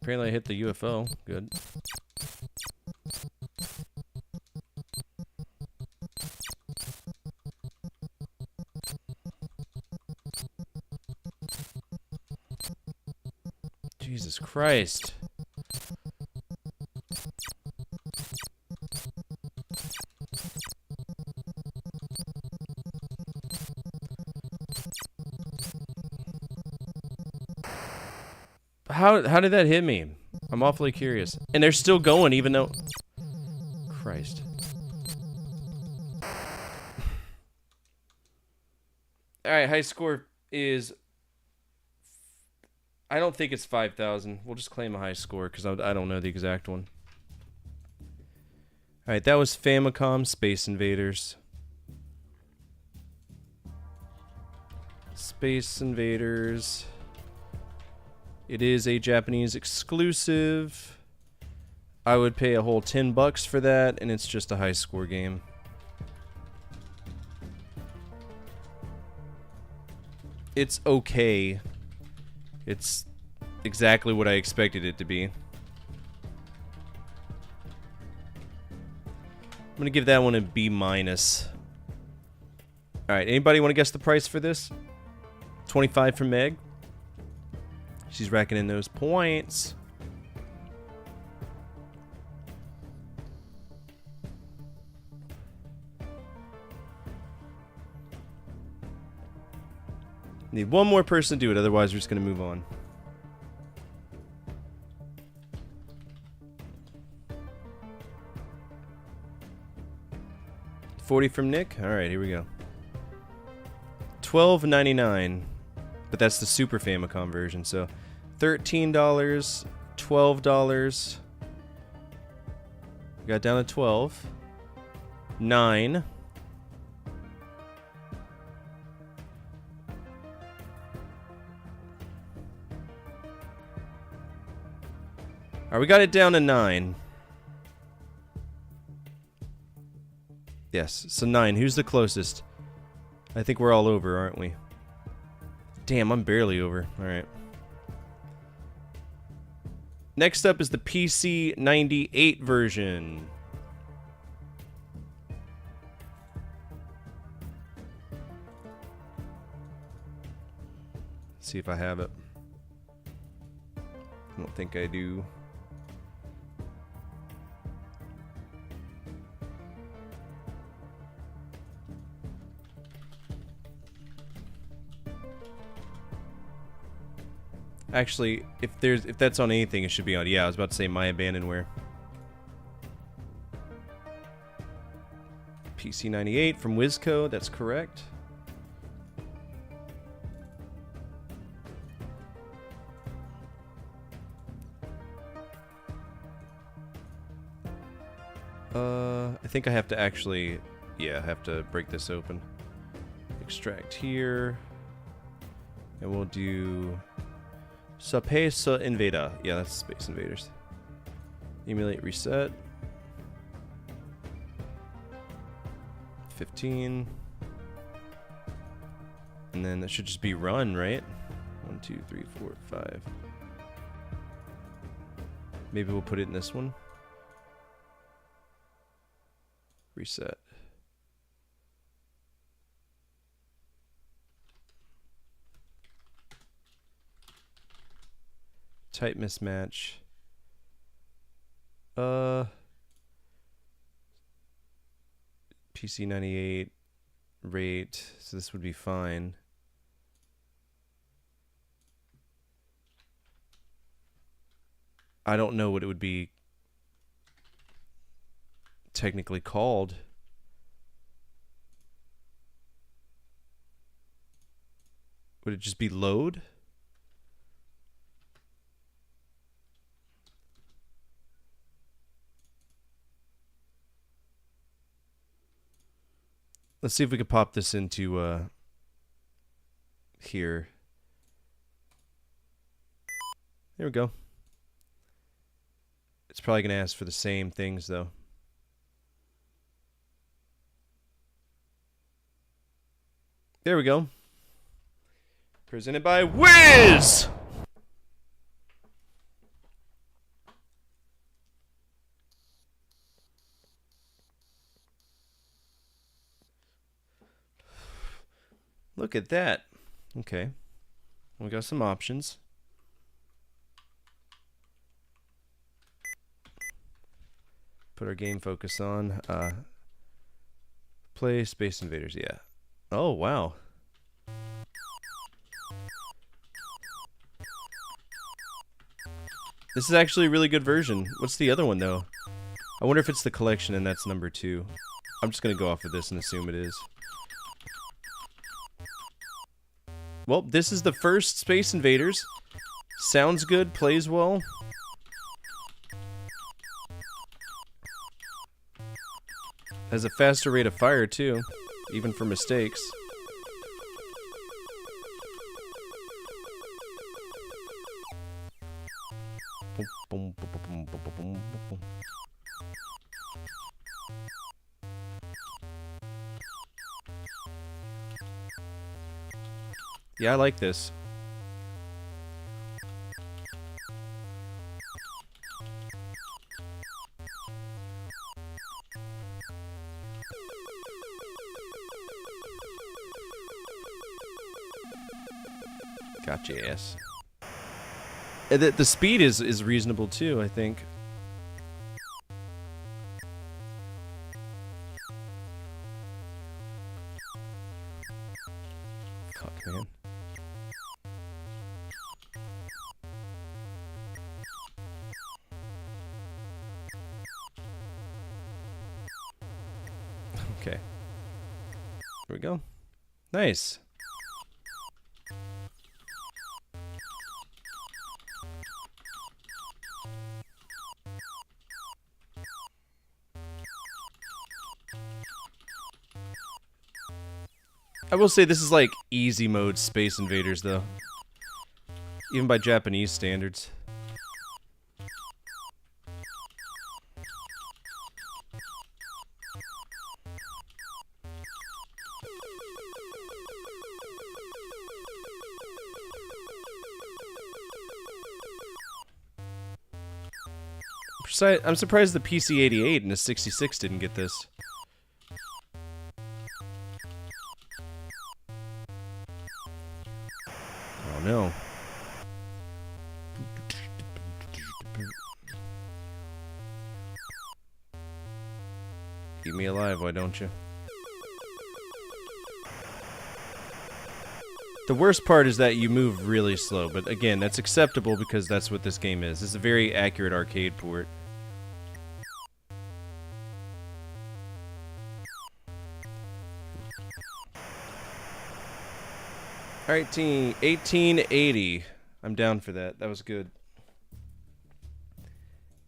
Apparently I hit the UFO. Good. Jesus Christ. How did that hit me? I'm awfully curious. And they're still going even though... Christ. Alright, high score is... I don't think it's 5,000. We'll just claim a high score because I don't know the exact one. Alright, that was Famicom Space Invaders. Space Invaders. It is a Japanese exclusive. I would pay a whole $10 for that, and it's just a high score game. It's okay. It's exactly what I expected it to be. I'm gonna give that one a B-. Alright, anybody want to guess the price for this? 25 from Meg. She's racking in those points. Need one more person to do it, otherwise we're just going to move on. $40 from Nick? Alright, here we go. $12.99. But that's the Super Famicom version, so $13, $12. Got down to 12. 9. Alright, we got it down to 9. Yes, so 9. Who's the closest? I think we're all over, aren't we? Damn, I'm barely over. Alright. Next up is the PC 98 version. Let's see if I have it. I don't think I do. Actually, if that's on anything, it should be on. Yeah, I was about to say My Abandonware. PC 98 from Wizco, that's correct. I think I have to actually, yeah, I have to break this open. Extract here. And we'll do Space Invader. Yeah, that's Space Invaders. Emulate reset. 15. And then that should just be run, right? 1, 2, 3, 4, 5. Maybe we'll put it in this one. Reset. Type mismatch. PC 98 rate. So this would be fine. I don't know what it would be technically called. Would it just be load? Let's see if we could pop this into here. There we go. It's probably going to ask for the same things though. There we go. Presented by Wiz! Look at that. Okay. We got some options. Put our game focus on. Play Space Invaders, yeah. Oh, wow. This is actually a really good version. What's the other one, though? I wonder if it's the collection and that's number 2. I'm just going to go off of this and assume it is. Well, this is the first Space Invaders. Sounds good, plays well. Has a faster rate of fire, too. Even for mistakes. Yeah, I like this. Gotcha, yes. The speed is reasonable too, I think. Fuck, man. Okay. Here we go. Nice. I will say this is like easy mode Space Invaders, though. Even by Japanese standards. I'm surprised the PC-88 and the 66 didn't get this. Oh no. Keep me alive, why don't you? The worst part is that you move really slow, but again, that's acceptable because that's what this game is. It's a very accurate arcade port. Alright, 1880. I'm down for that. That was good.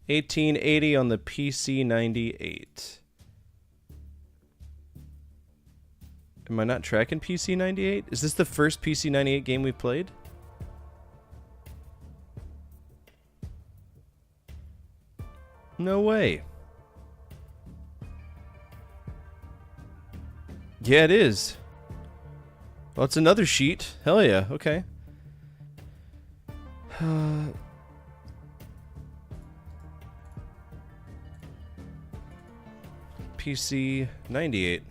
1880 on the PC-98. Am I not tracking PC-98? Is this the first PC-98 game we've played? No way. Yeah, it is. Well, it's another sheet. Hell yeah, okay. PC 98.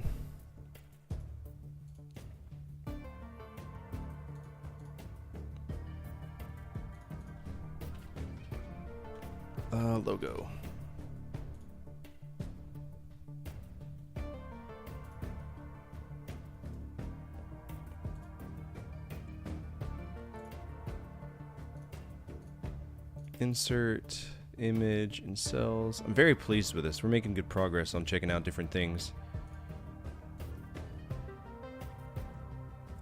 Logo. Insert image in cells. I'm very pleased with this. We're making good progress on checking out different things.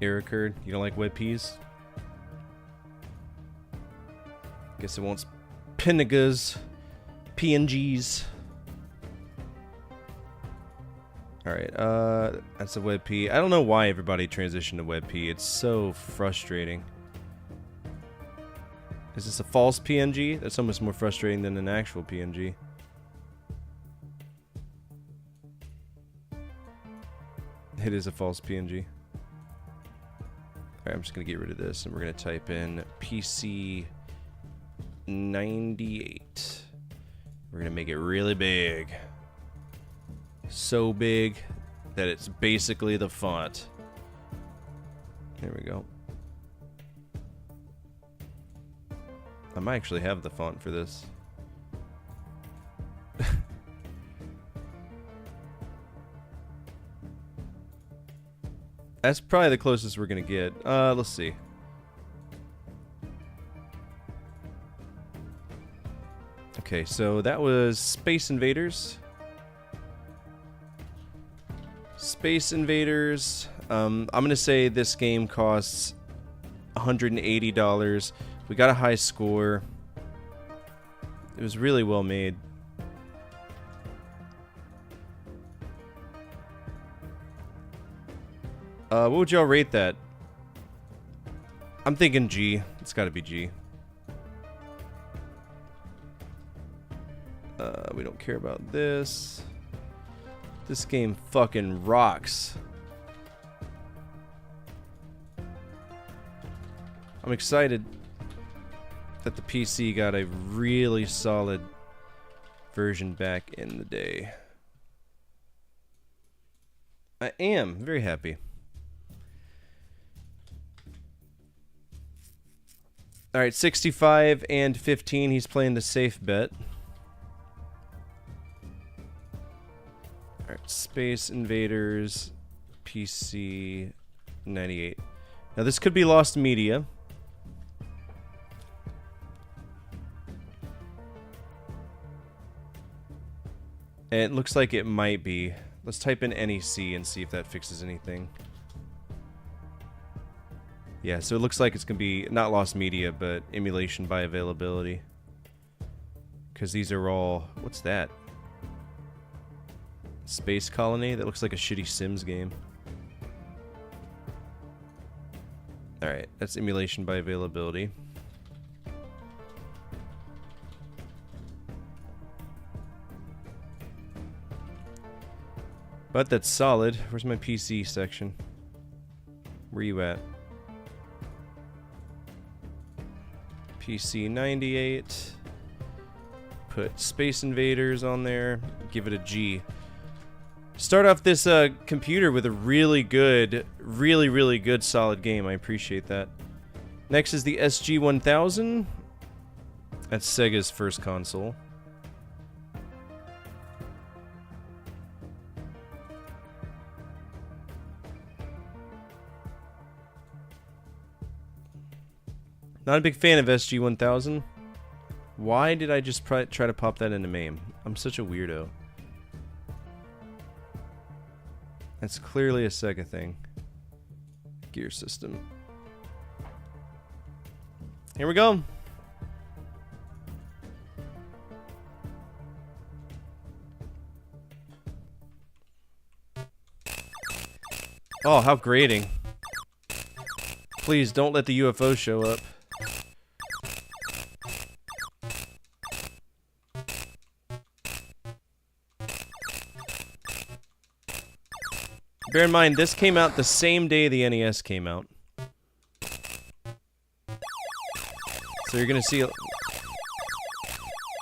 Error occurred. You don't like WebPs? Guess it wants PNGs. PNGs. Alright, that's a WebP. I don't know why everybody transitioned to WebP. It's so frustrating. Is this a false PNG? That's almost more frustrating than an actual PNG. It is a false PNG. Alright, I'm just gonna get rid of this and we're gonna type in PC 98. We're gonna make it really big. So big that it's basically the font. There we go. I might actually have the font for this. That's probably the closest we're gonna get. Let's see. Okay, so that was Space Invaders. Space Invaders. I'm gonna say this game costs $180. We got a high score. It was really well made. What would y'all rate that? I'm thinking G. It's gotta be G. We don't care about this. This game fucking rocks. I'm excited that the PC got a really solid version back in the day. I am very happy. Alright, 65 and 15. He's playing the safe bet. Alright, Space Invaders, PC 98. Now this could be lost media. And it looks like it might be. Let's type in NEC and see if that fixes anything. Yeah, so it looks like it's going to be not lost media, but emulation by availability. Because these are all... What's that? Space Colony? That looks like a shitty Sims game. Alright, that's emulation by availability. But that's solid. Where's my PC section? Where you at? PC 98. Put Space Invaders on there. Give it a G. Start off this computer with a really good, really good solid game. I appreciate that. Next is the SG-1000. That's Sega's first console. Not a big fan of SG-1000. Why did I just try to pop that into MAME? I'm such a weirdo. That's clearly a Sega thing. Gear system. Here we go. Oh, how grating. Please don't let the UFO show up. Bear in mind, this came out the same day the NES came out. So you're gonna see a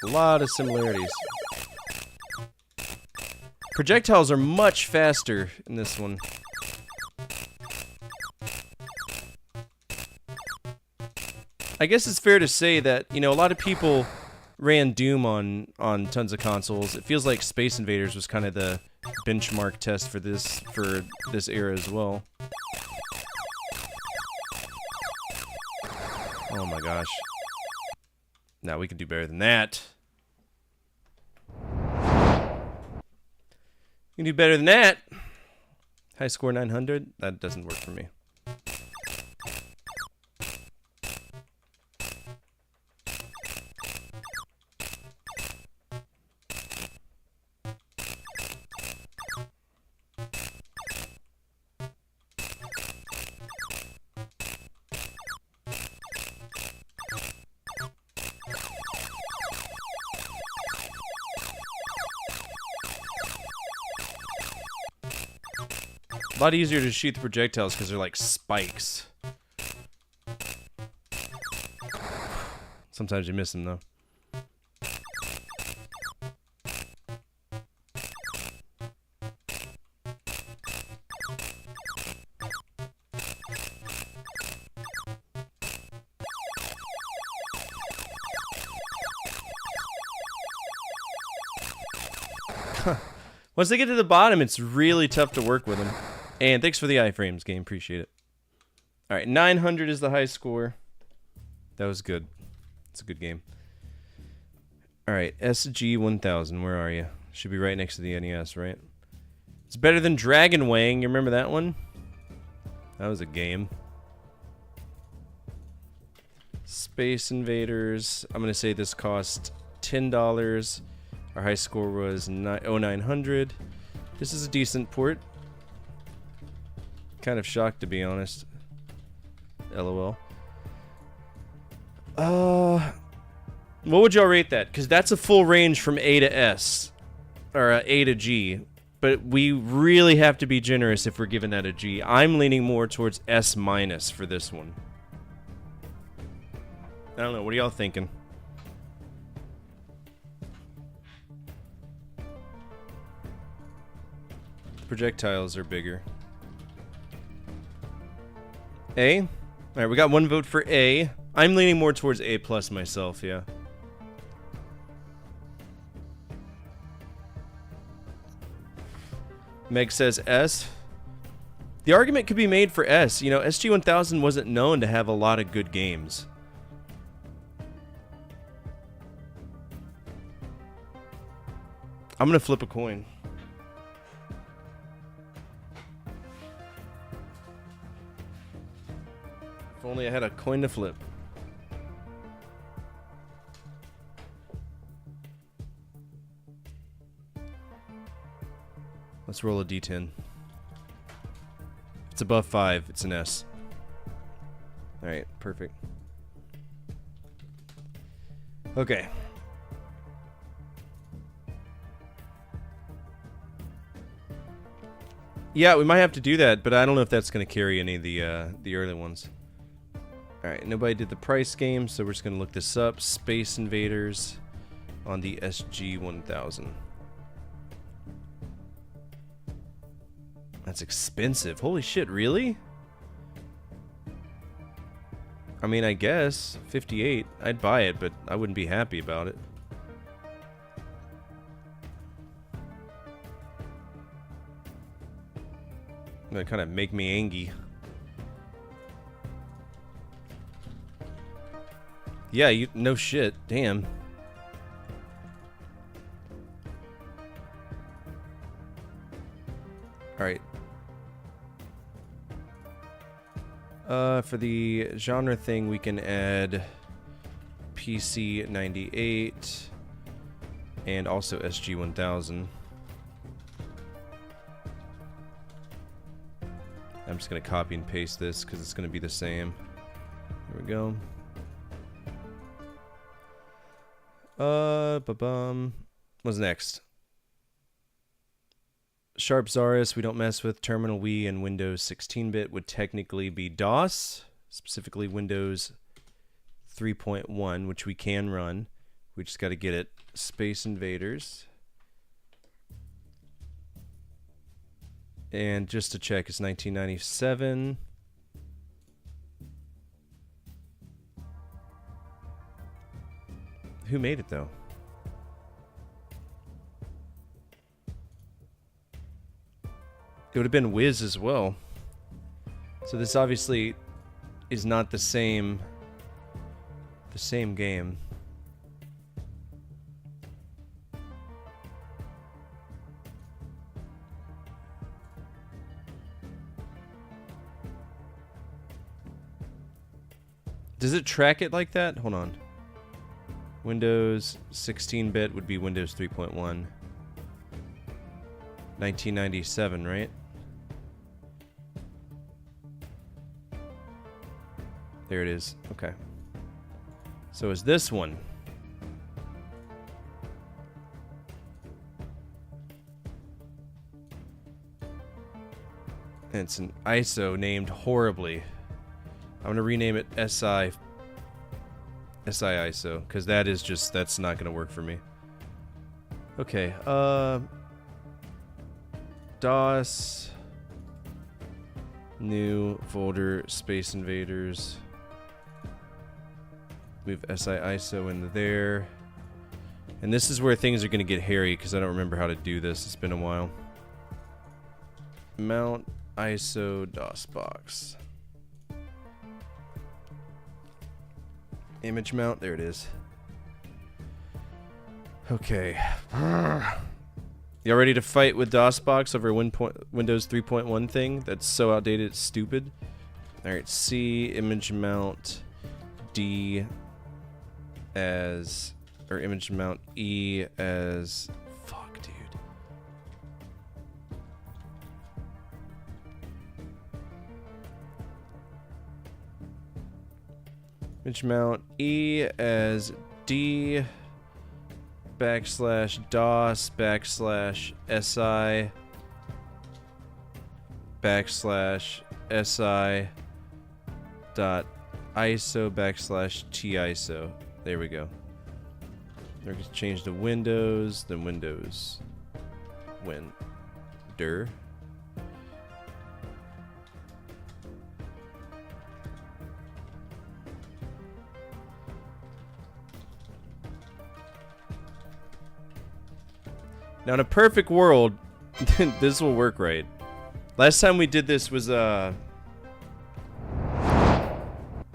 lot of similarities. Projectiles are much faster in this one. I guess it's fair to say that, you know, a lot of people ran Doom on tons of consoles. It feels like Space Invaders was kind of the benchmark test for this era as well. Oh my gosh. Now we can do better than that. You can do better than that. High score 900. That doesn't work for me. A lot easier to shoot the projectiles because they're like spikes. Sometimes you miss them, though. Once they get to the bottom, it's really tough to work with them. And thanks for the iframes game. Appreciate it. All right, 900 is the high score. That was good. It's a good game. All right, SG 1000. Where are you? Should be right next to the NES, right? It's better than Dragon Wang. You remember that one? That was a game. Space Invaders. I'm going to say this cost $10. Our high score was 900. This is a decent port. Kind of shocked, to be honest. LOL. What would y'all rate that? Because that's a full range from A to S. Or A to G. But we really have to be generous if we're giving that a G. I'm leaning more towards S- for this one. I don't know. What are y'all thinking? Projectiles are bigger. A? Alright, we got one vote for A. I'm leaning more towards A+ myself, yeah. Meg says S. The argument could be made for S. You know, SG-1000 wasn't known to have a lot of good games. I'm gonna flip a coin. If only I had a coin to flip. Let's roll a d10. If it's above 5, it's an S. Alright, perfect. Okay. Yeah, we might have to do that, but I don't know if that's going to carry any of the early ones. Alright, nobody did the price game, so we're just going to look this up. Space Invaders on the SG-1000. That's expensive. Holy shit, really? I mean, I guess. 58. I'd buy it, but I wouldn't be happy about it. That kind of make me angry. Yeah, you no shit. Damn. Alright. For the genre thing, we can add PC 98 and also SG 1000. I'm just gonna copy and paste this because it's gonna be the same. Here we go. Ba-bum. What's next? Sharp Zaris, we don't mess with. Terminal Wii and Windows 16-bit would technically be DOS, specifically Windows 3.1, which we can run. We just got to get it. Space Invaders. And just to check, it's 1997. Who made it, though? It would have been Wiz as well. So this obviously is not the same game. Does it track it like that? Hold on. Windows 16-bit would be Windows 3.1. 1997, right? There it is. Okay. So is this one? And it's an ISO named horribly. I'm gonna rename it SI SI ISO, because that is just, that's not gonna work for me. Okay, DOS, new folder, Space Invaders. Move SI ISO into there. And this is where things are gonna get hairy, because I don't remember how to do this. It's been a while. Mount ISO DOS box. Image mount, there it is. Okay. Y'all ready to fight with DOSBox over Windows 3.1 thing? That's so outdated, it's stupid. Alright, C, image mount, D as, or image mount E as, fuck, dude. Image mount E as D backslash DOS backslash SI backslash SI dot ISO backslash TISO. There we go. We're going to change to Windows, then Windows Win-der. Now, in a perfect world, this will work right. Last time we did this was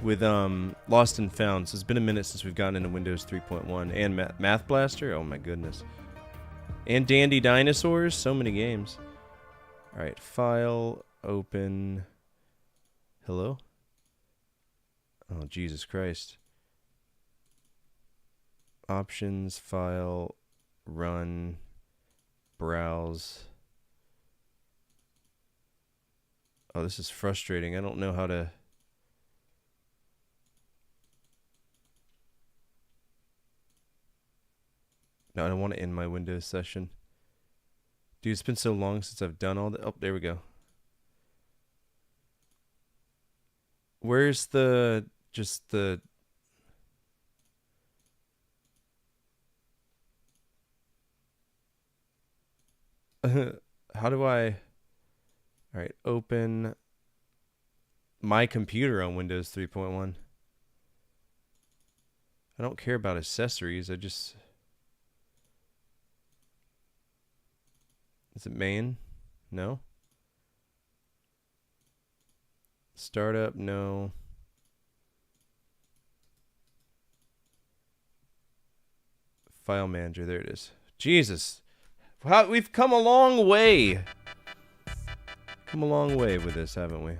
with Lost and Found. So it's been a minute since we've gotten into Windows 3.1 and Math Blaster. Oh my goodness. And Dandy Dinosaurs. So many games. All right, file, open. Hello? Oh, Jesus Christ. Options, file, run. Browse. Oh, this is frustrating. I don't know how to... No, I don't want to end my Windows session. Dude, it's been so long since I've done all that. Oh, there we go. Where's the... just the... How do I... Alright, open my computer on Windows 3.1. I don't care about accessories, I just... Is it main? No. Startup? No. File manager, there it is. Jesus! Wow, we've come a long way. Come a long way with this, haven't we?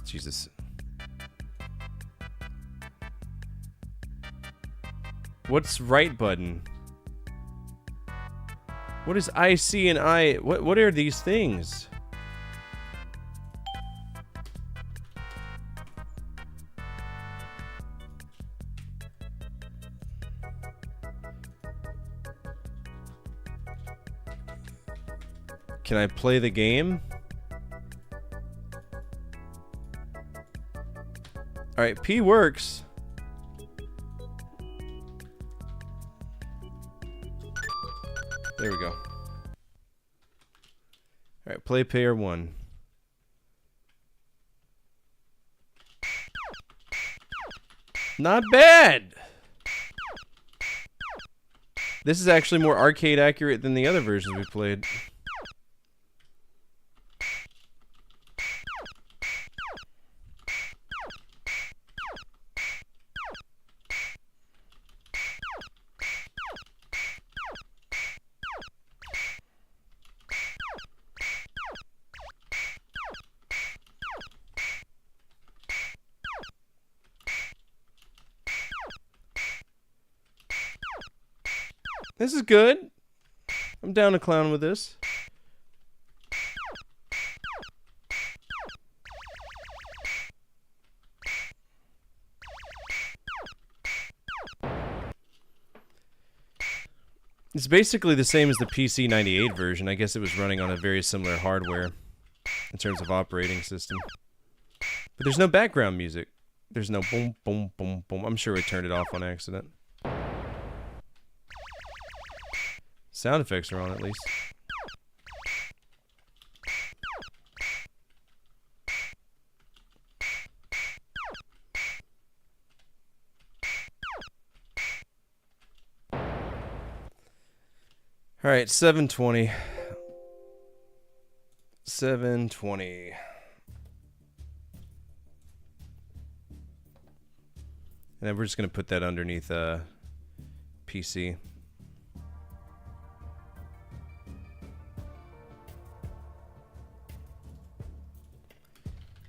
Jesus. What's right button? What is IC and I? What are these things? Can I play the game? Alright, P works. There we go. Alright, play player 1. Not bad! This is actually more arcade accurate than the other versions we played. This is good. I'm down to clown with this. It's basically the same as the PC 98 version. I guess it was running on a very similar hardware in terms of operating system. But there's no background music. There's no boom, boom, boom, boom. I'm sure I turned it off on accident. Sound effects are on at least. All right, 720. 720. And then we're just going to put that underneath PC.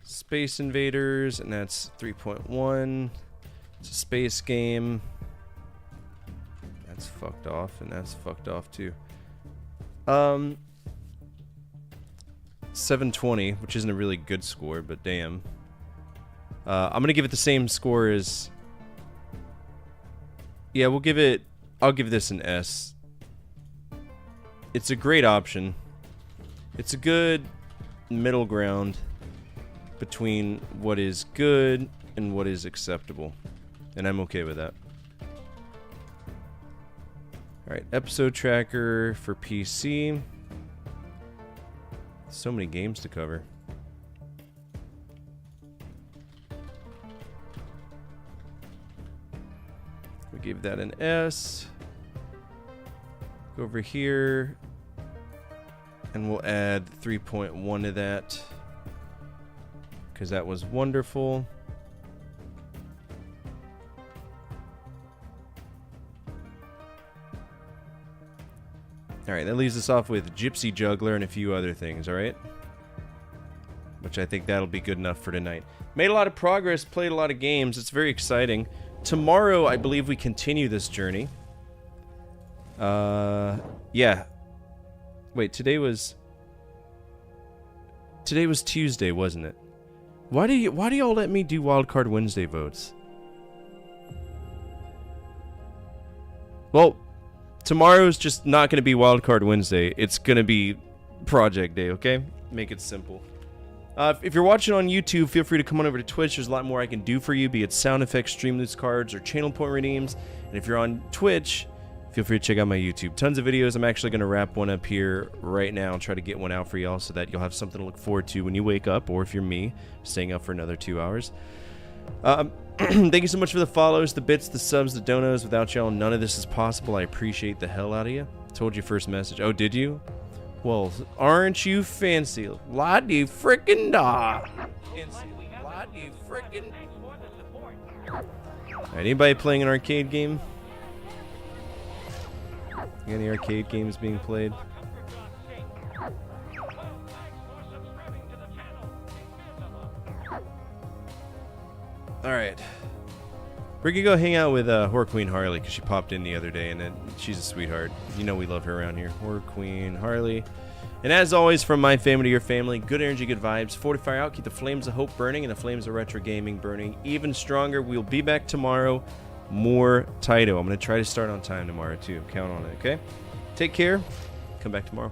Space Invaders, and that's 3.1. It's a space game. That's fucked off, and that's fucked off too. 720, which isn't a really good score, but damn. I'm gonna give it the same score as. Yeah, we'll give it. I'll give this an S. It's a great option. It's a good middle ground between what is good and what is acceptable, and I'm okay with that. Alright, episode tracker for PC. So many games to cover. We gave that an S. Go over here. And we'll add 3.1 to that, because that was wonderful. Alright, that leaves us off with Gypsy Juggler and a few other things, alright? Which I think that'll be good enough for tonight. Made a lot of progress, played a lot of games. It's very exciting. Tomorrow, I believe we continue this journey. Yeah. Wait, today was Tuesday, wasn't it? Why do y'all let me do Wildcard Wednesday votes? Well, tomorrow's just not going to be Wildcard Wednesday. It's going to be Project Day, okay? Make it simple. If you're watching on YouTube, feel free to come on over to Twitch. There's a lot more I can do for you, be it sound effects, stream loose cards, or channel point redeems. And if you're on Twitch, feel free to check out my YouTube. Tons of videos. I'm actually going to wrap one up here right now and try to get one out for y'all so that you'll have something to look forward to when you wake up, or if you're me, staying up for another 2 hours. Thank you so much for the follows, the bits, the subs, the donos. Without y'all, none of this is possible. I appreciate the hell out of you. Told you first message. Oh, did you? Well, aren't you fancy? La-di frickin' da. La-di frickin'. Alright, anybody playing an arcade game? Any arcade games being played? Alright. We're gonna go hang out with Horror Queen Harley, because she popped in the other day, and she's a sweetheart. You know we love her around here. Horror Queen Harley. And as always, from my family to your family, good energy, good vibes. Fortify out, keep the flames of hope burning, and the flames of retro gaming burning even stronger. We'll be back tomorrow. More Taito. I'm going to try to start on time tomorrow, too. Count on it, okay? Take care. Come back tomorrow.